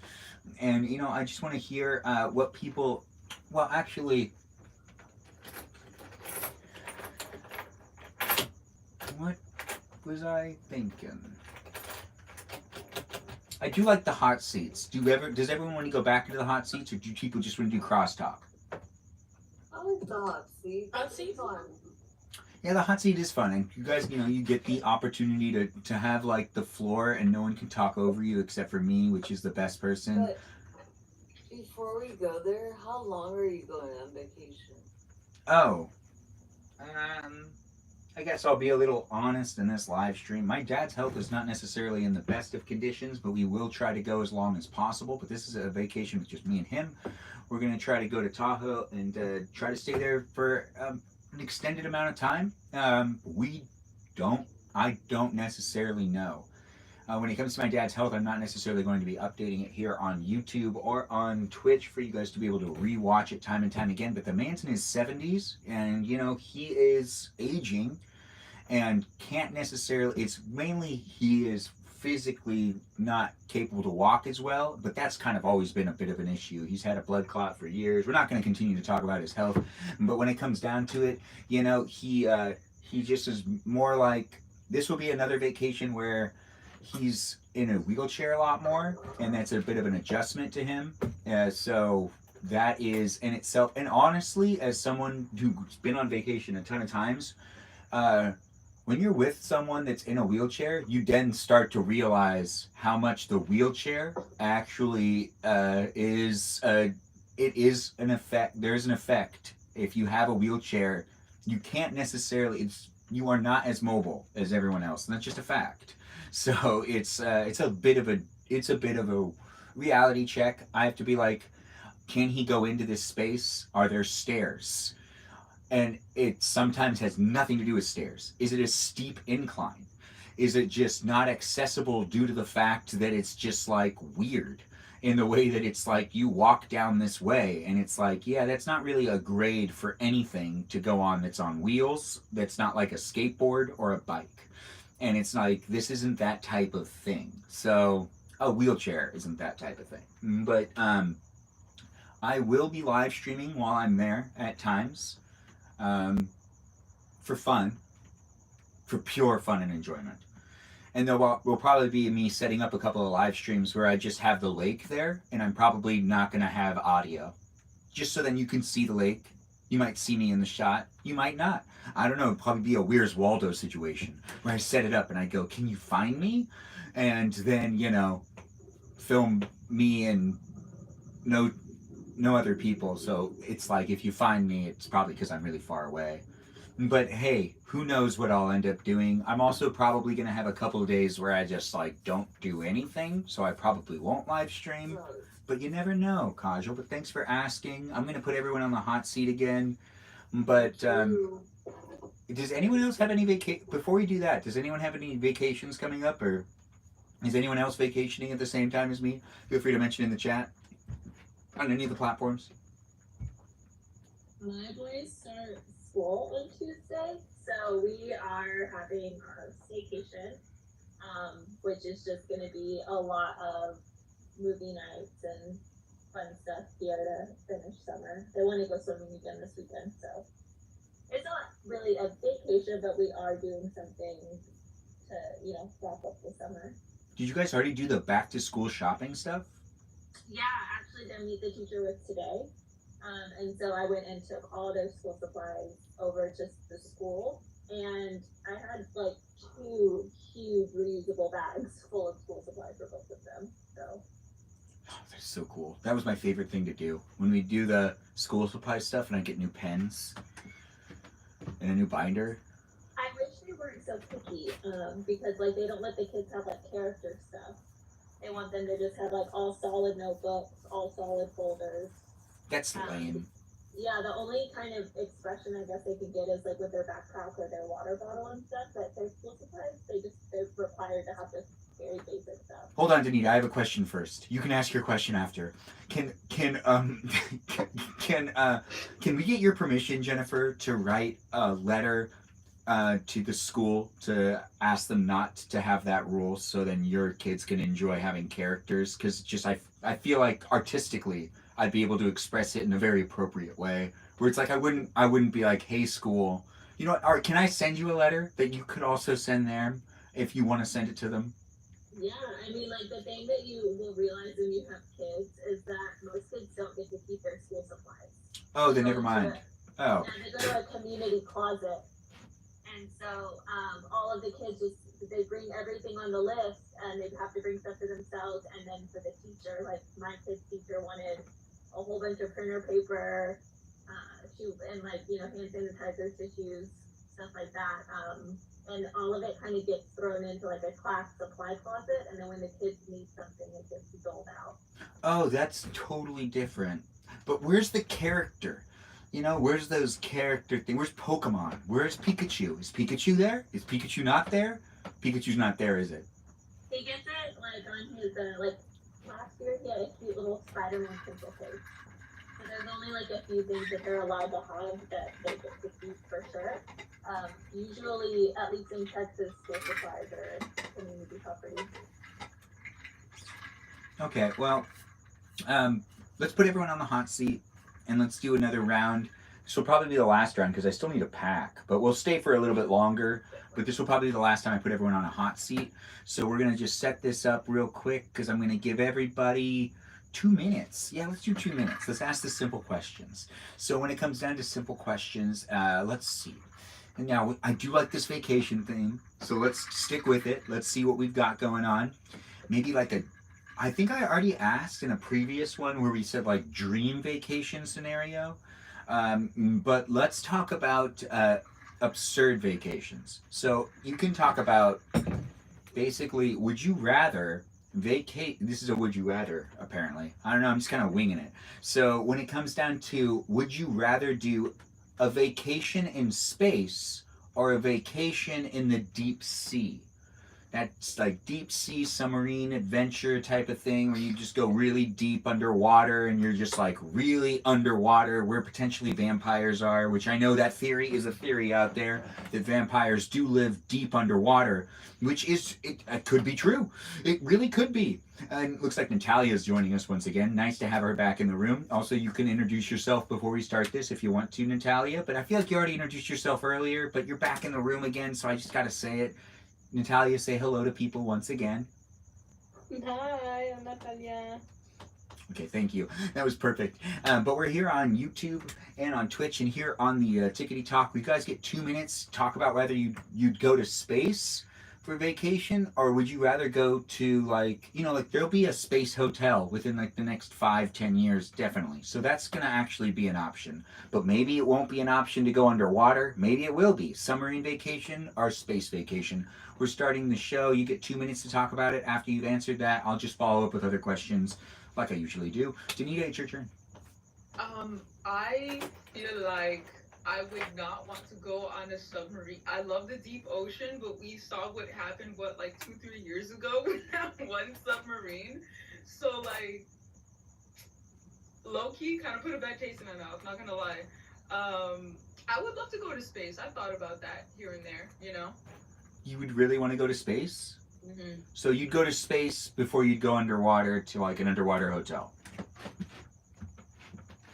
and I just want to hear what people. Well, actually, what was I thinking? I do like the hot seats. Does everyone want to go back into the hot seats, or do people just want to do crosstalk? I like the hot seat. Hot seat? Fun. Yeah, the hot seat is fun, and you guys, you get the opportunity to have like the floor, and no one can talk over you except for me, which is the best person. But before we go there, how long are you going on vacation? Oh, I guess I'll be a little honest in this live stream. My dad's health is not necessarily in the best of conditions, but we will try to go as long as possible. But this is a vacation with just me and him. We're gonna try to go to Tahoe and try to stay there for an extended amount of time. I don't necessarily know. When it comes to my dad's health, I'm not necessarily going to be updating it here on YouTube or on Twitch for you guys to be able to rewatch it time and time again. But the man's in his 70s, and he is aging and can't necessarily. It's mainly he is physically not capable to walk as well, but that's kind of always been a bit of an issue. He's had a blood clot for years. We're not going to continue to talk about his health, but when it comes down to it, he just is more like, this will be another vacation where he's in a wheelchair a lot more, and that's a bit of an adjustment to him. So that is in itself, and honestly, as someone who's been on vacation a ton of times, when you're with someone that's in a wheelchair, you then start to realize how much the wheelchair actually is. It is an effect. There's an effect. If you have a wheelchair, you can't necessarily. You are not as mobile as everyone else, and that's just a fact. So it's a bit of a reality check. I have to be like, can he go into this space? Are there stairs? And it sometimes has nothing to do with stairs. Is it a steep incline? Is it just not accessible due to the fact that it's just like weird in the way that it's like you walk down this way and it's like, yeah, that's not really a grade for anything to go on that's on wheels. That's not like a skateboard or a bike. And it's like, this isn't that type of thing. So a wheelchair isn't that type of thing. But I will be live streaming while I'm there at times. For fun, for pure fun and enjoyment. And there will probably be me setting up a couple of live streams where I just have the lake there, and I'm probably not going to have audio. Just so then you can see the lake. You might see me in the shot. You might not. I don't know. It'd probably be a Where's Waldo situation where I set it up and I go, can you find me? And then, you know, film me and no other people. So it's like, if you find me, it's probably because I'm really far away. But hey, who knows what I'll end up doing. I'm also probably going to have a couple of days where I just like don't do anything. So I probably won't live stream. But you never know, Kajal. But thanks for asking. I'm going to put everyone on the hot seat again. But does anyone else have any before we do that, does anyone have any vacations coming up? Or is anyone else vacationing at the same time as me? Feel free to mention in the chat on any of the platforms. My boys start school on Tuesday, so we are having our staycation, which is just going to be a lot of movie nights and fun stuff here to finish summer. They want to go swimming again this weekend, so it's not really a vacation, but we are doing something to, you know, wrap up the summer. Did you guys already do the back to school shopping stuff? Yeah, actually did meet the teacher with today. And so I went and took all their school supplies over to the school, and I had like 2 huge reusable bags full of school supplies for both of them. So oh, that's so cool. That was my favorite thing to do when we do the school supply stuff, and I get new pens and a new binder. I wish they weren't so picky, because like they don't let the kids have like character stuff. They want them to just have like all solid notebooks, all solid folders. That's lame. Yeah, the only kind of expression I guess they could get is like with their backpack or their water bottle and stuff. That their school supplies, they're required to have this very basic stuff. Hold on, Danita. I have a question first. You can ask your question after. Can we get your permission, Jennifer, to write a letter to the school to ask them not to have that rule, so then your kids can enjoy having characters? Because just I feel like artistically I'd be able to express it in a very appropriate way, where it's like I wouldn't be like, hey school, you know what, or can I send you a letter that you could also send them if you want to send it to them? Yeah, I mean, like the thing that you will realize when you have kids is that most kids don't get to keep their school supplies. Oh, then never mind. Oh. Yeah, they go to a community closet. And so all of the kids they bring everything on the list, and they have to bring stuff to themselves. And then for the teacher, like my kid's teacher wanted a whole bunch of printer paper, and like, you know, hand sanitizer, tissues, stuff like that. And all of it kind of gets thrown into like a class supply closet, and then when the kids need something, it gets doled out. Oh, that's totally different. But where's the character? You know, where's those character things? Where's Pokemon? Where's Pikachu? Is Pikachu there? Is Pikachu not there? Pikachu's not there, is it? He gets it like on his like last year he had a cute little Spider-Man pencil case. So there's only like a few things that they're allowed to have that they get to keep for sure. Usually, at least in Texas, school supplies are community property. Okay, well, let's put everyone on the hot seat, and let's do another round. This will probably be the last round because I still need to pack, but we'll stay for a little bit longer. But this will probably be the last time I put everyone on a hot seat. So we're going to just set this up real quick because I'm going to give everybody 2 minutes. Yeah, let's do 2 minutes. Let's ask the simple questions. So when it comes down to simple questions, let's see. And now, I do like this vacation thing, so let's stick with it. Let's see what we've got going on. Maybe like I think I already asked in a previous one where we said like dream vacation scenario. But let's talk about absurd vacations. So you can talk about basically, would you rather vacate? This is a would you rather, apparently. I don't know, I'm just kind of winging it. So when it comes down to, would you rather do a vacation in space or a vacation in the deep sea? That's like deep sea submarine adventure type of thing where you just go really deep underwater and you're just like really underwater where potentially vampires are, which I know that theory is a theory out there that vampires do live deep underwater, which is, it could be true. It really could be. And looks like Natalia is joining us once again. Nice to have her back in the room. Also, you can introduce yourself before we start this if you want to, Natalia, but I feel like you already introduced yourself earlier, but you're back in the room again, so I just got to say it. Natalia, say hello to people once again. Hi, I'm Natalia. Okay, thank you. That was perfect. But we're here on YouTube and on Twitch and here on the Tickety Talk. You guys get 2 minutes to talk about whether you'd go to space for vacation, or would you rather go to, like, like there'll be a space hotel within like the next 5-10 years, definitely. So that's gonna actually be an option. But maybe it won't be an option to go underwater. Maybe it will be submarine vacation or space vacation. We're starting the show. You get 2 minutes to talk about it. After you've answered that, I'll just follow up with other questions like I usually do. Danita, it's your turn. I feel like I would not want to go on a submarine. I love the deep ocean, but we saw what happened, like 2-3 years ago with that one submarine. So, like, low key kind of put a bad taste in my mouth, not gonna lie. I would love to go to space. I've thought about that here and there. You would really want to go to space? Mm-hmm. So you'd go to space before you'd go underwater to like an underwater hotel?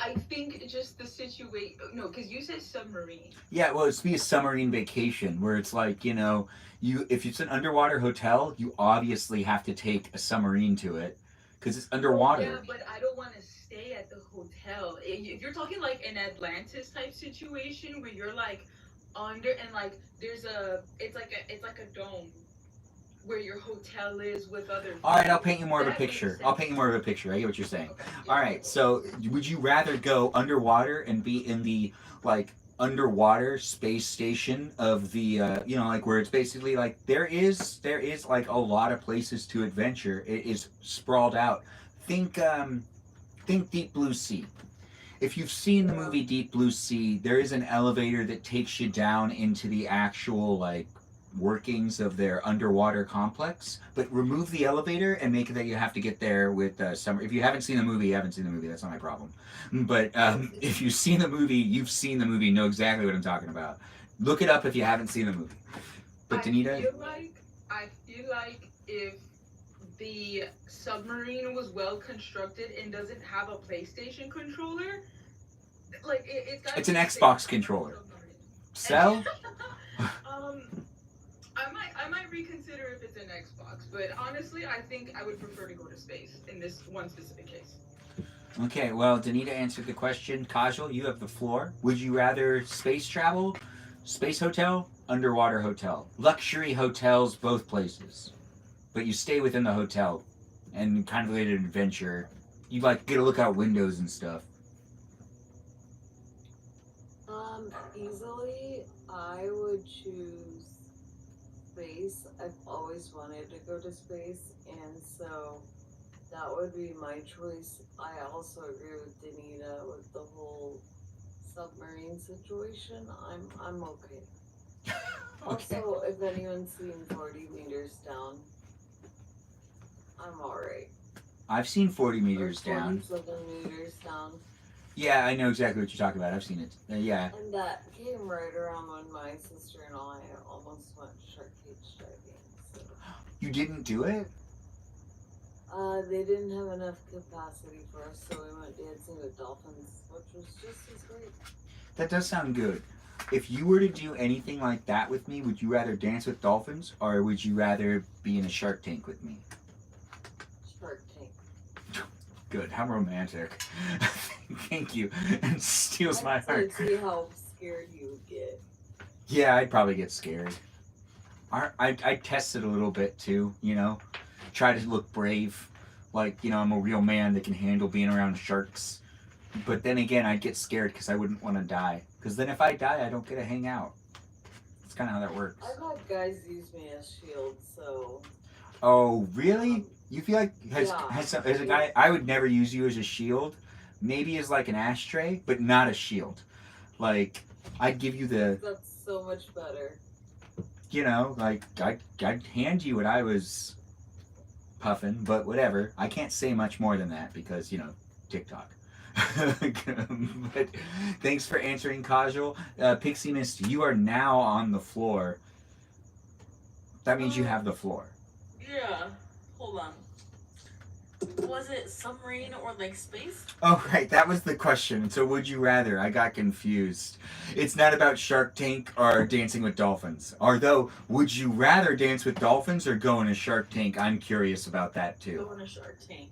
I think just the situation. No, because you said submarine. Yeah, well, it's be a submarine vacation where it's like, if it's an underwater hotel, you obviously have to take a submarine to it because it's underwater. Yeah, but I don't want to stay at the hotel. If you're talking like an Atlantis type situation where you're like under and like it's like a dome where your hotel is with other people. All right, I'll paint you more of a picture. I get what you're saying. Okay. All right, so would you rather go underwater and be in the like underwater space station of the like where it's basically like there is like a lot of places to adventure. It is sprawled out. Think Deep Blue Sea. If you've seen the movie Deep Blue Sea, there is an elevator that takes you down into the actual like workings of their underwater complex, but remove the elevator and make it that you have to get there with some. If you haven't seen the movie, you haven't seen the movie. That's not my problem. But if you've seen the movie, you've seen the movie. Know exactly what I'm talking about. Look it up if you haven't seen the movie. But Danita, I feel like if the submarine was well constructed and doesn't have a PlayStation controller, like it's an Xbox controller. Sell. I might reconsider if it's an Xbox, but honestly, I think I would prefer to go to space in this one specific case. Okay, well, Danita answered the question. Kajal, you have the floor. Would you rather space travel, space hotel, underwater hotel? Luxury hotels, both places. But you stay within the hotel and kind of like an adventure. You like get to look out windows and stuff. Easily, I would choose space. I've always wanted to go to space, and so that would be my choice. I also agree with Danita with the whole submarine situation. I'm okay. Okay. Also, if anyone's seen 40 meters down, I'm alright. I've seen 40 meters down. 47 meters down. Yeah, I know exactly what you're talking about. I've seen it. Yeah. And that came right around when my sister and I almost went shark cage diving. So. You didn't do it? They didn't have enough capacity for us, so we went dancing with dolphins, which was just as great. That does sound good. If you were to do anything like that with me, would you rather dance with dolphins or would you rather be in a shark tank with me? Shark tank. Good. How romantic. Thank you. And steals my heart. See how scared you would get. Yeah, I'd probably get scared. I'd test it a little bit too, Try to look brave. Like, I'm a real man that can handle being around sharks. But then again, I'd get scared because I wouldn't want to die. Because then if I die, I don't get to hang out. That's kind of how that works. I've had guys use me as shields, so... Oh, really? You feel like as a guy, I would never use you as a shield. Maybe as like an ashtray, but not a shield. Like, I'd give you the... That's so much better. Like, I'd hand you what I was puffing, but whatever. I can't say much more than that because, TikTok. But thanks for answering, Kajal. Pixie Mist, you are now on the floor. That means you have the floor. Yeah. Hold on. Was it submarine or like space? Oh, right, that was the question. So, would you rather? I got confused. It's not about Shark Tank or Dancing with Dolphins. Although, would you rather dance with dolphins or go in a Shark Tank? I'm curious about that too. Go in a Shark Tank.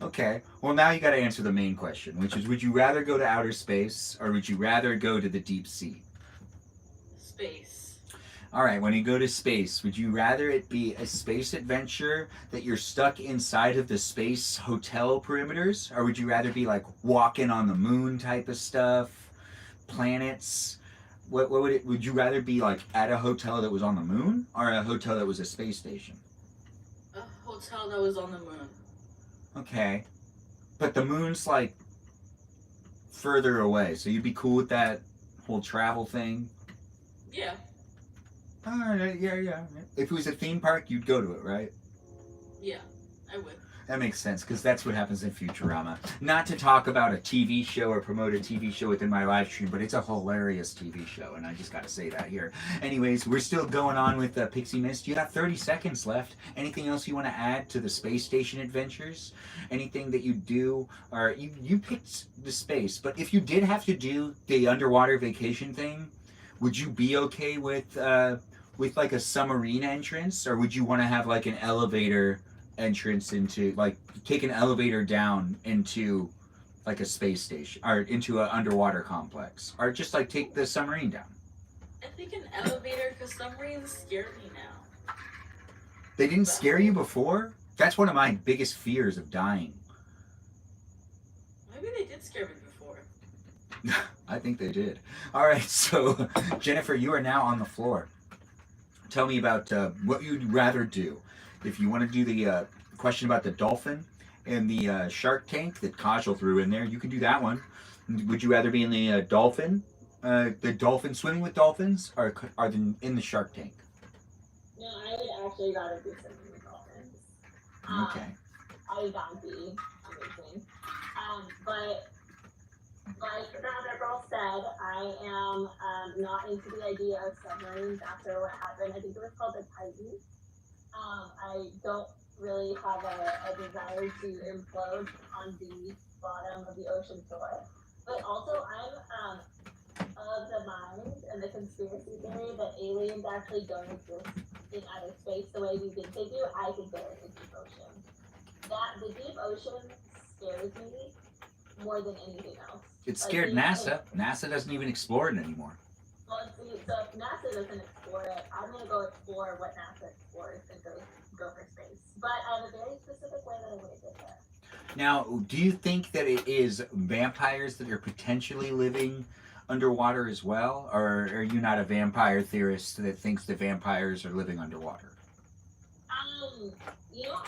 Okay, well, now you got to answer the main question, which is would you rather go to outer space or would you rather go to the deep sea? Space. All right, when you go to space, would you rather it be a space adventure that you're stuck inside of the space hotel perimeters, or would you rather be like walking on the moon type of stuff, planets? What would it? Would you rather be like at a hotel that was on the moon or a hotel that was a space station? A hotel that was on the moon. Okay, but the moon's like further away, so you'd be cool with that whole travel thing. Yeah. All right, yeah. If it was a theme park, you'd go to it, right? Yeah, I would. That makes sense, because that's what happens in Futurama. Not to talk about a TV show or promote a TV show within my live stream, but it's a hilarious TV show, and I just got to say that here. Anyways, we're still going on with Pixie Mist. You got 30 seconds left. Anything else you want to add to the space station adventures? Anything that you do? Or you picked the space, but if you did have to do the underwater vacation thing, would you be okay with like a submarine entrance, or would you want to have like an elevator entrance into, like, take an elevator down into like a space station or into an underwater complex, or just like take the submarine down? I think an elevator, because submarines scare me now. They didn't scare you before? That's one of my biggest fears of dying. Maybe they did scare me before. I think they did. All right, so Jennifer, you are now on the floor. Tell me about what you'd rather do. If you want to do the question about the dolphin and the Shark Tank that Kajal threw in there, you can do that one. Would you rather be in the dolphin swimming with dolphins, or in the Shark Tank? No, I would actually rather do something with dolphins. Okay. I would not be amazing. But like the other girl said, I am not into the idea of submarines after what happened. I think it was called the Titan. I don't really have a desire to implode on the bottom of the ocean floor. But also, I'm of the mind and the conspiracy theory that aliens actually don't exist in outer space the way we think they do. I think they're in the deep ocean. The deep ocean scares me more than anything else. It scared NASA. NASA doesn't even explore it anymore. Well, see, so if NASA doesn't explore it, I'm gonna go explore what NASA explores and go for space. But I have a very specific way that I'm gonna get there. Now, do you think that it is vampires that are potentially living underwater as well, or are you not a vampire theorist that thinks that vampires are living underwater? I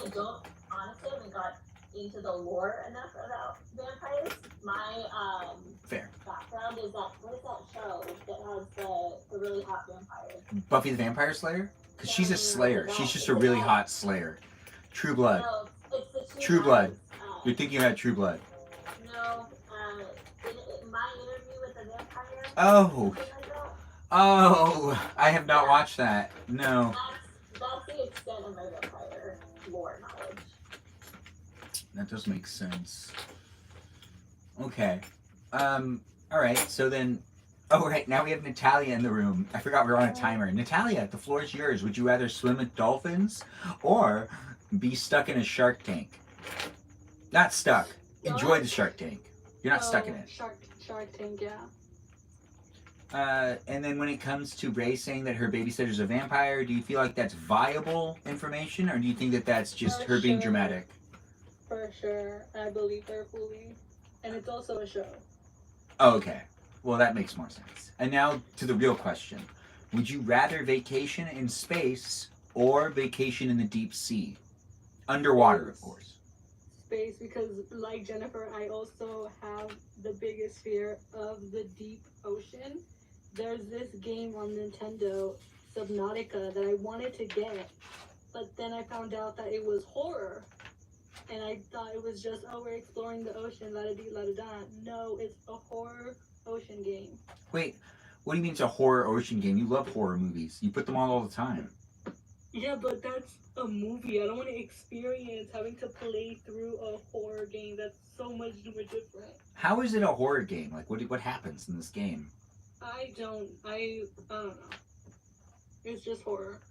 don't honestly haven't got into the lore enough about vampires. My Fair. background is that what is that show that has the really hot vampire? Buffy the Vampire Slayer? Because she's a slayer. She's just a really hot slayer. True Blood. No, it's the True Blood. Eyes, You're thinking about True Blood. No, in my interview with the vampire. Oh. Something like that, Oh, I have not watched that. No. that's the extent of my vampire lore knowledge. That does make sense. Okay. All right. So then, oh right, now we have Natalia in the room. I forgot we were on a timer. Natalia, the floor is yours. Would you rather swim with dolphins or be stuck in a Shark Tank? Not stuck. Enjoy the Shark Tank. You're not stuck in it. Shark Tank, yeah. And then when it comes to Ray saying that her babysitter's a vampire, do you feel like that's viable information, or do you think that that's just her being dramatic? For sure. I believe her fully. And it's also a show. Oh, okay. Well, that makes more sense. And now to the real question. Would you rather vacation in space or vacation in the deep sea? Underwater, of course. Space, because like Jennifer, I also have the biggest fear of the deep ocean. There's this game on Nintendo, Subnautica, that I wanted to get, but then I found out that it was horror. And I thought it was just, oh, we're exploring the ocean, la-da-dee, la-da-da. No, it's a horror ocean game. Wait, what do you mean it's a horror ocean game? You love horror movies. You put them on all the time. Yeah, but that's a movie. I don't want to experience having to play through a horror game. That's so much more different. How is it a horror game? Like, what happens in this game? I don't know. It's just horror.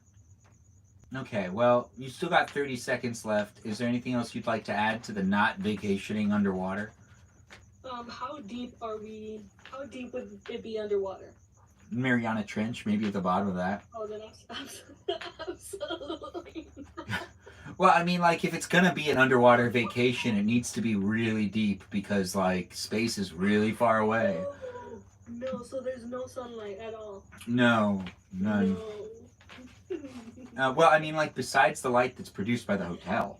Okay, well, you still got 30 seconds left. Is there anything else you'd like to add to the not vacationing underwater? How deep are we? How deep would it be underwater? Mariana Trench, maybe at the bottom of that. Oh, then absolutely. Well, I mean, like, if it's gonna be an underwater vacation, it needs to be really deep because, like, space is really far away. Oh, no, so there's no sunlight at all. No, none. No. Well, I mean, like, besides the light that's produced by the hotel.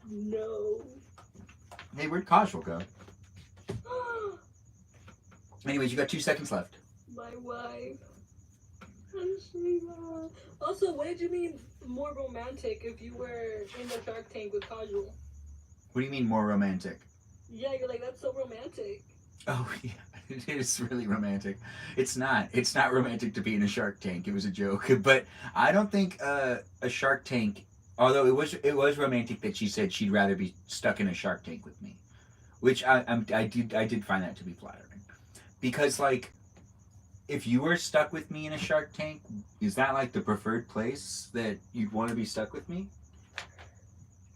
No. Hey, where'd Casual go? Anyways, you got 2 seconds left. My wife. Also, what did you mean more romantic if you were in the Shark Tank with Casual? What do you mean more romantic? Yeah, you're like, that's so romantic. Oh, yeah, it is really romantic. It's not. It's not romantic to be in a Shark Tank. It was a joke. But I don't think a Shark Tank, although it was romantic that she said she'd rather be stuck in a Shark Tank with me, which I did find that to be flattering. Because, like, if you were stuck with me in a Shark Tank, is that, like, the preferred place that you'd want to be stuck with me?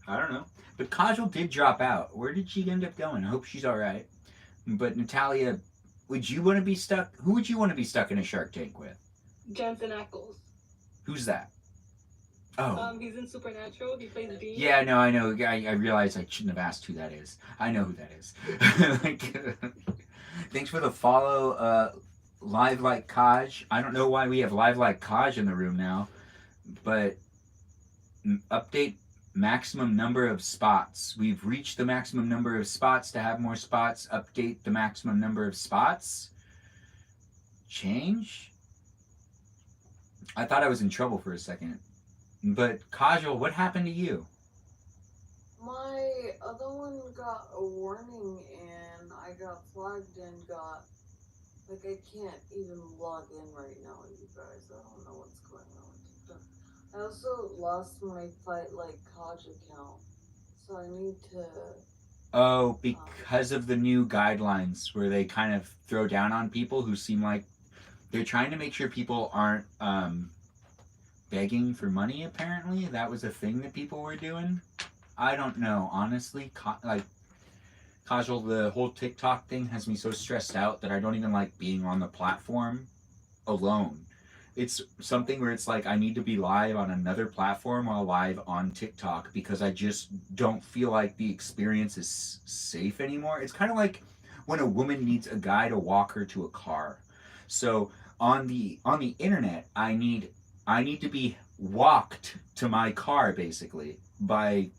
I don't know. But Kajal did drop out. Where did she end up going? I hope she's all right. But Natalia, would you want to be stuck? Who would you want to be stuck in a Shark Tank with? Jensen Ackles. Who's that? Oh. He's in Supernatural. He plays Dean. Yeah, no, I know. I realize I shouldn't have asked who that is. I know who that is. Like, thanks for the follow, Live Like Kaj. I don't know why we have Live Like Kaj in the room now, but update maximum number of spots. We've reached the maximum number of spots. To have more spots, update the maximum number of spots. Change? I thought I was in trouble for a second. But, Kajal, what happened to you? My other one got a warning and I got flagged and got, like, I can't even log in right now, you guys. I don't know what's going on with TikTok. I also lost my Fight Like Kaj account, so I need to... Oh, because of the new guidelines where they kind of throw down on people who seem like they're trying to make sure people aren't begging for money, apparently. That was a thing that people were doing. I don't know, honestly. Like, Kajal, the whole TikTok thing has me so stressed out that I don't even like being on the platform alone. It's something where it's like I need to be live on another platform while live on TikTok because I just don't feel like the experience is safe anymore. It's kind of like when a woman needs a guy to walk her to a car. So on the internet, I need to be walked to my car basically by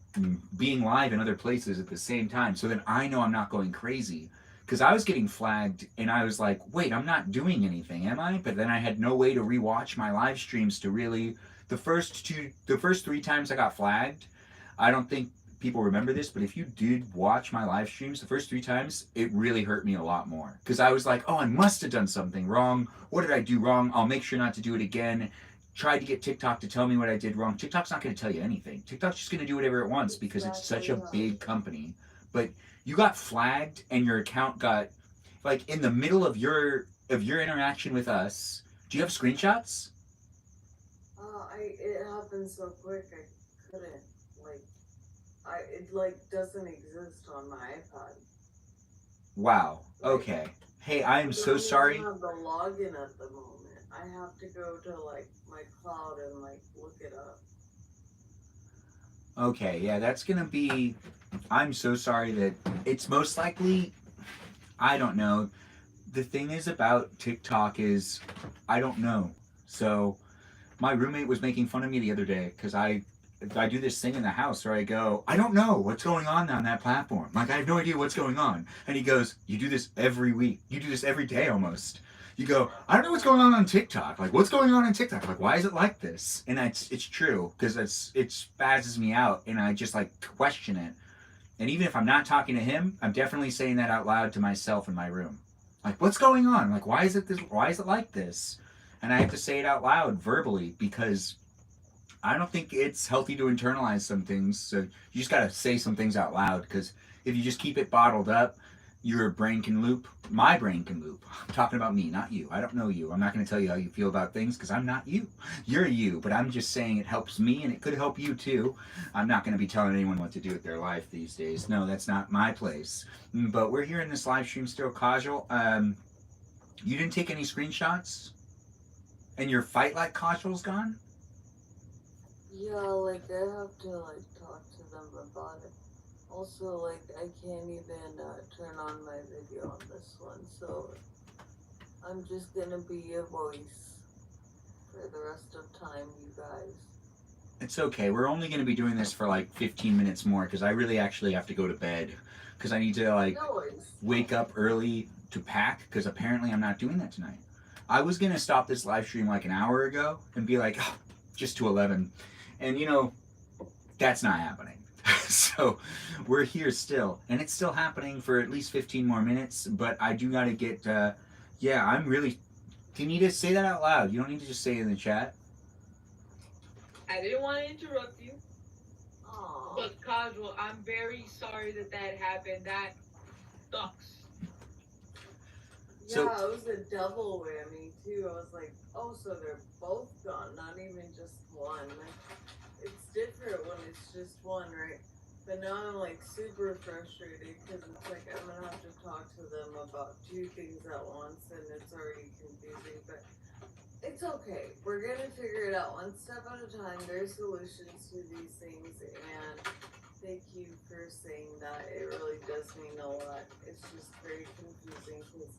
being live in other places at the same time, so that I know I'm not going crazy. Because I was getting flagged and I was like, wait, I'm not doing anything, am I? But then I had no way to rewatch my live streams to really... The first 3 times I got flagged, I don't think people remember this, but if you did watch my live streams, the first 3 times, it really hurt me a lot more. Because I was like, oh, I must have done something wrong. What did I do wrong? I'll make sure not to do it again. Tried to get TikTok to tell me what I did wrong. TikTok's not going to tell you anything. TikTok's just going to do whatever it wants because it's such a big company. But you got flagged and your account got, like, in the middle of your interaction with us. Do you have screenshots? It happened so quick I couldn't, it doesn't exist on my iPad. Wow. Okay. Hey, I am so sorry. I don't have the login at the moment. I have to go to, like, my cloud and, like, look it up. Okay, yeah, that's gonna be... I'm so sorry that it's most likely... I don't know. The thing is about TikTok is I don't know. So my roommate was making fun of me the other day because I do this thing in the house where I go, I don't know what's going on that platform. Like, I have no idea what's going on. And he goes, you do this every week. You do this every day almost. You go, I don't know what's going on TikTok. Like, what's going on TikTok? Like, why is it like this? And it's true, because it spazzes me out, and I just, like, question it. And even if I'm not talking to him, I'm definitely saying that out loud to myself in my room. Like, what's going on? Like, why is it like this? And I have to say it out loud verbally because I don't think it's healthy to internalize some things. So you just gotta say some things out loud, because if you just keep it bottled up, your brain can loop. My brain can loop. I'm talking about me, not you. I don't know you. I'm not going to tell you how you feel about things because I'm not you. You're you, but I'm just saying it helps me and it could help you too. I'm not going to be telling anyone what to do with their life these days. No, that's not my place. But we're here in this live stream still casual. You didn't take any screenshots? And your fight like casual's gone? Yeah, like I have to like talk to them about it. Also, like I can't even turn on my video on this one, so I'm just gonna be a voice for the rest of time, you guys. It's okay. We're only going to be doing this for like 15 minutes more because I really actually have to go to bed because I need to like No worries. wake up early to pack because apparently I'm not doing that tonight. I was going to stop this live stream like an hour ago and be like, oh, just to 11. And you know, that's not happening. So we're here still. And it's still happening for at least 15 more minutes. But I do got to get, yeah, I'm really, can you just say that out loud? You don't need to just say it in the chat. I didn't want to interrupt you, Aww. but casual, I'm very sorry that that happened. That sucks. Yeah, So- it was a double whammy too. I was like, oh, so they're both gone, not even just one. Like, it's different when it's just one, right? But now I'm like super frustrated because it's like I'm gonna have to talk to them about two things at once, and it's already confusing. But it's okay. We're gonna figure it out one step at a time. There's solutions to these things, and thank you for saying that. It really does mean a lot. It's just very confusing because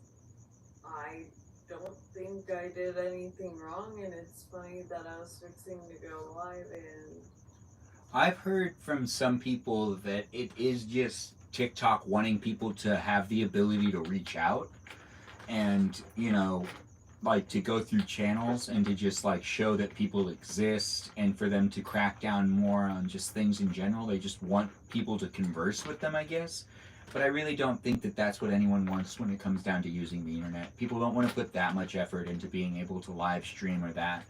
I don't think I did anything wrong, and it's funny that I was fixing to go live and I've heard from some people that it is just TikTok wanting people to have the ability to reach out and, you know, like to go through channels and to just like show that people exist and for them to crack down more on just things in general. They just want people to converse with them, I guess. But I really don't think that that's what anyone wants when it comes down to using the internet. People don't want to put that much effort into being able to live stream or that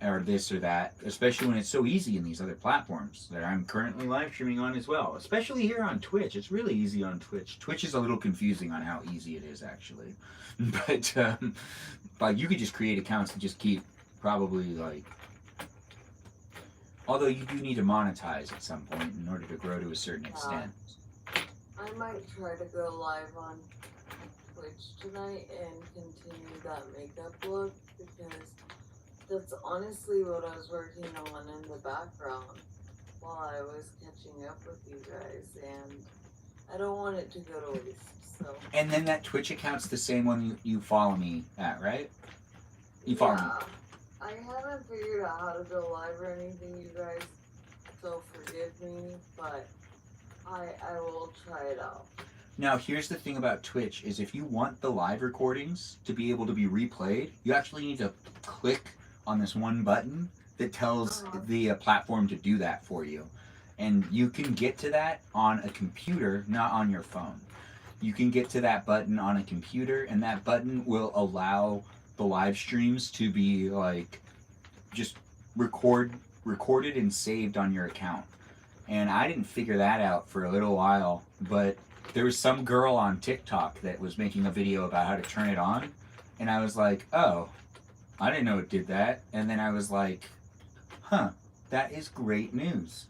or this or that, especially when it's so easy in these other platforms that I'm currently live streaming on as well, especially here on Twitch. It's really easy on Twitch. Twitch is a little confusing on how easy it is, actually. But like you could just create accounts and just keep probably like, although you do need to monetize at some point in order to grow to a certain extent. I might try to go live on Twitch tonight and continue that makeup look because that's honestly what I was working on in the background while I was catching up with you guys, and I don't want it to go to waste, so. And then that Twitch account's the same one you follow me at, right? You follow me. I haven't figured out how to go live or anything, you guys, so forgive me, but I will try it out. Now, here's the thing about Twitch is if you want the live recordings to be able to be replayed, you actually need to click on this one button that tells the platform to do that for you. And you can get to that on a computer, not on your phone. You can get to that button on a computer, and that button will allow the live streams to be like just recorded and saved on your account. And I didn't figure that out for a little while, but there was some girl on TikTok that was making a video about how to turn it on, and I was like, oh, I didn't know it did that. And then I was like, huh, that is great news.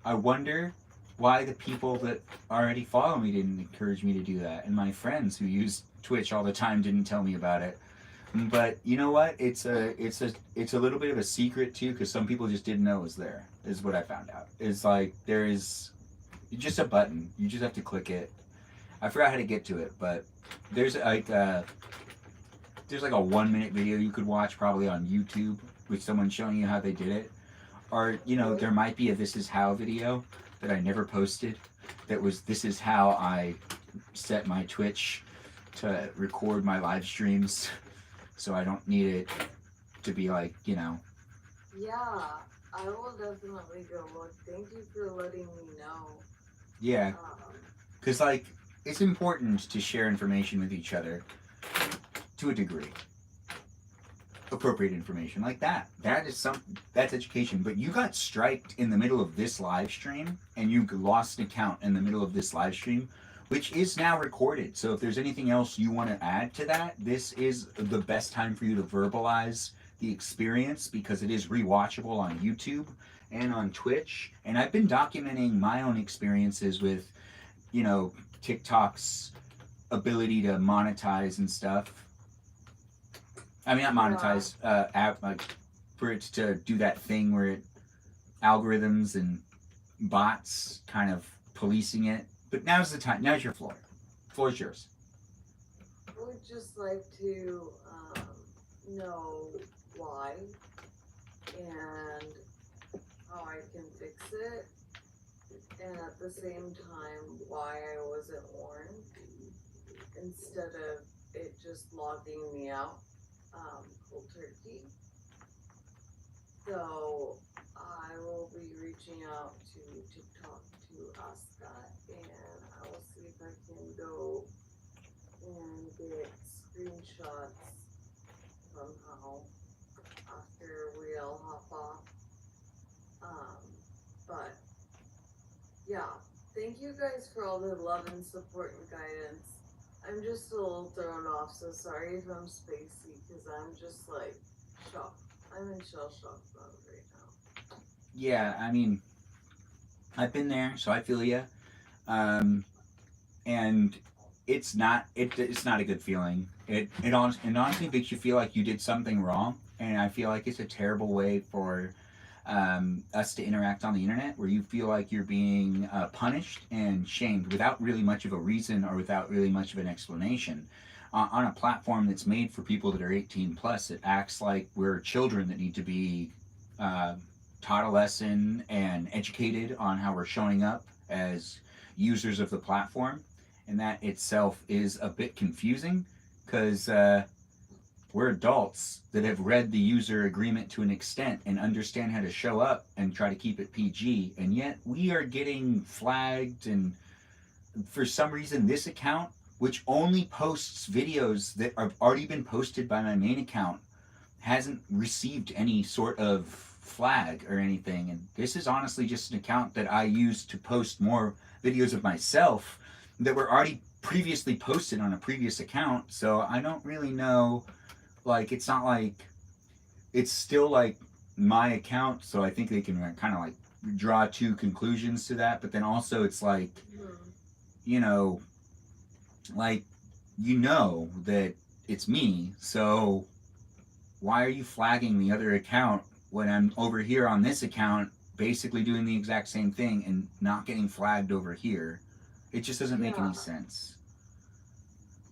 I wonder why the people that already follow me didn't encourage me to do that, and my friends who use Twitch all the time didn't tell me about it. But you know what? It's a little bit of a secret too, because some people just didn't know it was there. Is what I found out. It's like there is just a button. You just have to click it. I forgot how to get to it, but there's like a 1-minute video you could watch probably on YouTube with someone showing you how they did it. Or, you know, there might be a This Is How video that I never posted that was this is how I set my Twitch to record my live streams so I don't need it to be like, you know. Yeah, I will definitely go look. Thank you for letting me know. Yeah. Because, like, it's important to share information with each other to a degree. appropriate information like that. That's education. But you got striked in the middle of this live stream, and you lost an account in the middle of this live stream, which is now recorded. So if there's anything else you want to add to that, this is the best time for you to verbalize the experience, because it is rewatchable on YouTube and on Twitch. And I've been documenting my own experiences with, TikTok's ability to monetize and stuff. I mean, not monetize, for it to do that thing where algorithms and bots kind of policing it. But now's the time. Now's your floor. Floor's yours. I would just like to know why and how I can fix it, and at the same time why I wasn't warned instead of it just logging me out cold turkey. So I will be reaching out to TikTok to ask that, and I will see if I can go and get screenshots somehow after we all hop off. But yeah, thank you guys for all the love and support and guidance. I'm just a little thrown off, so sorry if I'm spacey, because I'm just like shocked. I'm in shell shock mode right now. Yeah, I mean, I've been there, so I feel you. And it's not a good feeling. It honestly makes you feel like you did something wrong, and I feel like it's a terrible way for us to interact on the internet, where you feel like you're being punished and shamed without really much of a reason or without really much of an explanation. On a platform that's made for people that are 18 plus, it acts like we're children that need to be taught a lesson and educated on how we're showing up as users of the platform. And that itself is a bit confusing, because we're adults that have read the user agreement to an extent and understand how to show up and try to keep it PG, and yet we are getting flagged. And for some reason, this account, which only posts videos that have already been posted by my main account, hasn't received any sort of flag or anything. And this is honestly just an account that I use to post more videos of myself that were already previously posted on a previous account. So I don't really know. Like, it's not like, it's still like my account, so I think they can kind of like draw two conclusions to that. But then also it's like, that it's me, so why are you flagging the other account when I'm over here on this account basically doing the exact same thing and not getting flagged over here? It just doesn't make any sense.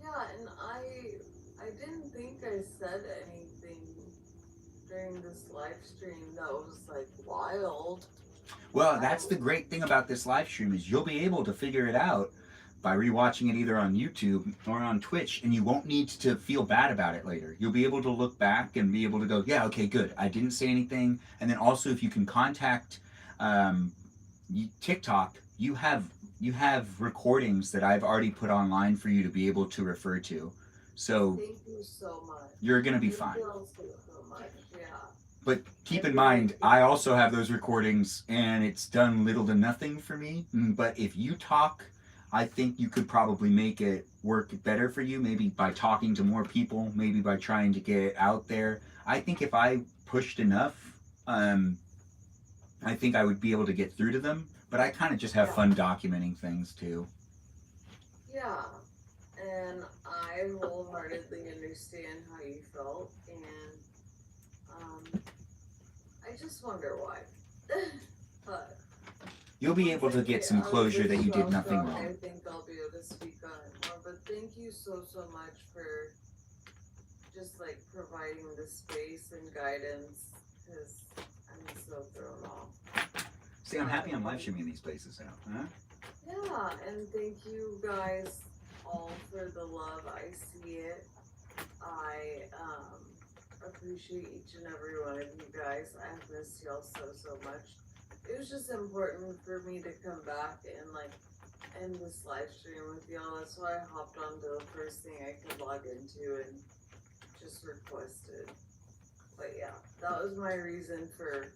Yeah, and I didn't think I said anything during this live stream that was like wild. Well, that's the great thing about this live stream, is you'll be able to figure it out by rewatching it either on YouTube or on Twitch, and you won't need to feel bad about it later. You'll be able to look back and be able to go, yeah, okay, good, I didn't say anything. And then also, if you can contact TikTok, you have recordings that I've already put online for you to be able to refer to. So thank you so much. You're gonna be fine. So much. Yeah. But keep in mind, I also have those recordings, and it's done little to nothing for me. But if you talk, I think you could probably make it work better for you, maybe by talking to more people, maybe by trying to get it out there. I think if I pushed enough, I think I would be able to get through to them. But I kind of just have fun documenting things too. Yeah, and I wholeheartedly understand how you felt, and I just wonder why. But you'll be able to get some closure that you did nothing wrong. I think I'll be able to speak on it more, but thank you so much for just like providing the space and guidance, because I'm so thrown off. See, I'm happy I'm live streaming these places now, huh? Yeah, and thank you guys all for the love. I see it. I appreciate each and every one of you guys. I have missed y'all so much. It was just important for me to come back and like end this live stream with y'all. That's why I hopped onto the first thing I could log into and just requested. But yeah, that was my reason for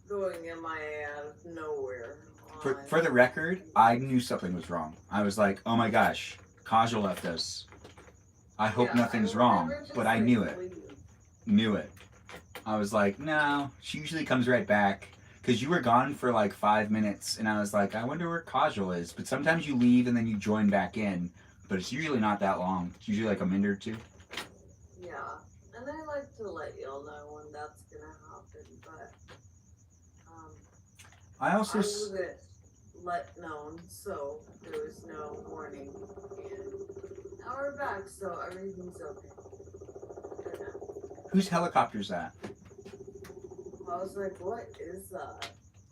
going MIA out of nowhere. For the record, I knew something was wrong. I was like, oh my gosh, Kaja left us. I hope nothing's wrong, but I knew it. Knew it. I was like, no, she usually comes right back. Because you were gone for like 5 minutes, and I was like, I wonder where Kajal is. But sometimes you leave and then you join back in, but it's usually not that long. It's usually like a minute or two. Yeah, and I like to let y'all know when that's gonna happen, but I also I wasn't let known, so there was no warning. And now we're back, so everything's okay. Good now. Whose helicopter's that? I was like, what is that?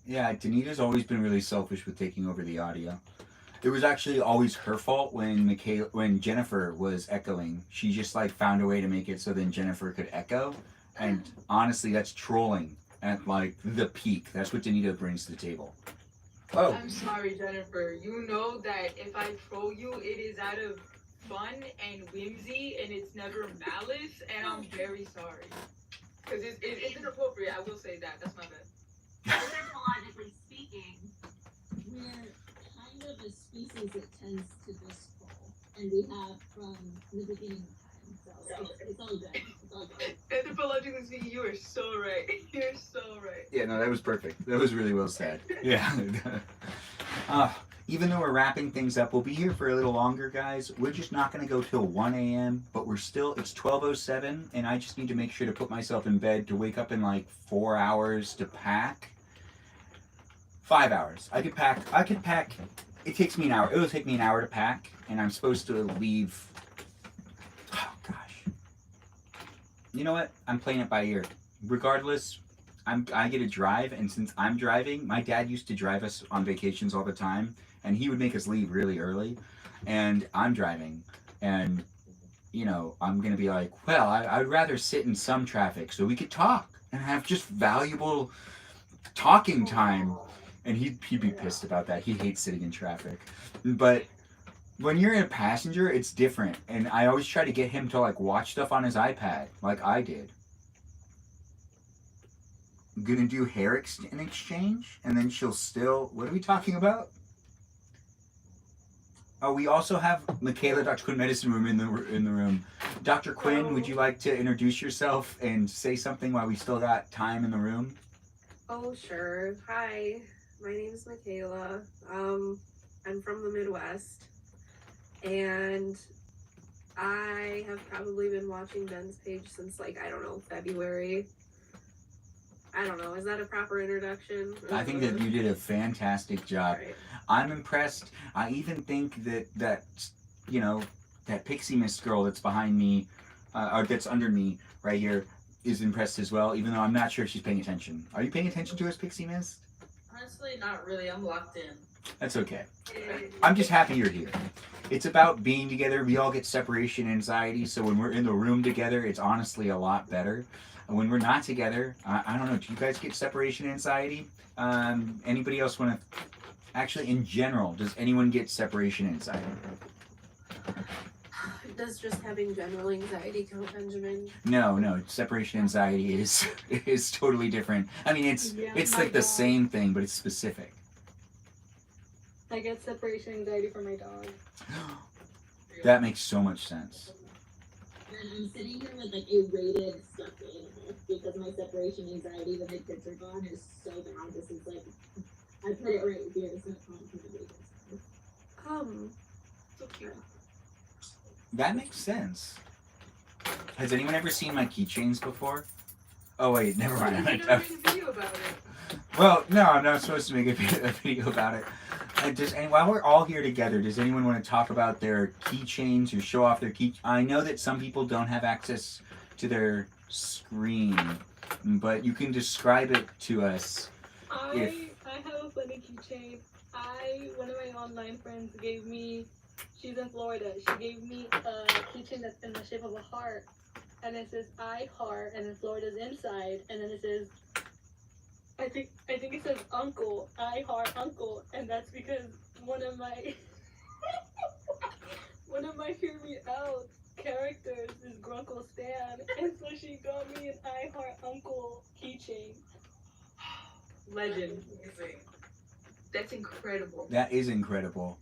Yeah, Danita's always been really selfish with taking over the audio. It was actually always her fault when Jennifer was echoing. She just like found a way to make it so then Jennifer could echo. And honestly, that's trolling at like the peak. That's what Danita brings to the table. Oh. I'm sorry, Jennifer. You know that if I troll you, it is out of fun and whimsy, and it's never malice, and I'm very sorry. Because it's inappropriate, I will say that. That's my bad. Anthropologically speaking, we're kind of a species that tends to this fall, and we have from the beginning of time. So it's all good. It's all good. Anthropologically speaking, you are so right. You're so right. Yeah, no, that was perfect. That was really well said. Yeah. Even though we're wrapping things up, we'll be here for a little longer, guys. We're just not going to go till 1 a.m., but it's 12:07, and I just need to make sure to put myself in bed to wake up in like 4 hours to pack. 5 hours. I could pack. It takes me an hour. It'll take me an hour to pack, and I'm supposed to leave. Oh, gosh. You know what? I'm playing it by ear. Regardless, I get to drive, and since I'm driving, my dad used to drive us on vacations all the time, and he would make us leave really early, and I'm driving, and, you know, I'm going to be like, well, I'd rather sit in some traffic so we could talk and have just valuable talking time, and he'd be pissed about that. He hates sitting in traffic, but when you're a passenger, it's different, and I always try to get him to, like, watch stuff on his iPad, like I did. I'm gonna do hair in exchange, and then she'll still. What are we talking about? Oh, we also have Michaela, Dr. Quinn Medicine Room in the room. Dr. Quinn, would you like to introduce yourself and say something while we still got time in the room? Oh, sure. Hi, my name is Michaela. I'm from the Midwest, and I have probably been watching Ben's page since, like, I don't know, February. I don't know. Is that a proper introduction? I think that you did a fantastic job. Right. I'm impressed. I even think that you know, that Pixie Mist girl that's behind me, or that's under me right here, is impressed as well, even though I'm not sure if she's paying attention. Are you paying attention to us, Pixie Mist? Honestly, not really. I'm locked in. That's okay. I'm just happy you're here. It's about being together. We all get separation anxiety, so when we're in the room together, it's honestly a lot better. And when we're not together, I don't know, do you guys get separation anxiety? Anybody else want to... Actually, in general, does anyone get separation anxiety? Does just having general anxiety count, Benjamin? No. Separation anxiety is totally different. I mean, it's like the same thing, but it's specific. I get separation anxiety from my dog. That makes so much sense. And I'm sitting here with like a rated stuffed animal because my separation anxiety when the kids are gone is so bad. This is like, I put it right here. It's not complicated. So cute. That makes sense. Has anyone ever seen my keychains before? Oh wait, never mind. You never made a video about it. Well, no, I'm not supposed to make a video about it. And while we're all here together, does anyone want to talk about their keychains or show off their key? I know that some people don't have access to their screen, but you can describe it to us. I have a funny keychain. One of my online friends gave me, she's in Florida, she gave me a keychain that's in the shape of a heart, and it says I heart, and then Florida's inside, and then it says, I think it says uncle, I heart uncle, and that's because one of my hear me out characters is Grunkle Stan, and so she got me an I Heart Uncle keychain. Legend. Amazing. That's incredible. That is incredible.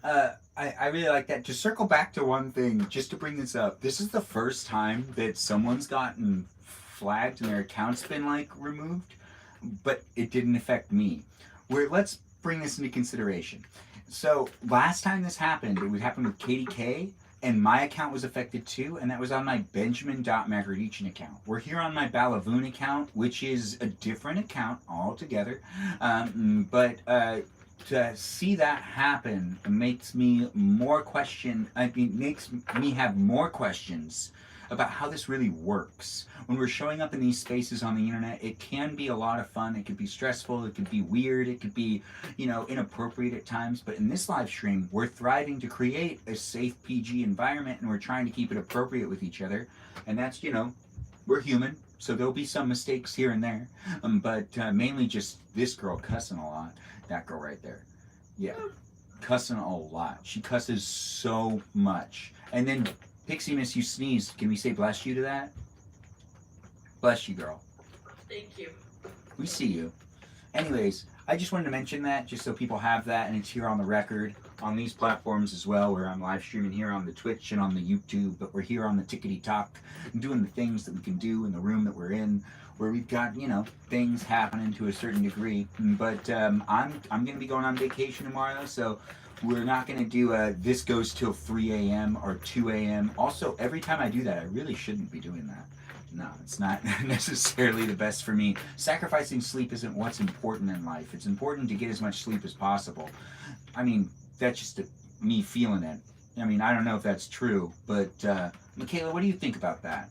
I really like that. To circle back to one thing, just to bring this up, this is the first time that someone's gotten flagged and their account's been like removed, but it didn't affect me. Let's bring this into consideration. So last time this happened, it would happen with Katie K, and my account was affected too, and that was on my Benjamin.Magrdichian account. We're here on my Balavoon account, which is a different account altogether, but to see that happen makes me makes me have more questions about how this really works. When we're showing up in these spaces on the internet, it can be a lot of fun. It could be stressful. It could be weird. It could be, inappropriate at times. But in this live stream, we're thriving to create a safe PG environment, and we're trying to keep it appropriate with each other. And that's, we're human. So there'll be some mistakes here and there. But mainly just this girl cussing a lot. That girl right there. Yeah. Cussing a lot. She cusses so much. And then Pixie Miss, you sneezed. Can we say bless you to that? Bless you, girl. Thank you. We see you. Anyways, I just wanted to mention that just so people have that, and it's here on the record on these platforms as well, where I'm live streaming here on the Twitch and on the YouTube, but we're here on the Tickety Talk doing the things that we can do in the room that we're in, where we've got, things happening to a certain degree. But I'm going to be going on vacation tomorrow, so we're not going to do this goes till 3 a.m. or 2 a.m. Also, every time I do that, I really shouldn't be doing that. No, it's not necessarily the best for me. Sacrificing sleep isn't what's important in life. It's important to get as much sleep as possible. I mean, that's just me feeling it. I mean, I don't know if that's true, but Michaela, what do you think about that?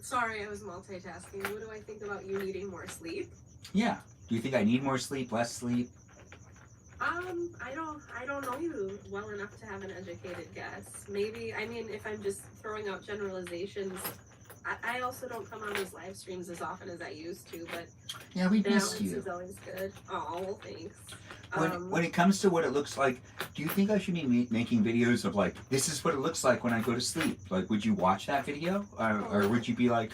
Sorry, I was multitasking. What do I think about you needing more sleep? Yeah. Do you think I need more sleep, less sleep? I don't know you well enough to have an educated guess. Maybe, if I'm just throwing out generalizations, I also don't come on these live streams as often as I used to, but yeah, we balance missed you. is always good. Oh, well, thanks. When it comes to what it looks like, do you think I should be making videos of like, this is what it looks like when I go to sleep? Like, would you watch that video? Or would you be like,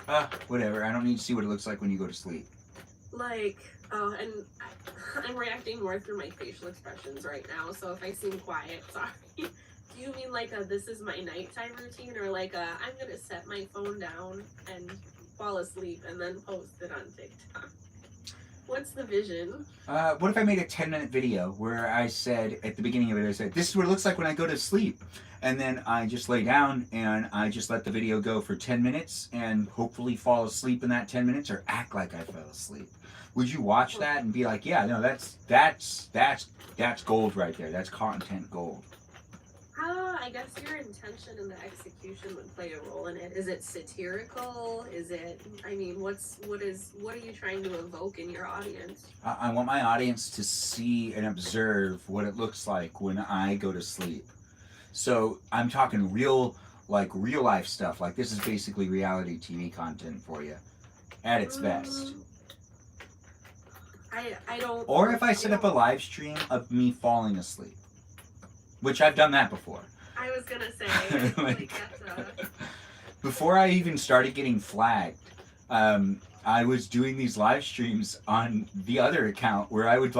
whatever, I don't need to see what it looks like when you go to sleep? And I'm reacting more through my facial expressions right now, so if I seem quiet, sorry. Do you mean like this is my nighttime routine, or like I'm gonna set my phone down and fall asleep and then post it on TikTok? What's the vision? What if I made a 10-minute video where I said, at the beginning of it, I said, this is what it looks like when I go to sleep. And then I just lay down and I just let the video go for 10 minutes and hopefully fall asleep in that 10 minutes or act like I fell asleep. Would you watch that and be like, yeah, no, that's gold right there. That's content gold. I guess your intention and the execution would play a role in it. Is it satirical? Is it, what are you trying to evoke in your audience? I want my audience to see and observe what it looks like when I go to sleep. So I'm talking real life stuff. Like, this is basically reality TV content for you at its best. I don't. Or if I set up a live stream of me falling asleep, which I've done that before. I was gonna say, before I even started getting flagged, I was doing these live streams on the other account where I would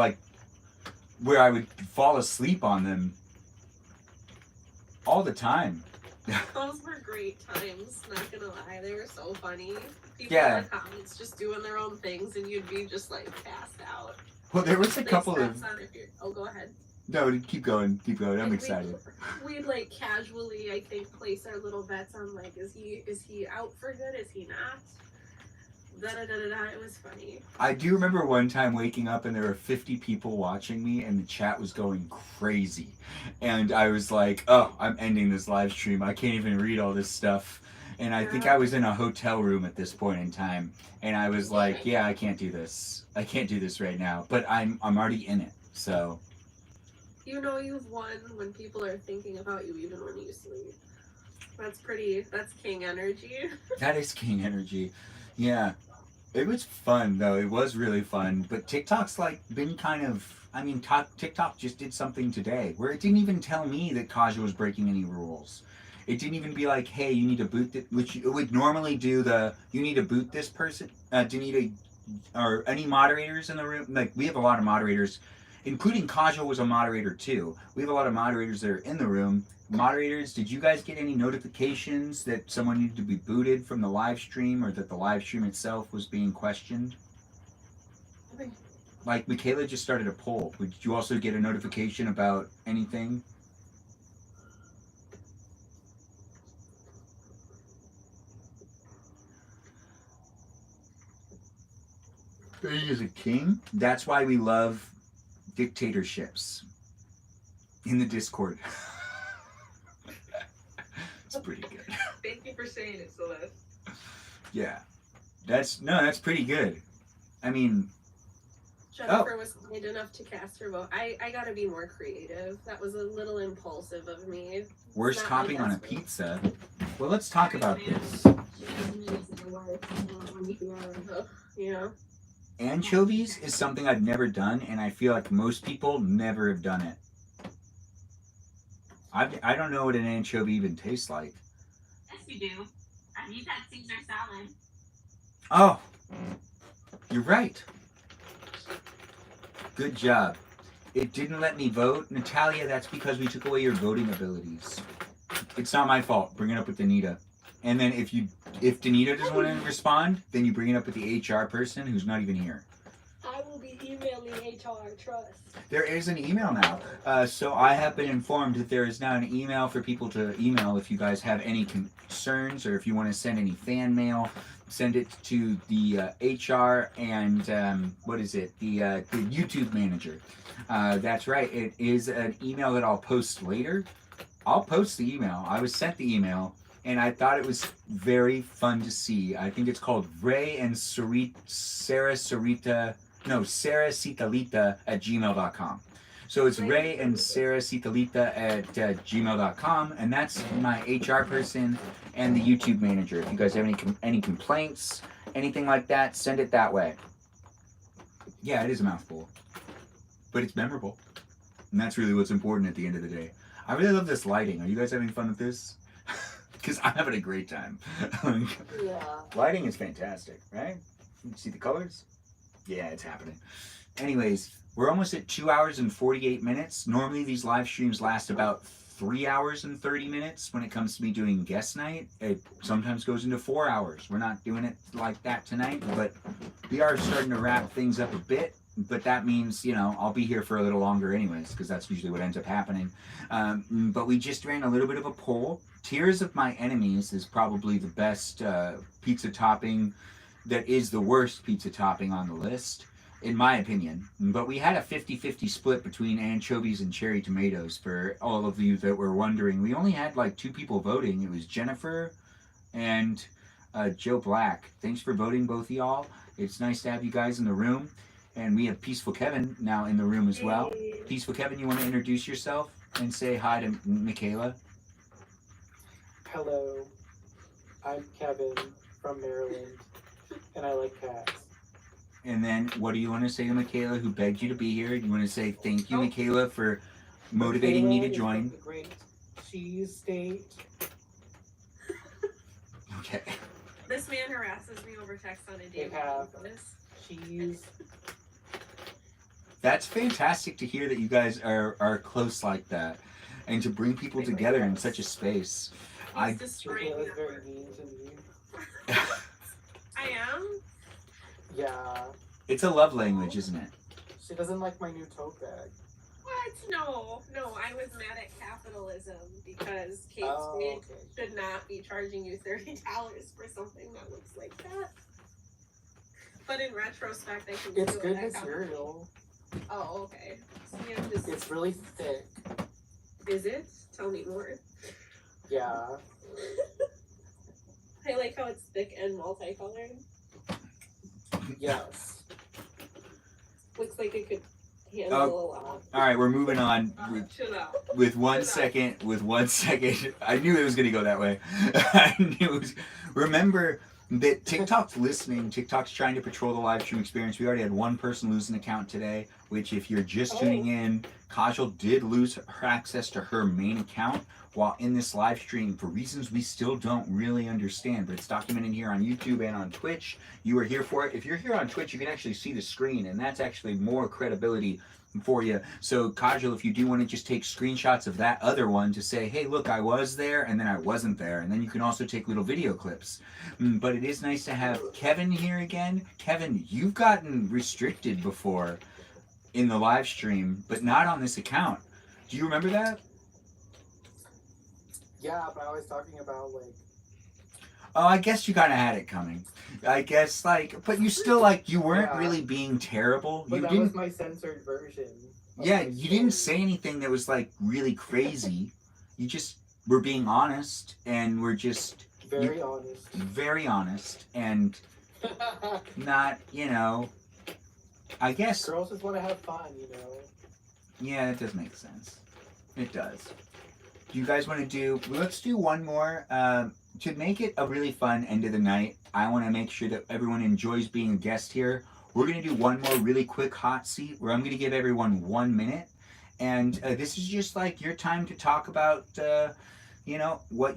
fall asleep on them all the time. Those were great times, not gonna lie. They were so funny. People Yeah. in the comments just doing their own things, and you'd be just like passed out. Well, there was a couple of... Oh, go ahead. No, keep going. I'm excited. We'd like casually, I think, place our little bets on like, is he out for good? Is he not? Da-da-da-da-da. It was funny. I do remember one time waking up and there were 50 people watching me and the chat was going crazy. And I was like, oh, I'm ending this live stream. I can't even read all this stuff. And I think I was in a hotel room at this point in time. And I was like, yeah, I can't do this. I can't do this right now. But I'm already in it, so... You know you've won when people are thinking about you even when you sleep. That's king energy. That is king energy. Yeah. It was fun, though. It was really fun. But TikTok's, been kind of I mean, TikTok just did something today where it didn't even tell me that Kaja was breaking any rules. It didn't even be like, hey, you need to boot it, which it would normally do you need to boot this person. Do you need or any moderators in the room? Like, we have a lot of moderators, including Kaja was a moderator too. We have a lot of moderators that are in the room. Moderators, did you guys get any notifications that someone needed to be booted from the live stream or that the live stream itself was being questioned? Like, Michaela just started a poll. Would you also get a notification about anything? He is a king. That's why we love dictatorships in the Discord. It's pretty good. Thank you for saying it, Celeste. Yeah. That's pretty good. I mean, Jennifer was kind enough to cast her vote. I gotta be more creative. That was a little impulsive of me. worst Not topping on a my best pizza. Well, let's talk about this. Yeah. Anchovies is something I've never done, and I feel like most people never have done it. I don't know what an anchovy even tastes like. Yes, you do. I've used that Caesar salad. Oh, you're right. Good job. It didn't let me vote. Natalia, that's because we took away your voting abilities. It's not my fault. Bring it up with Danita. And then if Danita doesn't want to respond, then you bring it up with the HR person who's not even here. I will be emailing HR Trust. There is an email now. So I have been informed that there is now an email for people to email if you guys have any concerns or if you want to send any fan mail. Send it to the HR and what is it? The YouTube manager. That's right. It is an email that I'll post later. I'll post the email. I was sent the email, and I thought it was very fun to see. I think it's called Ray and Sarah Citalita at gmail.com. So it's Ray and Sarah Citalita at gmail.com, and that's my HR person and the YouTube manager. If you guys have any complaints, anything like that, send it that way. Yeah, it is a mouthful, but it's memorable, and that's really what's important at the end of the day. I really love this lighting. Are you guys having fun with this? Because I'm having a great time. Yeah. Lighting is fantastic, right? You see the colors? Yeah, it's happening. Anyways, we're almost at 2 hours and 48 minutes. Normally these live streams last about 3 hours and 30 minutes. When it comes to me doing guest night, it sometimes goes into 4 hours. We're not doing it like that tonight, but we are starting to wrap things up a bit. But that means, you know, I'll be here for a little longer anyways, because that's usually what ends up happening. But we just ran a little bit of a poll. Tears of My Enemies is probably the best pizza topping that is the worst pizza topping on the list, in my opinion. But we had a 50-50 split between anchovies and cherry tomatoes. For all of you that were wondering, we only had like 2 people voting. It was Jennifer and Joe Black. Thanks for voting, both of y'all. It's nice to have you guys in the room. And we have Peaceful Kevin now in the room as well. Peaceful Kevin, you want to introduce yourself and say hi to Michaela? Hello, I'm Kevin from Maryland, and I like cats. And then what do you want to say to Michaela, who begged you to be here? You want to say thank you, Michaela, for motivating me to join? The great cheese state. Okay. This man harasses me over text on a daily basis. Cheese. That's fantastic to hear that you guys are close like that, and to bring people together in such a space. He's destroying me. Very mean to me. I am? Yeah. It's a love language, isn't it? She doesn't like my new tote bag. What? No, I was mad at capitalism because Kate Spade should not be charging you $30 for something that looks like that. But in retrospect, I can It's feel good that material. Oh, okay. See, I'm just... It's really thick. Is it? Tell me more. Yeah. I like how it's thick and multicolored. Yes. Looks like it could handle a lot. All right, we're moving on. Chill out. With one second, I knew it was going to go that way. I knew it was. Remember that TikTok's listening. TikTok's trying to patrol the live stream experience. We already had one person lose an account today, which if you're just tuning in, Kajal did lose her access to her main account while in this live stream for reasons we still don't really understand, but it's documented here on YouTube and on Twitch. You are here for it. If you're here on Twitch, you can actually see the screen, and that's actually more credibility for you. So Kajal, if you do want to just take screenshots of that other one to say, hey, look, I was there and then I wasn't there, and then you can also take little video clips. But it is nice to have Kevin here again. Kevin, you've gotten restricted before in the live stream, but not on this account. Do you remember that? Yeah, but I was talking about like. Oh, I guess you kind of had it coming. I guess but you still you weren't really being terrible. But you that didn't. was my censored version. Yeah, you didn't say anything that was really crazy. You just were being honest, and we're just very honest. Very honest, and not I guess girls just want to have fun, Yeah, that does make sense. It does. Do you guys want to do? Let's do one more. To make it a really fun end of the night, I want to make sure that everyone enjoys being a guest here. We're going to do one more really quick hot seat where I'm going to give everyone 1 minute. And this is just your time to talk about, what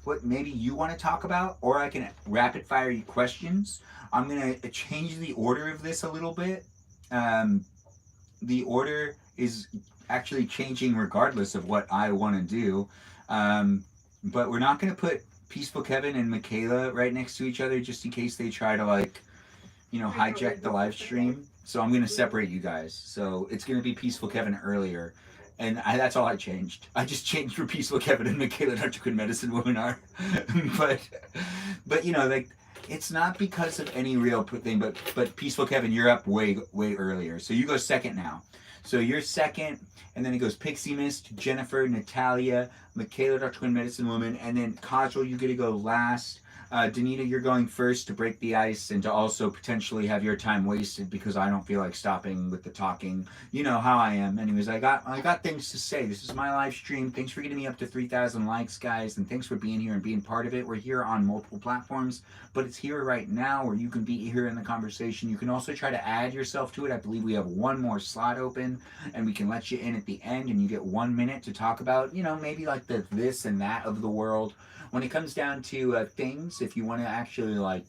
what maybe you want to talk about, or I can rapid fire you questions. I'm going to change the order of this a little bit. The order is actually changing regardless of what I want to do. But we're not going to put Peaceful Kevin and Michaela right next to each other just in case they try to hijack the live stream. So I'm going to separate you guys. So it's going to be Peaceful Kevin earlier. And that's all I changed. I just changed for Peaceful Kevin and Michaela Dr. Medicine Woman are. but it's not because of any real thing, but Peaceful Kevin, you're up way earlier. So you go second now. So you're second, and then it goes Pixie Mist, Jennifer, Natalia, Michaela, Dr. Quinn, Medicine Woman, and then Kajal, you get to go last. Danita, you're going first to break the ice and to also potentially have your time wasted because I don't feel like stopping with the talking. You know how I am. Anyways, I got things to say. This is my live stream. Thanks for getting me up to 3,000 likes, guys, and thanks for being here and being part of it. We're here on multiple platforms, but it's here right now where you can be here in the conversation. You can also try to add yourself to it. I believe we have one more slot open, and we can let you in at the end, and you get 1 minute to talk about, maybe the this and that of the world. When it comes down to things, if you want to actually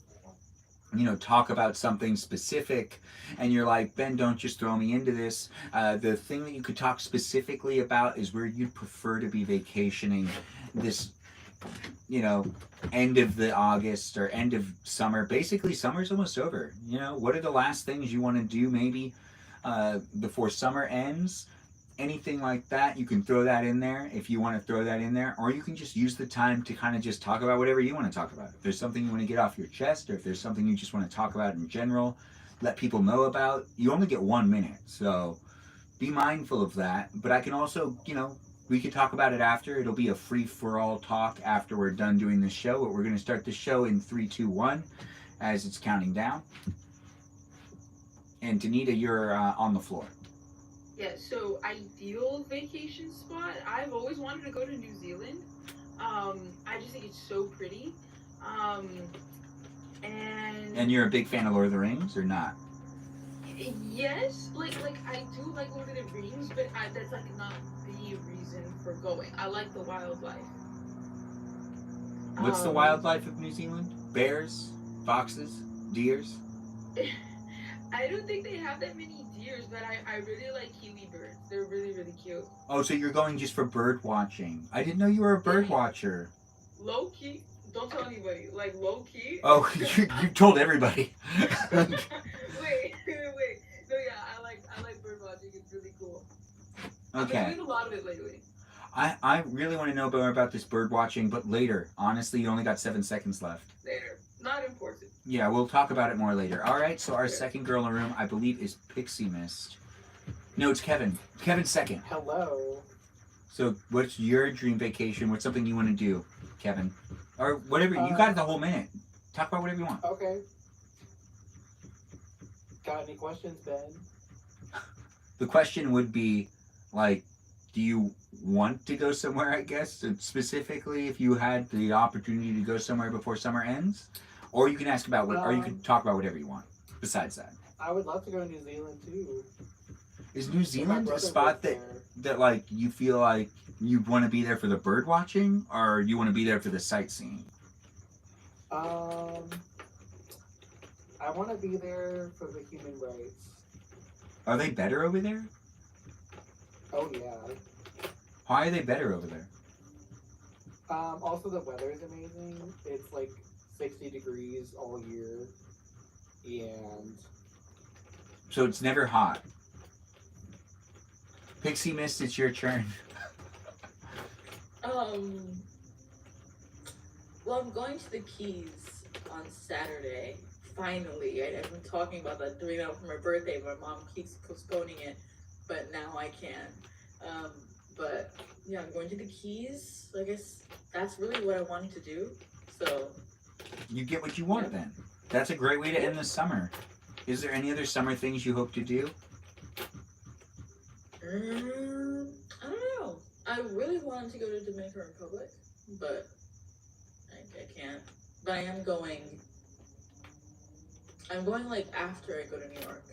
talk about something specific and you're like, Ben, don't just throw me into this. The thing that you could talk specifically about is where you'd prefer to be vacationing this, end of the August or end of summer. Basically, summer's almost over. What are the last things you want to do maybe before summer ends? Anything like that, you can throw that in there if you want to throw that in there, or you can just use the time to kind of just talk about whatever you want to talk about. If there's something you want to get off your chest, or if there's something you just want to talk about in general, let people know about, you only get 1 minute, so be mindful of that. But I can also, we could talk about it after. It'll be a free-for-all talk after we're done doing this show, but we're going to start the show in 3, 2, 1 as it's counting down. And Danita, you're on the floor. Yeah, so ideal vacation spot. I've always wanted to go to New Zealand. I just think it's so pretty. And you're a big fan of Lord of the Rings or not? Yes, I do like Lord of the Rings, but that's not the reason for going. I like the wildlife. What's the wildlife of New Zealand? Bears, foxes, deers? I don't think they have that many deers, but I really like kiwi birds. They're really, really cute. Oh, so you're going just for bird watching. I didn't know you were a bird watcher. Low key. Don't tell anybody. Low key. Oh, you told everybody. wait. No, yeah, I like bird watching. It's really cool. Okay. I've been doing a lot of it lately. I really want to know more about this bird watching, but later. Honestly, you only got 7 seconds left. Later. Not important. Yeah, we'll talk about it more later. All right, so our second girl in the room, I believe, is Pixie Mist. No, it's Kevin. Kevin's second. Hello. So what's your dream vacation? What's something you want to do, Kevin? Or whatever. You got the whole minute. Talk about whatever you want. Okay. Got any questions, Ben? The question would be, do you want to go somewhere, I guess, specifically if you had the opportunity to go somewhere before summer ends? Or you can ask about what, or you can talk about whatever you want besides that. I would love to go to New Zealand too. Is New Zealand a brother spot lives that like you feel like you want to be there for the bird watching, or you want to be there for the sightseeing? I want to be there for the human rights. Are they better over there? Oh yeah. Why are they better over there? Also the weather is amazing. It's like 60 degrees all year, and So it's never hot. Pixie Mist, it's your turn. Well, I'm going to the Keys on Saturday. Finally, I've been talking about that, doing that for my birthday. My mom keeps postponing it, but now I can. But yeah, I'm going to the Keys. I guess that's really what I wanted to do. So You get what you want then. That's a great way to end the summer. Is there any other summer things you hope to do? I don't know. I really wanted to go to Dominican Republic, but I can't. But I am going. I'm going like after I go to New York.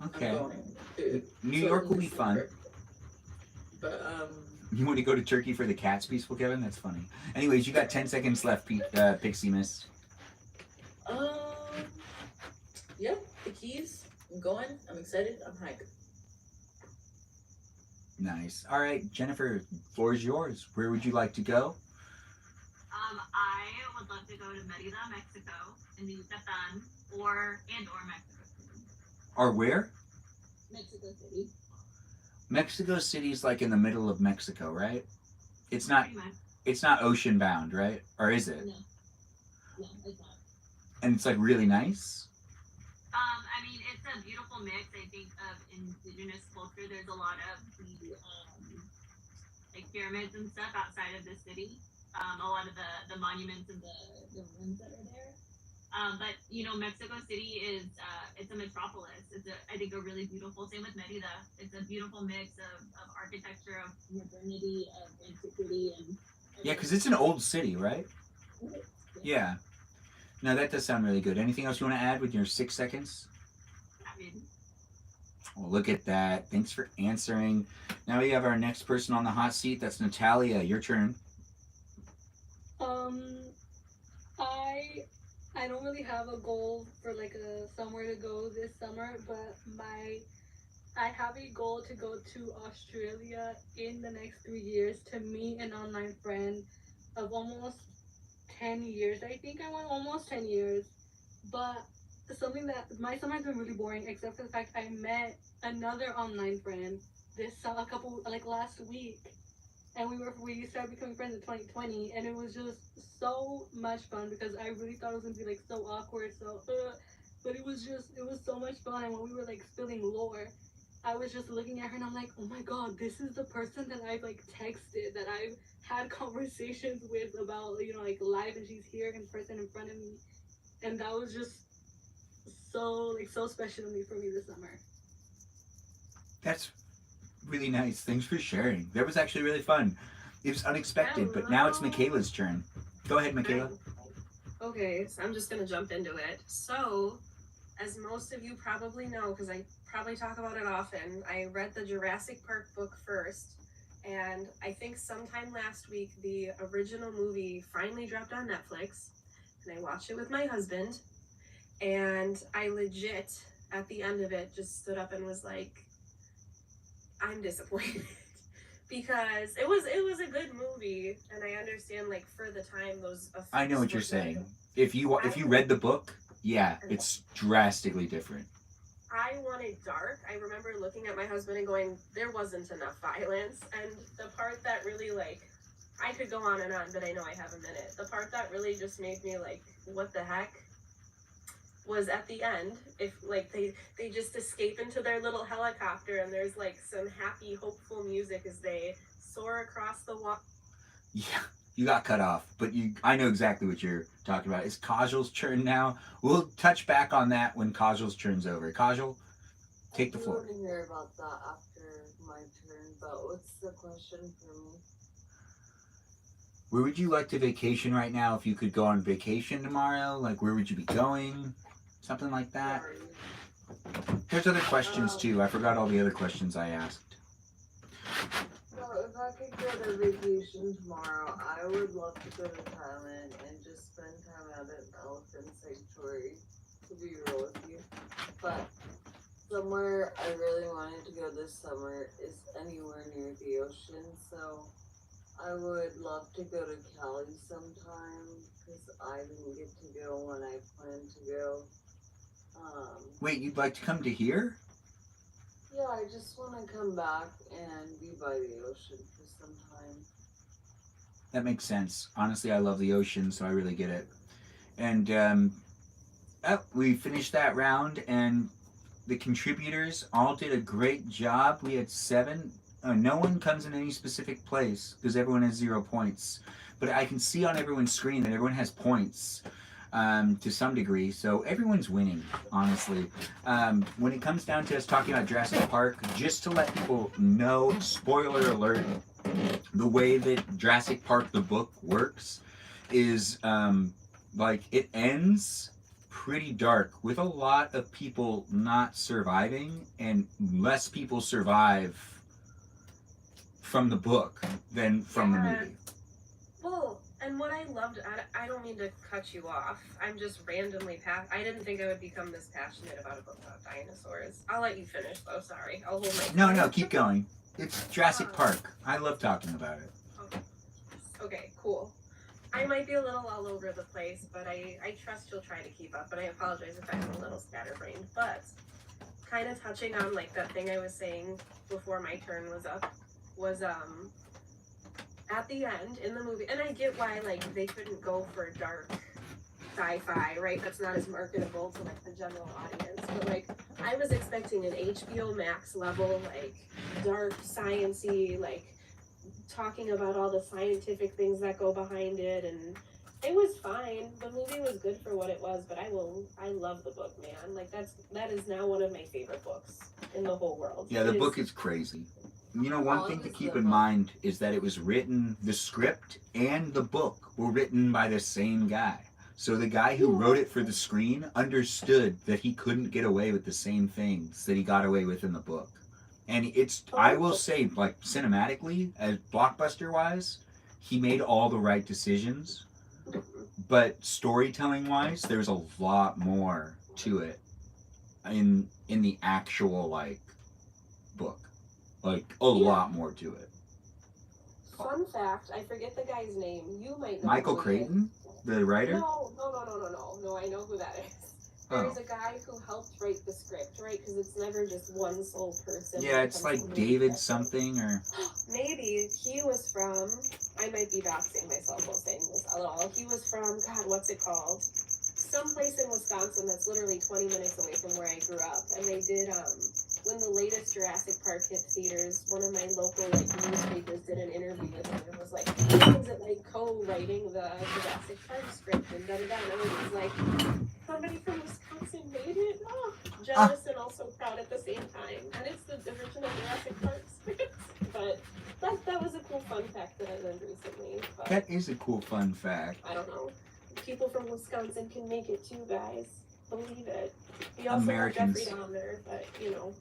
Okay. I'm going to, New so York will in be fun. December. But You want to go to Turkey for the Cats Peaceful, Kevin? That's funny. Anyways, you got 10 seconds left, Pixie Mist. Yeah, the Keys. I'm going. I'm excited. I'm hyped. Nice. All right, Jennifer, floor is yours. Where would you like to go? I would love to go to Merida, Mexico, in the Yucatan, or Mexico City. Or where? Mexico City. Mexico City's like in the middle of Mexico, right? It's not. Pretty much. It's not ocean bound, right? Or is it? No, it's not. And it's like really nice. I mean, it's a beautiful mix, I think, of indigenous culture. There's a lot of the like pyramids and stuff outside of the city. A lot of the monuments and the ruins that are there. But you know, Mexico City is it's a metropolis. It's I think a really beautiful. Same with Merida. It's a beautiful mix of architecture, of modernity, of antiquity, and Yeah, because it's an old city, right? Yeah. No, that does sound really good. Anything else you want to add with your 6 seconds? Well, look at that. Thanks for answering. Now we have our next person on the hot seat. That's Natalia. Your turn. I don't really have a goal for like somewhere to go this summer, but I have a goal to go to Australia in the next 3 years to meet an online friend of almost 10 years. I think I went almost 10 years, but something that my summer has been really boring, except for the fact I met another online friend a couple like last week, and we started becoming friends in 2020, and it was just so much fun because I really thought it was gonna be like so awkward, but it was so much fun. And when we were like spilling lore, I was just looking at her and I'm like, oh my god, this is the person that I've like texted, that I've had conversations with about, you know, like live, and she's here in person in front of me, and that was just so special to me for me this summer. That's really nice. Thanks for sharing. That was actually really fun. It was unexpected, but now it's Michaela's turn. Go ahead, Michaela. Okay, so I'm just gonna jump into it. So, as most of you probably know, because I probably talk about it often, I read the Jurassic Park book first, and I think sometime last week the original movie finally dropped on Netflix, and I watched it with my husband, and I legit, at the end of it, just stood up and was like, I'm disappointed. Because it was a good movie, and I understand, like, for the time those effects I know what you're were saying. good. If you read the book, yeah, it's drastically different. I wanted dark. I remember looking at my husband and going, there wasn't enough violence. And the part that really, like, I could go on and on, but I know I have a minute. The part that really just made me like, what the heck, was at the end. If like they just escape into their little helicopter, and there's like some happy, hopeful music as they soar across the water. Yeah, you got cut off, but I know exactly what you're talking about. It's Kajal's turn now. We'll touch back on that when Kajal's turn's over. Kajal? Take the floor. I do want to hear about that after my turn, but what's the question for me? Where would you like to vacation right now if you could go on vacation tomorrow? Like, where would you be going? Something like that. Sorry. There's other questions too. I forgot all the other questions I asked. So if I could go to vacation tomorrow, I would love to go to Thailand and just spend time at an elephant sanctuary, to be real with you. But somewhere I really wanted to go this summer is anywhere near the ocean, so I would love to go to Cali sometime, because I didn't get to go when I planned to go. Wait, you'd like to come to here? Yeah, I just want to come back and be by the ocean for some time. That makes sense. Honestly, I love the ocean, so I really get it. And we finished that round, and the contributors all did a great job. We had 7. No one comes in any specific place because everyone has 0 points. But I can see on everyone's screen that everyone has points to some degree. So everyone's winning, honestly. When it comes down to us talking about Jurassic Park, just to let people know, spoiler alert, the way that Jurassic Park, the book, works is like it ends pretty dark with a lot of people not surviving, and less people survive from the book than from the movie. Well, and what I loved, I don't mean to cut you off. I'm just randomly I didn't think I would become this passionate about a book about dinosaurs. I'll let you finish though, sorry. I'll hold my No, keep going. It's Jurassic Park. I love talking about it. Okay, cool. I might be a little all over the place, but I trust you'll try to keep up, but I apologize if I'm a little scatterbrained. But kind of touching on like that thing I was saying before my turn was up was at the end in the movie, and I get why like they couldn't go for dark sci-fi, right? That's not as marketable to like the general audience. But like I was expecting an HBO Max level, like dark science-y, like talking about all the scientific things that go behind it, and it was fine. The movie was good for what it was, but I love the book, man. Like that is now one of my favorite books in the whole world. Yeah, the book is crazy. You know, one thing to keep in mind is that it was written, the script and the book were written by the same guy. So the guy who wrote it for the screen understood that he couldn't get away with the same things that he got away with in the book. And it's, I will say, like, cinematically, as blockbuster-wise, he made all the right decisions. But storytelling-wise, there's a lot more to it in the actual, like, book. Like, a lot more to it. Fun fact, I forget the guy's name. You might know. Michael Crichton, the writer? No, I know who that is. There's a guy who helped write the script, right? Because it's never just one sole person. Yeah, it's like David something, or... Maybe. He was from... I might be doxing myself while saying this a little. He was from... God, what's it called? Someplace in Wisconsin that's literally 20 minutes away from where I grew up. And they did, when the latest Jurassic Park hit theaters, one of my local, like, newspapers did an interview with him and was like, how was it, like, co-writing the Jurassic Park script and da-da-da. And everyone was like, somebody from Wisconsin made it? Oh, jealous and also proud at the same time. And it's the original Jurassic Park script. But that was a cool fun fact that I learned recently. But that is a cool fun fact. I don't know. People from Wisconsin can make it too, guys. Believe it. We also Americans. have Jeffrey down there, but you know,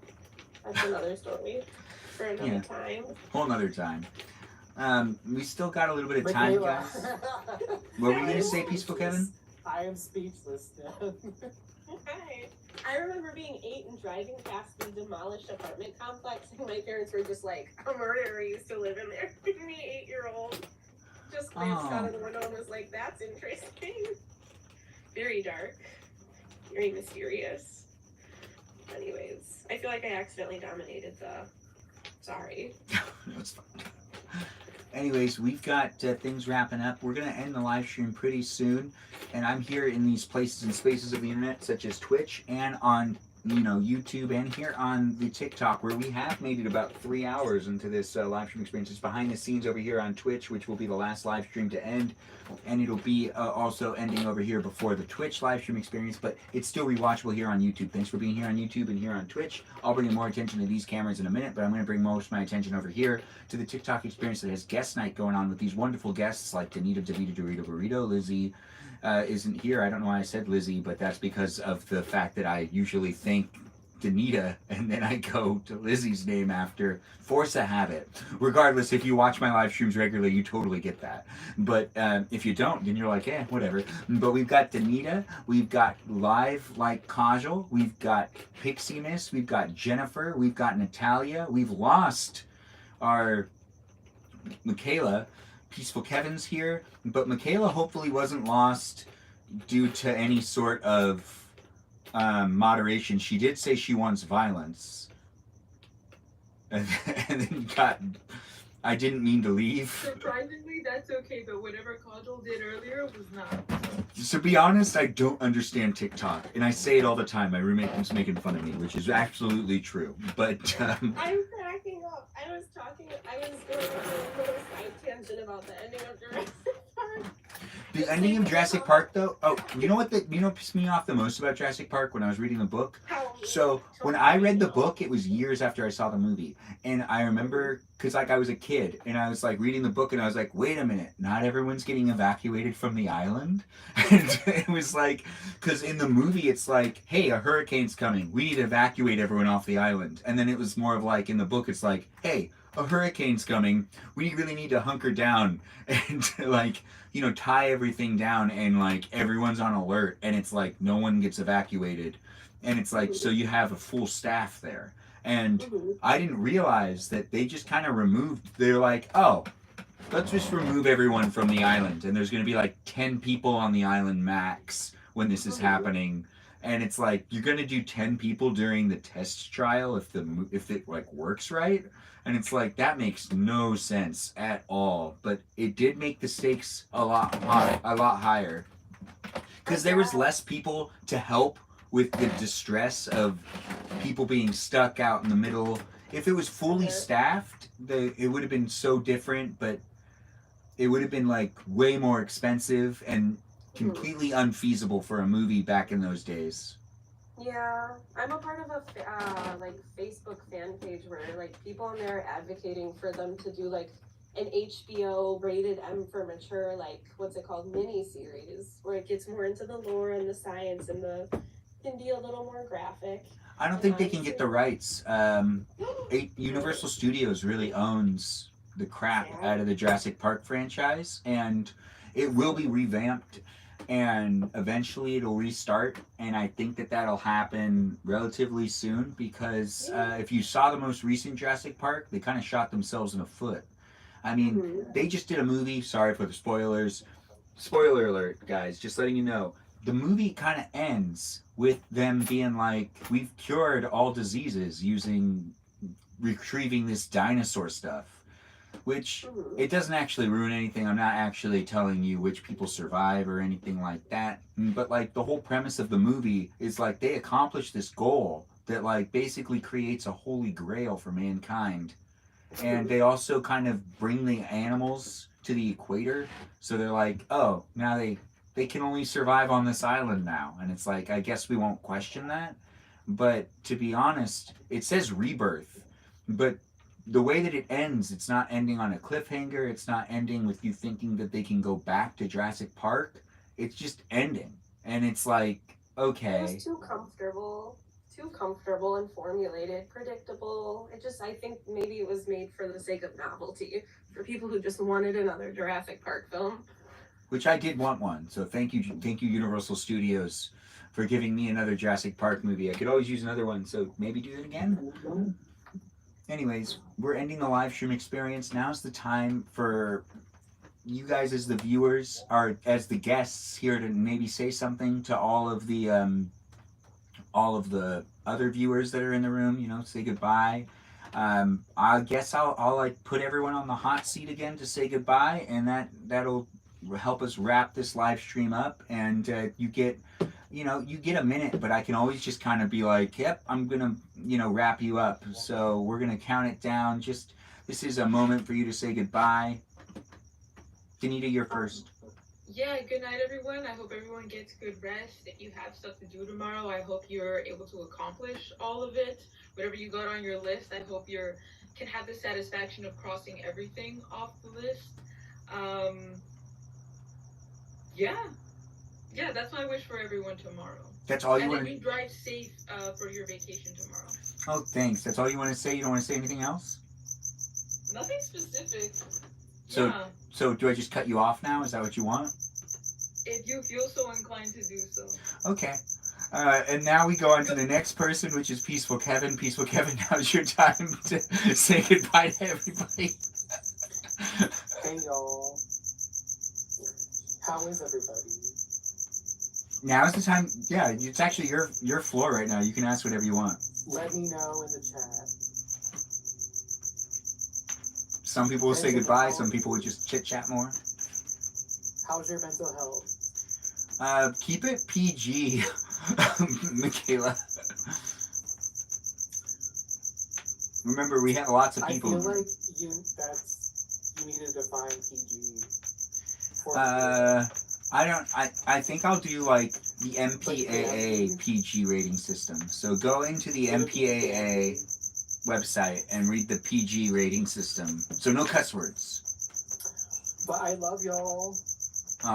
that's another story for another time. Whole nother time. We still got a little bit of time, guys. What were you gonna say, Peaceful Kevin? I am speechless, Dad. Hi. I remember being 8 and driving past the demolished apartment complex, and my parents were just like, a murderer used to live in there. Me, 8-year-old, just glanced out of the window and was like, that's interesting. Very dark. Very mysterious. Anyways, I feel like I accidentally dominated the... Sorry. No, it's fine. Anyways, we've got things wrapping up. We're going to end the live stream pretty soon. And I'm here in these places and spaces of the internet, such as Twitch and on YouTube and here on the TikTok, where we have made it about 3 hours into this live stream experience. It's behind the scenes over here on Twitch, which will be the last live stream to end, and it'll be also ending over here before the Twitch live stream experience, but it's still rewatchable here on YouTube. Thanks for being here on YouTube and here on Twitch. I'll bring more attention to these cameras in a minute, but I'm going to bring most of my attention over here to the TikTok experience that has guest night going on with these wonderful guests like Danita, Davita, Dorito, Burrito, Lizzie, isn't here. I don't know why I said Lizzie, but that's because of the fact that I usually think Danita and then I go to Lizzie's name after force of habit. Regardless, if you watch my live streams regularly, you totally get that. But if you don't, then you're like, whatever. But we've got Danita, we've got Live Like Kajal, we've got Pixie Miss, we've got Jennifer, we've got Natalia, we've lost our Michaela. Peaceful Kevin's here, but Michaela hopefully wasn't lost due to any sort of moderation. She did say she wants violence, and then I didn't mean to leave. Surprisingly, that's okay, but whatever Kajal did earlier was not. So, to be honest, I don't understand TikTok, and I say it all the time. My roommate keeps making fun of me, which is absolutely true. But I'm cracking up. I was going on a little side tangent about the ending of Jurassic Park. The ending of Jurassic Park, though. Oh, you know what pissed me off the most about Jurassic Park when I was reading the book? So when I read the book, it was years after I saw the movie, and I remember because I was a kid and I was reading the book and I was like, wait a minute, not everyone's getting evacuated from the island, and it was because in the movie it's like, hey, a hurricane's coming, we need to evacuate everyone off the island, and then it was more of in the book it's like, hey, a hurricane's coming, we really need to hunker down and tie everything down, and everyone's on alert, and it's no one gets evacuated, and it's so you have a full staff there. And I didn't realize that they just kind of they're oh, let's just remove everyone from the island, and there's going to be 10 people on the island max when this is happening. And it's you're going to do 10 people during the test trial if it works right. And it's that makes no sense at all. But it did make the stakes a lot higher, because there was less people to help with the distress of people being stuck out in the middle. If it was fully staffed, it would have been so different, but it would have been way more expensive and completely unfeasible for a movie back in those days. Yeah, I'm a part of a Facebook fan page where people on there are advocating for them to do an HBO rated M for mature what's it called, mini series, where it gets more into the lore and the science and can be a little more graphic. I don't think they can get the rights. Universal Studios really owns the crap out of the Jurassic Park franchise, and it will be revamped, and eventually it'll restart, and I think that that'll happen relatively soon, because if you saw the most recent Jurassic Park, they kind of shot themselves in the foot. I mean, they just did a movie, sorry for the spoilers. Spoiler alert, guys, just letting you know. The movie kind of ends with them being we've cured all diseases retrieving this dinosaur stuff, which it doesn't actually ruin anything. I'm not actually telling you which people survive or anything like that. But the whole premise of the movie is they accomplish this goal that basically creates a holy grail for mankind. And they also kind of bring the animals to the equator. So they're oh, now they can only survive on this island now. And it's I guess we won't question that. But to be honest, it says rebirth. But the way that it ends, it's not ending on a cliffhanger. It's not ending with you thinking that they can go back to Jurassic Park. It's just ending. And it's okay. It was too comfortable and formulated, predictable. I think maybe it was made for the sake of novelty, for people who just wanted another Jurassic Park film. Which I did want one, so thank you Universal Studios for giving me another Jurassic Park movie. I could always use another one, so maybe do it again. Anyways, we're ending the live stream experience. Now's the time for you guys as the viewers, or as the guests here, to maybe say something to all of the other viewers that are in the room, say goodbye. I guess I'll put everyone on the hot seat again to say goodbye, and that'll help us wrap this live stream up, and you get you know, you get a minute, but I can always just kind of be like, yep, I'm going to, you know, wrap you up. So we're going to count it down. Just, this is a moment for you to say goodbye. Danita, you're first. Yeah, good night, everyone. I hope everyone gets good rest. If you have stuff to do tomorrow, I hope you're able to accomplish all of it. Whatever you got on your list, I hope you can have the satisfaction of crossing everything off the list. Yeah, yeah, that's my wish for everyone tomorrow. That's all you and want then to... you drive safe for your vacation tomorrow. Oh, thanks. That's all you want to say? You don't want to say anything else? Nothing specific. So, Yeah, so do I just cut you off now? Is that what you want? if you feel so inclined to do so. Okay. And now we go on to the next person, which is Peaceful Kevin. Peaceful Kevin, now's your time to say goodbye to everybody. Hey y'all. How is everybody? Now's the time. Yeah, it's actually your floor right now. You can ask whatever you want. Let me know in the chat. Some people will say goodbye. Some people will just chit chat more. How's your mental health? Keep it PG, Michaela. Remember, we have lots of people. I feel like you need to define PG. I think I'll do like the MPAA PG rating system. So go into the MPAA website and read the PG rating system. So no cuss words. But I love y'all.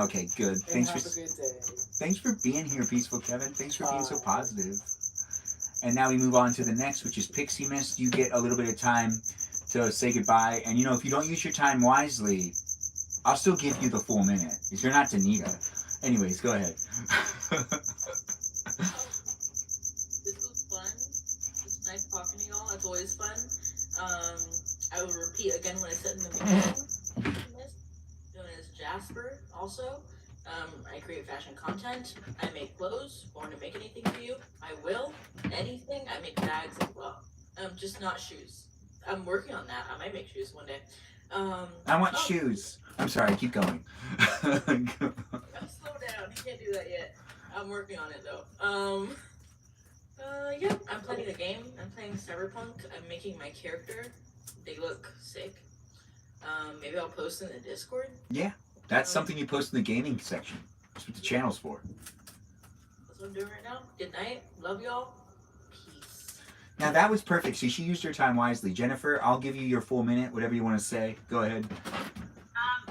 Okay, good. And have a good day. Thanks for being here, Peaceful Kevin. Thanks for being so positive. And now we move on to the next, which is Pixie Mist. You get a little bit of time to say goodbye. And you know, if you don't use your time wisely, I'll still give you the full minute. If you're not Danita. Anyways, go ahead. This was fun. It's nice talking to y'all. It's always fun. I will repeat again what I said in the beginning. Known as Jasper, also. I create fashion content. I make clothes. Want to make anything for you? I will. Anything. I make bags as well. Just not shoes. I'm working on that. I might make shoes one day. I want shoes. I'm sorry, keep going. Slow down. You can't do that yet. I'm working on it though. Yeah, I'm playing a game. I'm playing Cyberpunk. I'm making my character. They look sick. Maybe I'll post in the Discord. Yeah, that's something you post in the gaming section. That's what the channel's for. That's what I'm doing right now. Good night. Love y'all. Peace. Now that was perfect. See, she used her time wisely. Jennifer, I'll give you your full minute. Whatever you want to say. Go ahead.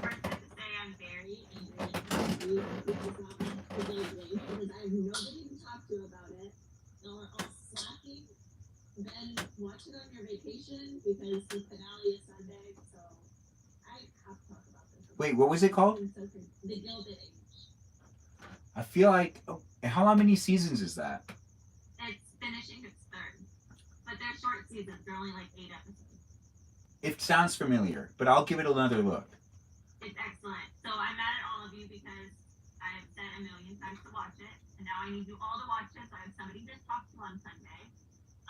First I have to say I'm very angry because I have nobody to talk to about it. Y'all are all slacking. Then watch it on your vacation because the finale is Sunday, so I have to talk about this. Wait, what was it called? The Gilded Age. I feel like... Oh, how many seasons is that? It's finishing its third. But they're short seasons. They're only like 8 episodes. It sounds familiar, but I'll give it another look. It's excellent. So I'm mad at all of you because I've said a million times to watch it, and now I need you all to watch it so I have somebody to talk to on Sunday.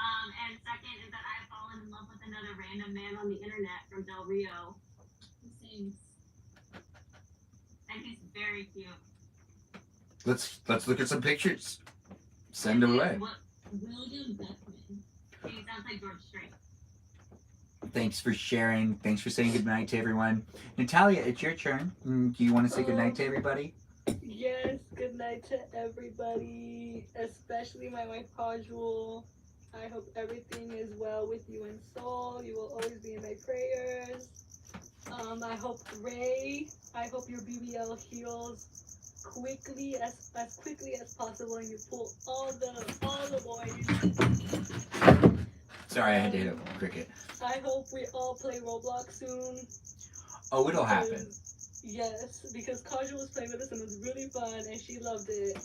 And second is that I've fallen in love with another random man on the internet from Del Rio who sings. And he's very cute. Let's look at some pictures. Send them away. William Beckman. He sounds like George Strait. Thanks for sharing. Thanks for saying goodnight to everyone. Natalia, it's your turn. Do you want to say goodnight to everybody? Yes, good night to everybody, especially my wife Casual. I hope everything is well with you and Soul. You will always be in my prayers. I hope Ray, I hope your BBL heals quickly as quickly as possible and you pull all the boys. Sorry, I had to hit a cricket. I hope we all play Roblox soon. Oh, it'll happen. Yes, because Kaja was playing with us and it was really fun and she loved it.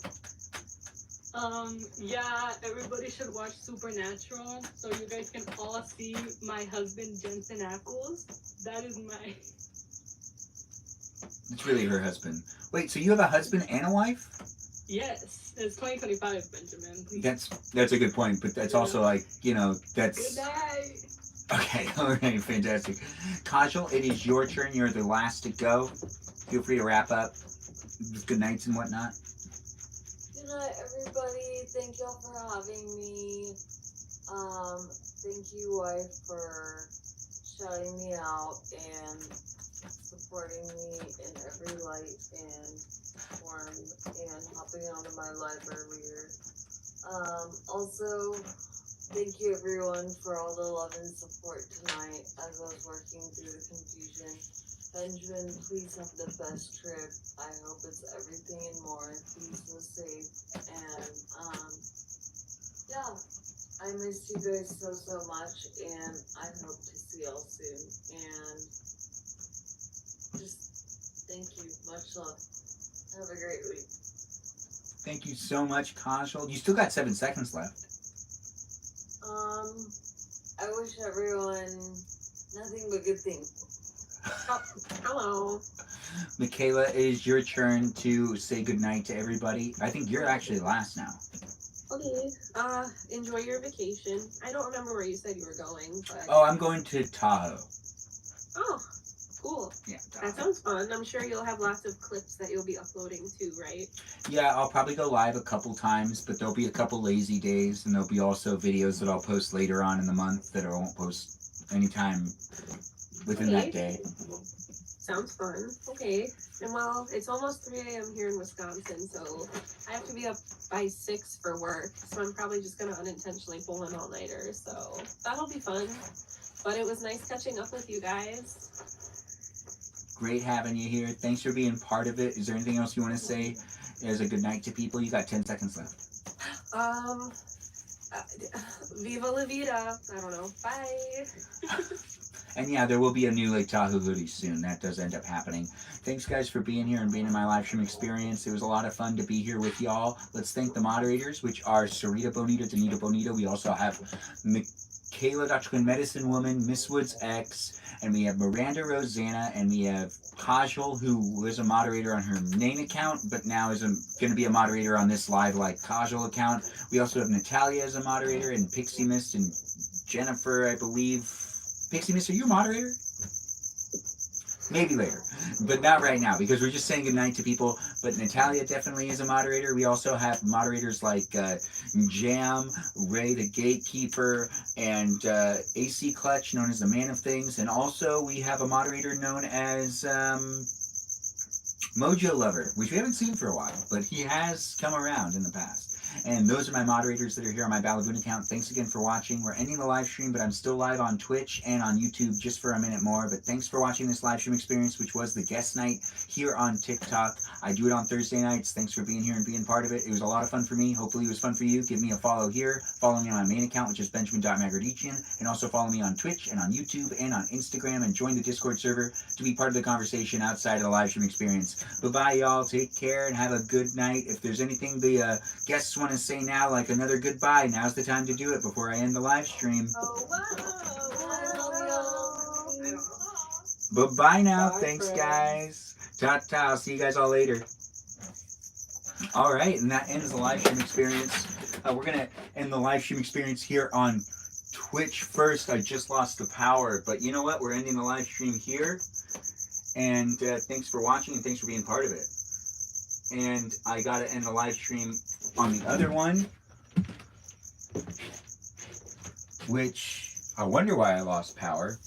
Yeah, everybody should watch Supernatural so you guys can all see my husband Jensen Ackles. That is my... It's really her husband. Wait, so you have a husband and a wife? Yes, it's 2025, Benjamin. Please. That's a good point, but that's also like, you know, that's... Good night. Okay, alright, fantastic. Kajal, it is your turn. You're the last to go. Feel free to wrap up with good nights and whatnot. Good Good night, everybody. Thank y'all for having me. Thank you, wife, for shouting me out and supporting me in every light and form and hopping onto my live earlier. Also, thank you everyone for all the love and support tonight as I was working through the confusion. Benjamin, please have the best trip. I hope it's everything and more. Please feel safe. And yeah, I miss you guys so much, and I hope to see y'all soon. And just thank you. Much love. Have a great week. Thank you so much, Kajal. You still got 7 seconds left. I wish everyone nothing but good things. Oh, hello. Michaela, it is your turn to say goodnight to everybody. I think you're actually last now. Okay. Enjoy your vacation. I don't remember where you said you were going, but. Oh, I'm going to Tahoe. Oh, cool. Yeah, That sounds fun. I'm sure you'll have lots of clips that you'll be uploading too, right? Yeah, I'll probably go live a couple times, but there'll be a couple lazy days, and there'll be also videos that I'll post later on in the month that I won't post anytime within that day. Sounds fun. Okay. And well, it's almost 3 a.m. here in Wisconsin, so I have to be up by 6 for work. So I'm probably just going to unintentionally pull an all-nighter. So that'll be fun. But it was nice catching up with you guys. Great having you here. Thanks for being part of it. Is there anything else you want to say as a good night to people? You got 10 seconds left. Viva la vida. I don't know. Bye. And yeah, there will be a new Lake Tahoe hoodie soon. That does end up happening. Thanks, guys, for being here and being in my live stream experience. It was a lot of fun to be here with y'all. Let's thank the moderators, which are Sarita Bonita, Danita Bonita. We also have Michaela, Dr. Quinn Medicine Woman, Miss Woods X, and we have Miranda Rosanna, and we have Kajal, who was a moderator on her main account, but now is going to be a moderator on this live like Kajal account. We also have Natalia as a moderator, and Pixie Mist, and Jennifer, I believe. Pixie Mist, are you a moderator? Maybe later, but not right now because we're just saying goodnight to people. But Natalia definitely is a moderator. We also have moderators like Jam, Ray the Gatekeeper, and AC Clutch, known as the Man of Things. And also we have a moderator known as Mojo Lover, which we haven't seen for a while, but he has come around in the past. And those are my moderators that are here on my Balaboon account. Thanks again for watching. We're ending the live stream, but I'm still live on Twitch and on YouTube just for a minute more. But thanks for watching this live stream experience, which was the guest night here on TikTok. I do it on Thursday nights. Thanks for being here and being part of it. It was a lot of fun for me. Hopefully it was fun for you. Give me a follow here. Follow me on my main account, which is benjamin.magrdichian. And also follow me on Twitch and on YouTube and on Instagram. And join the Discord server to be part of the conversation outside of the live stream experience. Bye-bye, y'all. Take care and have a good night. If there's anything the guests want to say now, like another goodbye, now's the time to do it before I end the live stream. Bye now. Bye, Thanks, friends. guys. Ta-ta. I'll see you guys all later. All right, and that ends the live stream experience. We're going to end the live stream experience here on Twitch first. I just lost the power, but you know what? We're ending the live stream here. And thanks for watching and thanks for being part of it. And I got to end the live stream on the other one, which I wonder why I lost power.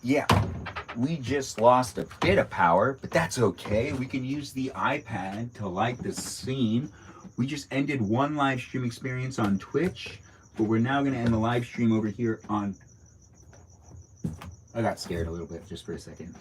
Yeah, we just lost a bit of power, but that's okay. We can use the iPad to light the scene. We just ended one live stream experience on Twitch, but we're now going to end the live stream over here on... I got scared a little bit just for a second.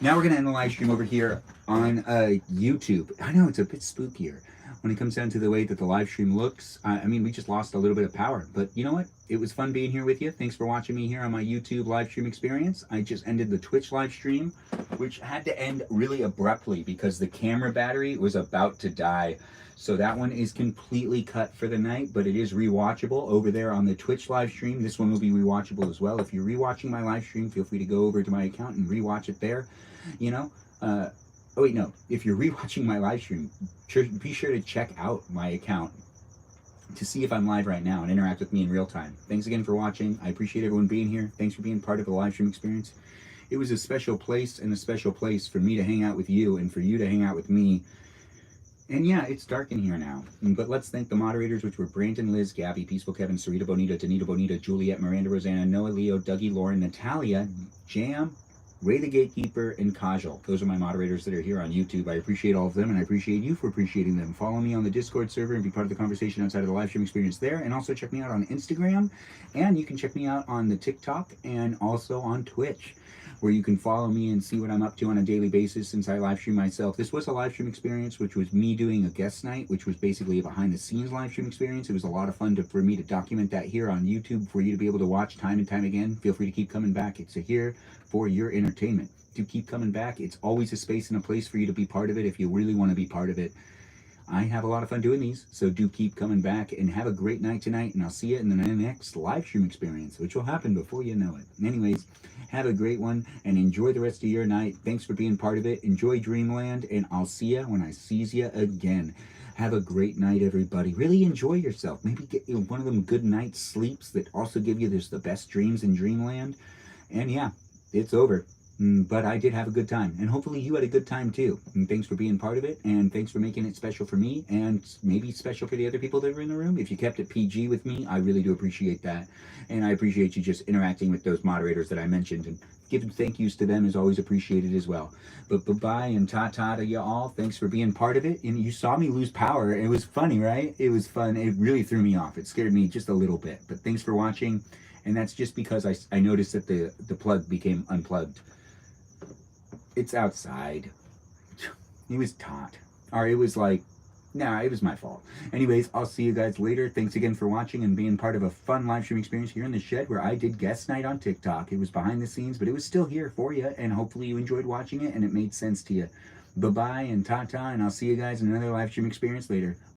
Now we're going to end the live stream over here on YouTube. I know, it's a bit spookier when it comes down to the way that the live stream looks. I mean, we just lost a little bit of power, but you know what? It was fun being here with you. Thanks for watching me here on my YouTube live stream experience. I just ended the Twitch live stream, which had to end really abruptly because the camera battery was about to die. So that one is completely cut for the night, but it is rewatchable over there on the Twitch live stream. This one will be rewatchable as well. If you're rewatching my live stream, feel free to go over to my account and rewatch it there. You know, oh wait, no. If you're rewatching my live stream, be sure to check out my account to see if I'm live right now and interact with me in real time. Thanks again for watching. I appreciate everyone being here. Thanks for being part of the live stream experience. It was a special place and a special place for me to hang out with you and for you to hang out with me. And yeah, it's dark in here now. But let's thank the moderators, which were Brandon, Liz, Gabby, Peaceful Kevin, Sarita Bonita, Danita Bonita, Juliet, Miranda, Rosanna, Noah, Leo, Dougie, Lauren, Natalia, Jam, Ray the Gatekeeper, and Kajal. Those are my moderators that are here on YouTube. I appreciate all of them, and I appreciate you for appreciating them. Follow me on the Discord server and be part of the conversation outside of the live stream experience there. And also check me out on Instagram. And you can check me out on the TikTok and also on Twitch, where you can follow me and see what I'm up to on a daily basis since I live stream myself. This was a live stream experience, which was me doing a guest night, which was basically a behind the scenes live stream experience. It was a lot of fun for me to document that here on YouTube for you to be able to watch time and time again. Feel free to keep coming back. It's here for your entertainment. Do keep coming back. It's always a space and a place for you to be part of it if you really want to be part of it. I have a lot of fun doing these, so do keep coming back and have a great night tonight, and I'll see you in the next live stream experience, which will happen before you know it. Anyways, have a great one and enjoy the rest of your night. Thanks for being part of it. Enjoy Dreamland, and I'll see you when I sees you again. Have a great night, everybody. Really enjoy yourself. Maybe get one of them good night sleeps that also give you the best dreams in Dreamland. And yeah, it's over. But I did have a good time, and hopefully you had a good time too. And thanks for being part of it, and thanks for making it special for me, and maybe special for the other people that were in the room. If you kept it PG with me, I really do appreciate that. And I appreciate you just interacting with those moderators that I mentioned, and giving thank yous to them is always appreciated as well. But bye-bye and ta-ta to you all. Thanks for being part of it. And you saw me lose power. It was funny, right? It was fun. It really threw me off. It scared me just a little bit. But thanks for watching. And that's just because I noticed that the plug became unplugged. It's outside. It was taut. Or it was like, nah, it was my fault. Anyways, I'll see you guys later. Thanks again for watching and being part of a fun live stream experience here in the shed where I did guest night on TikTok. It was behind the scenes, but it was still here for you, and hopefully you enjoyed watching it and it made sense to you. Bye-bye and ta-ta, and I'll see you guys in another live stream experience later.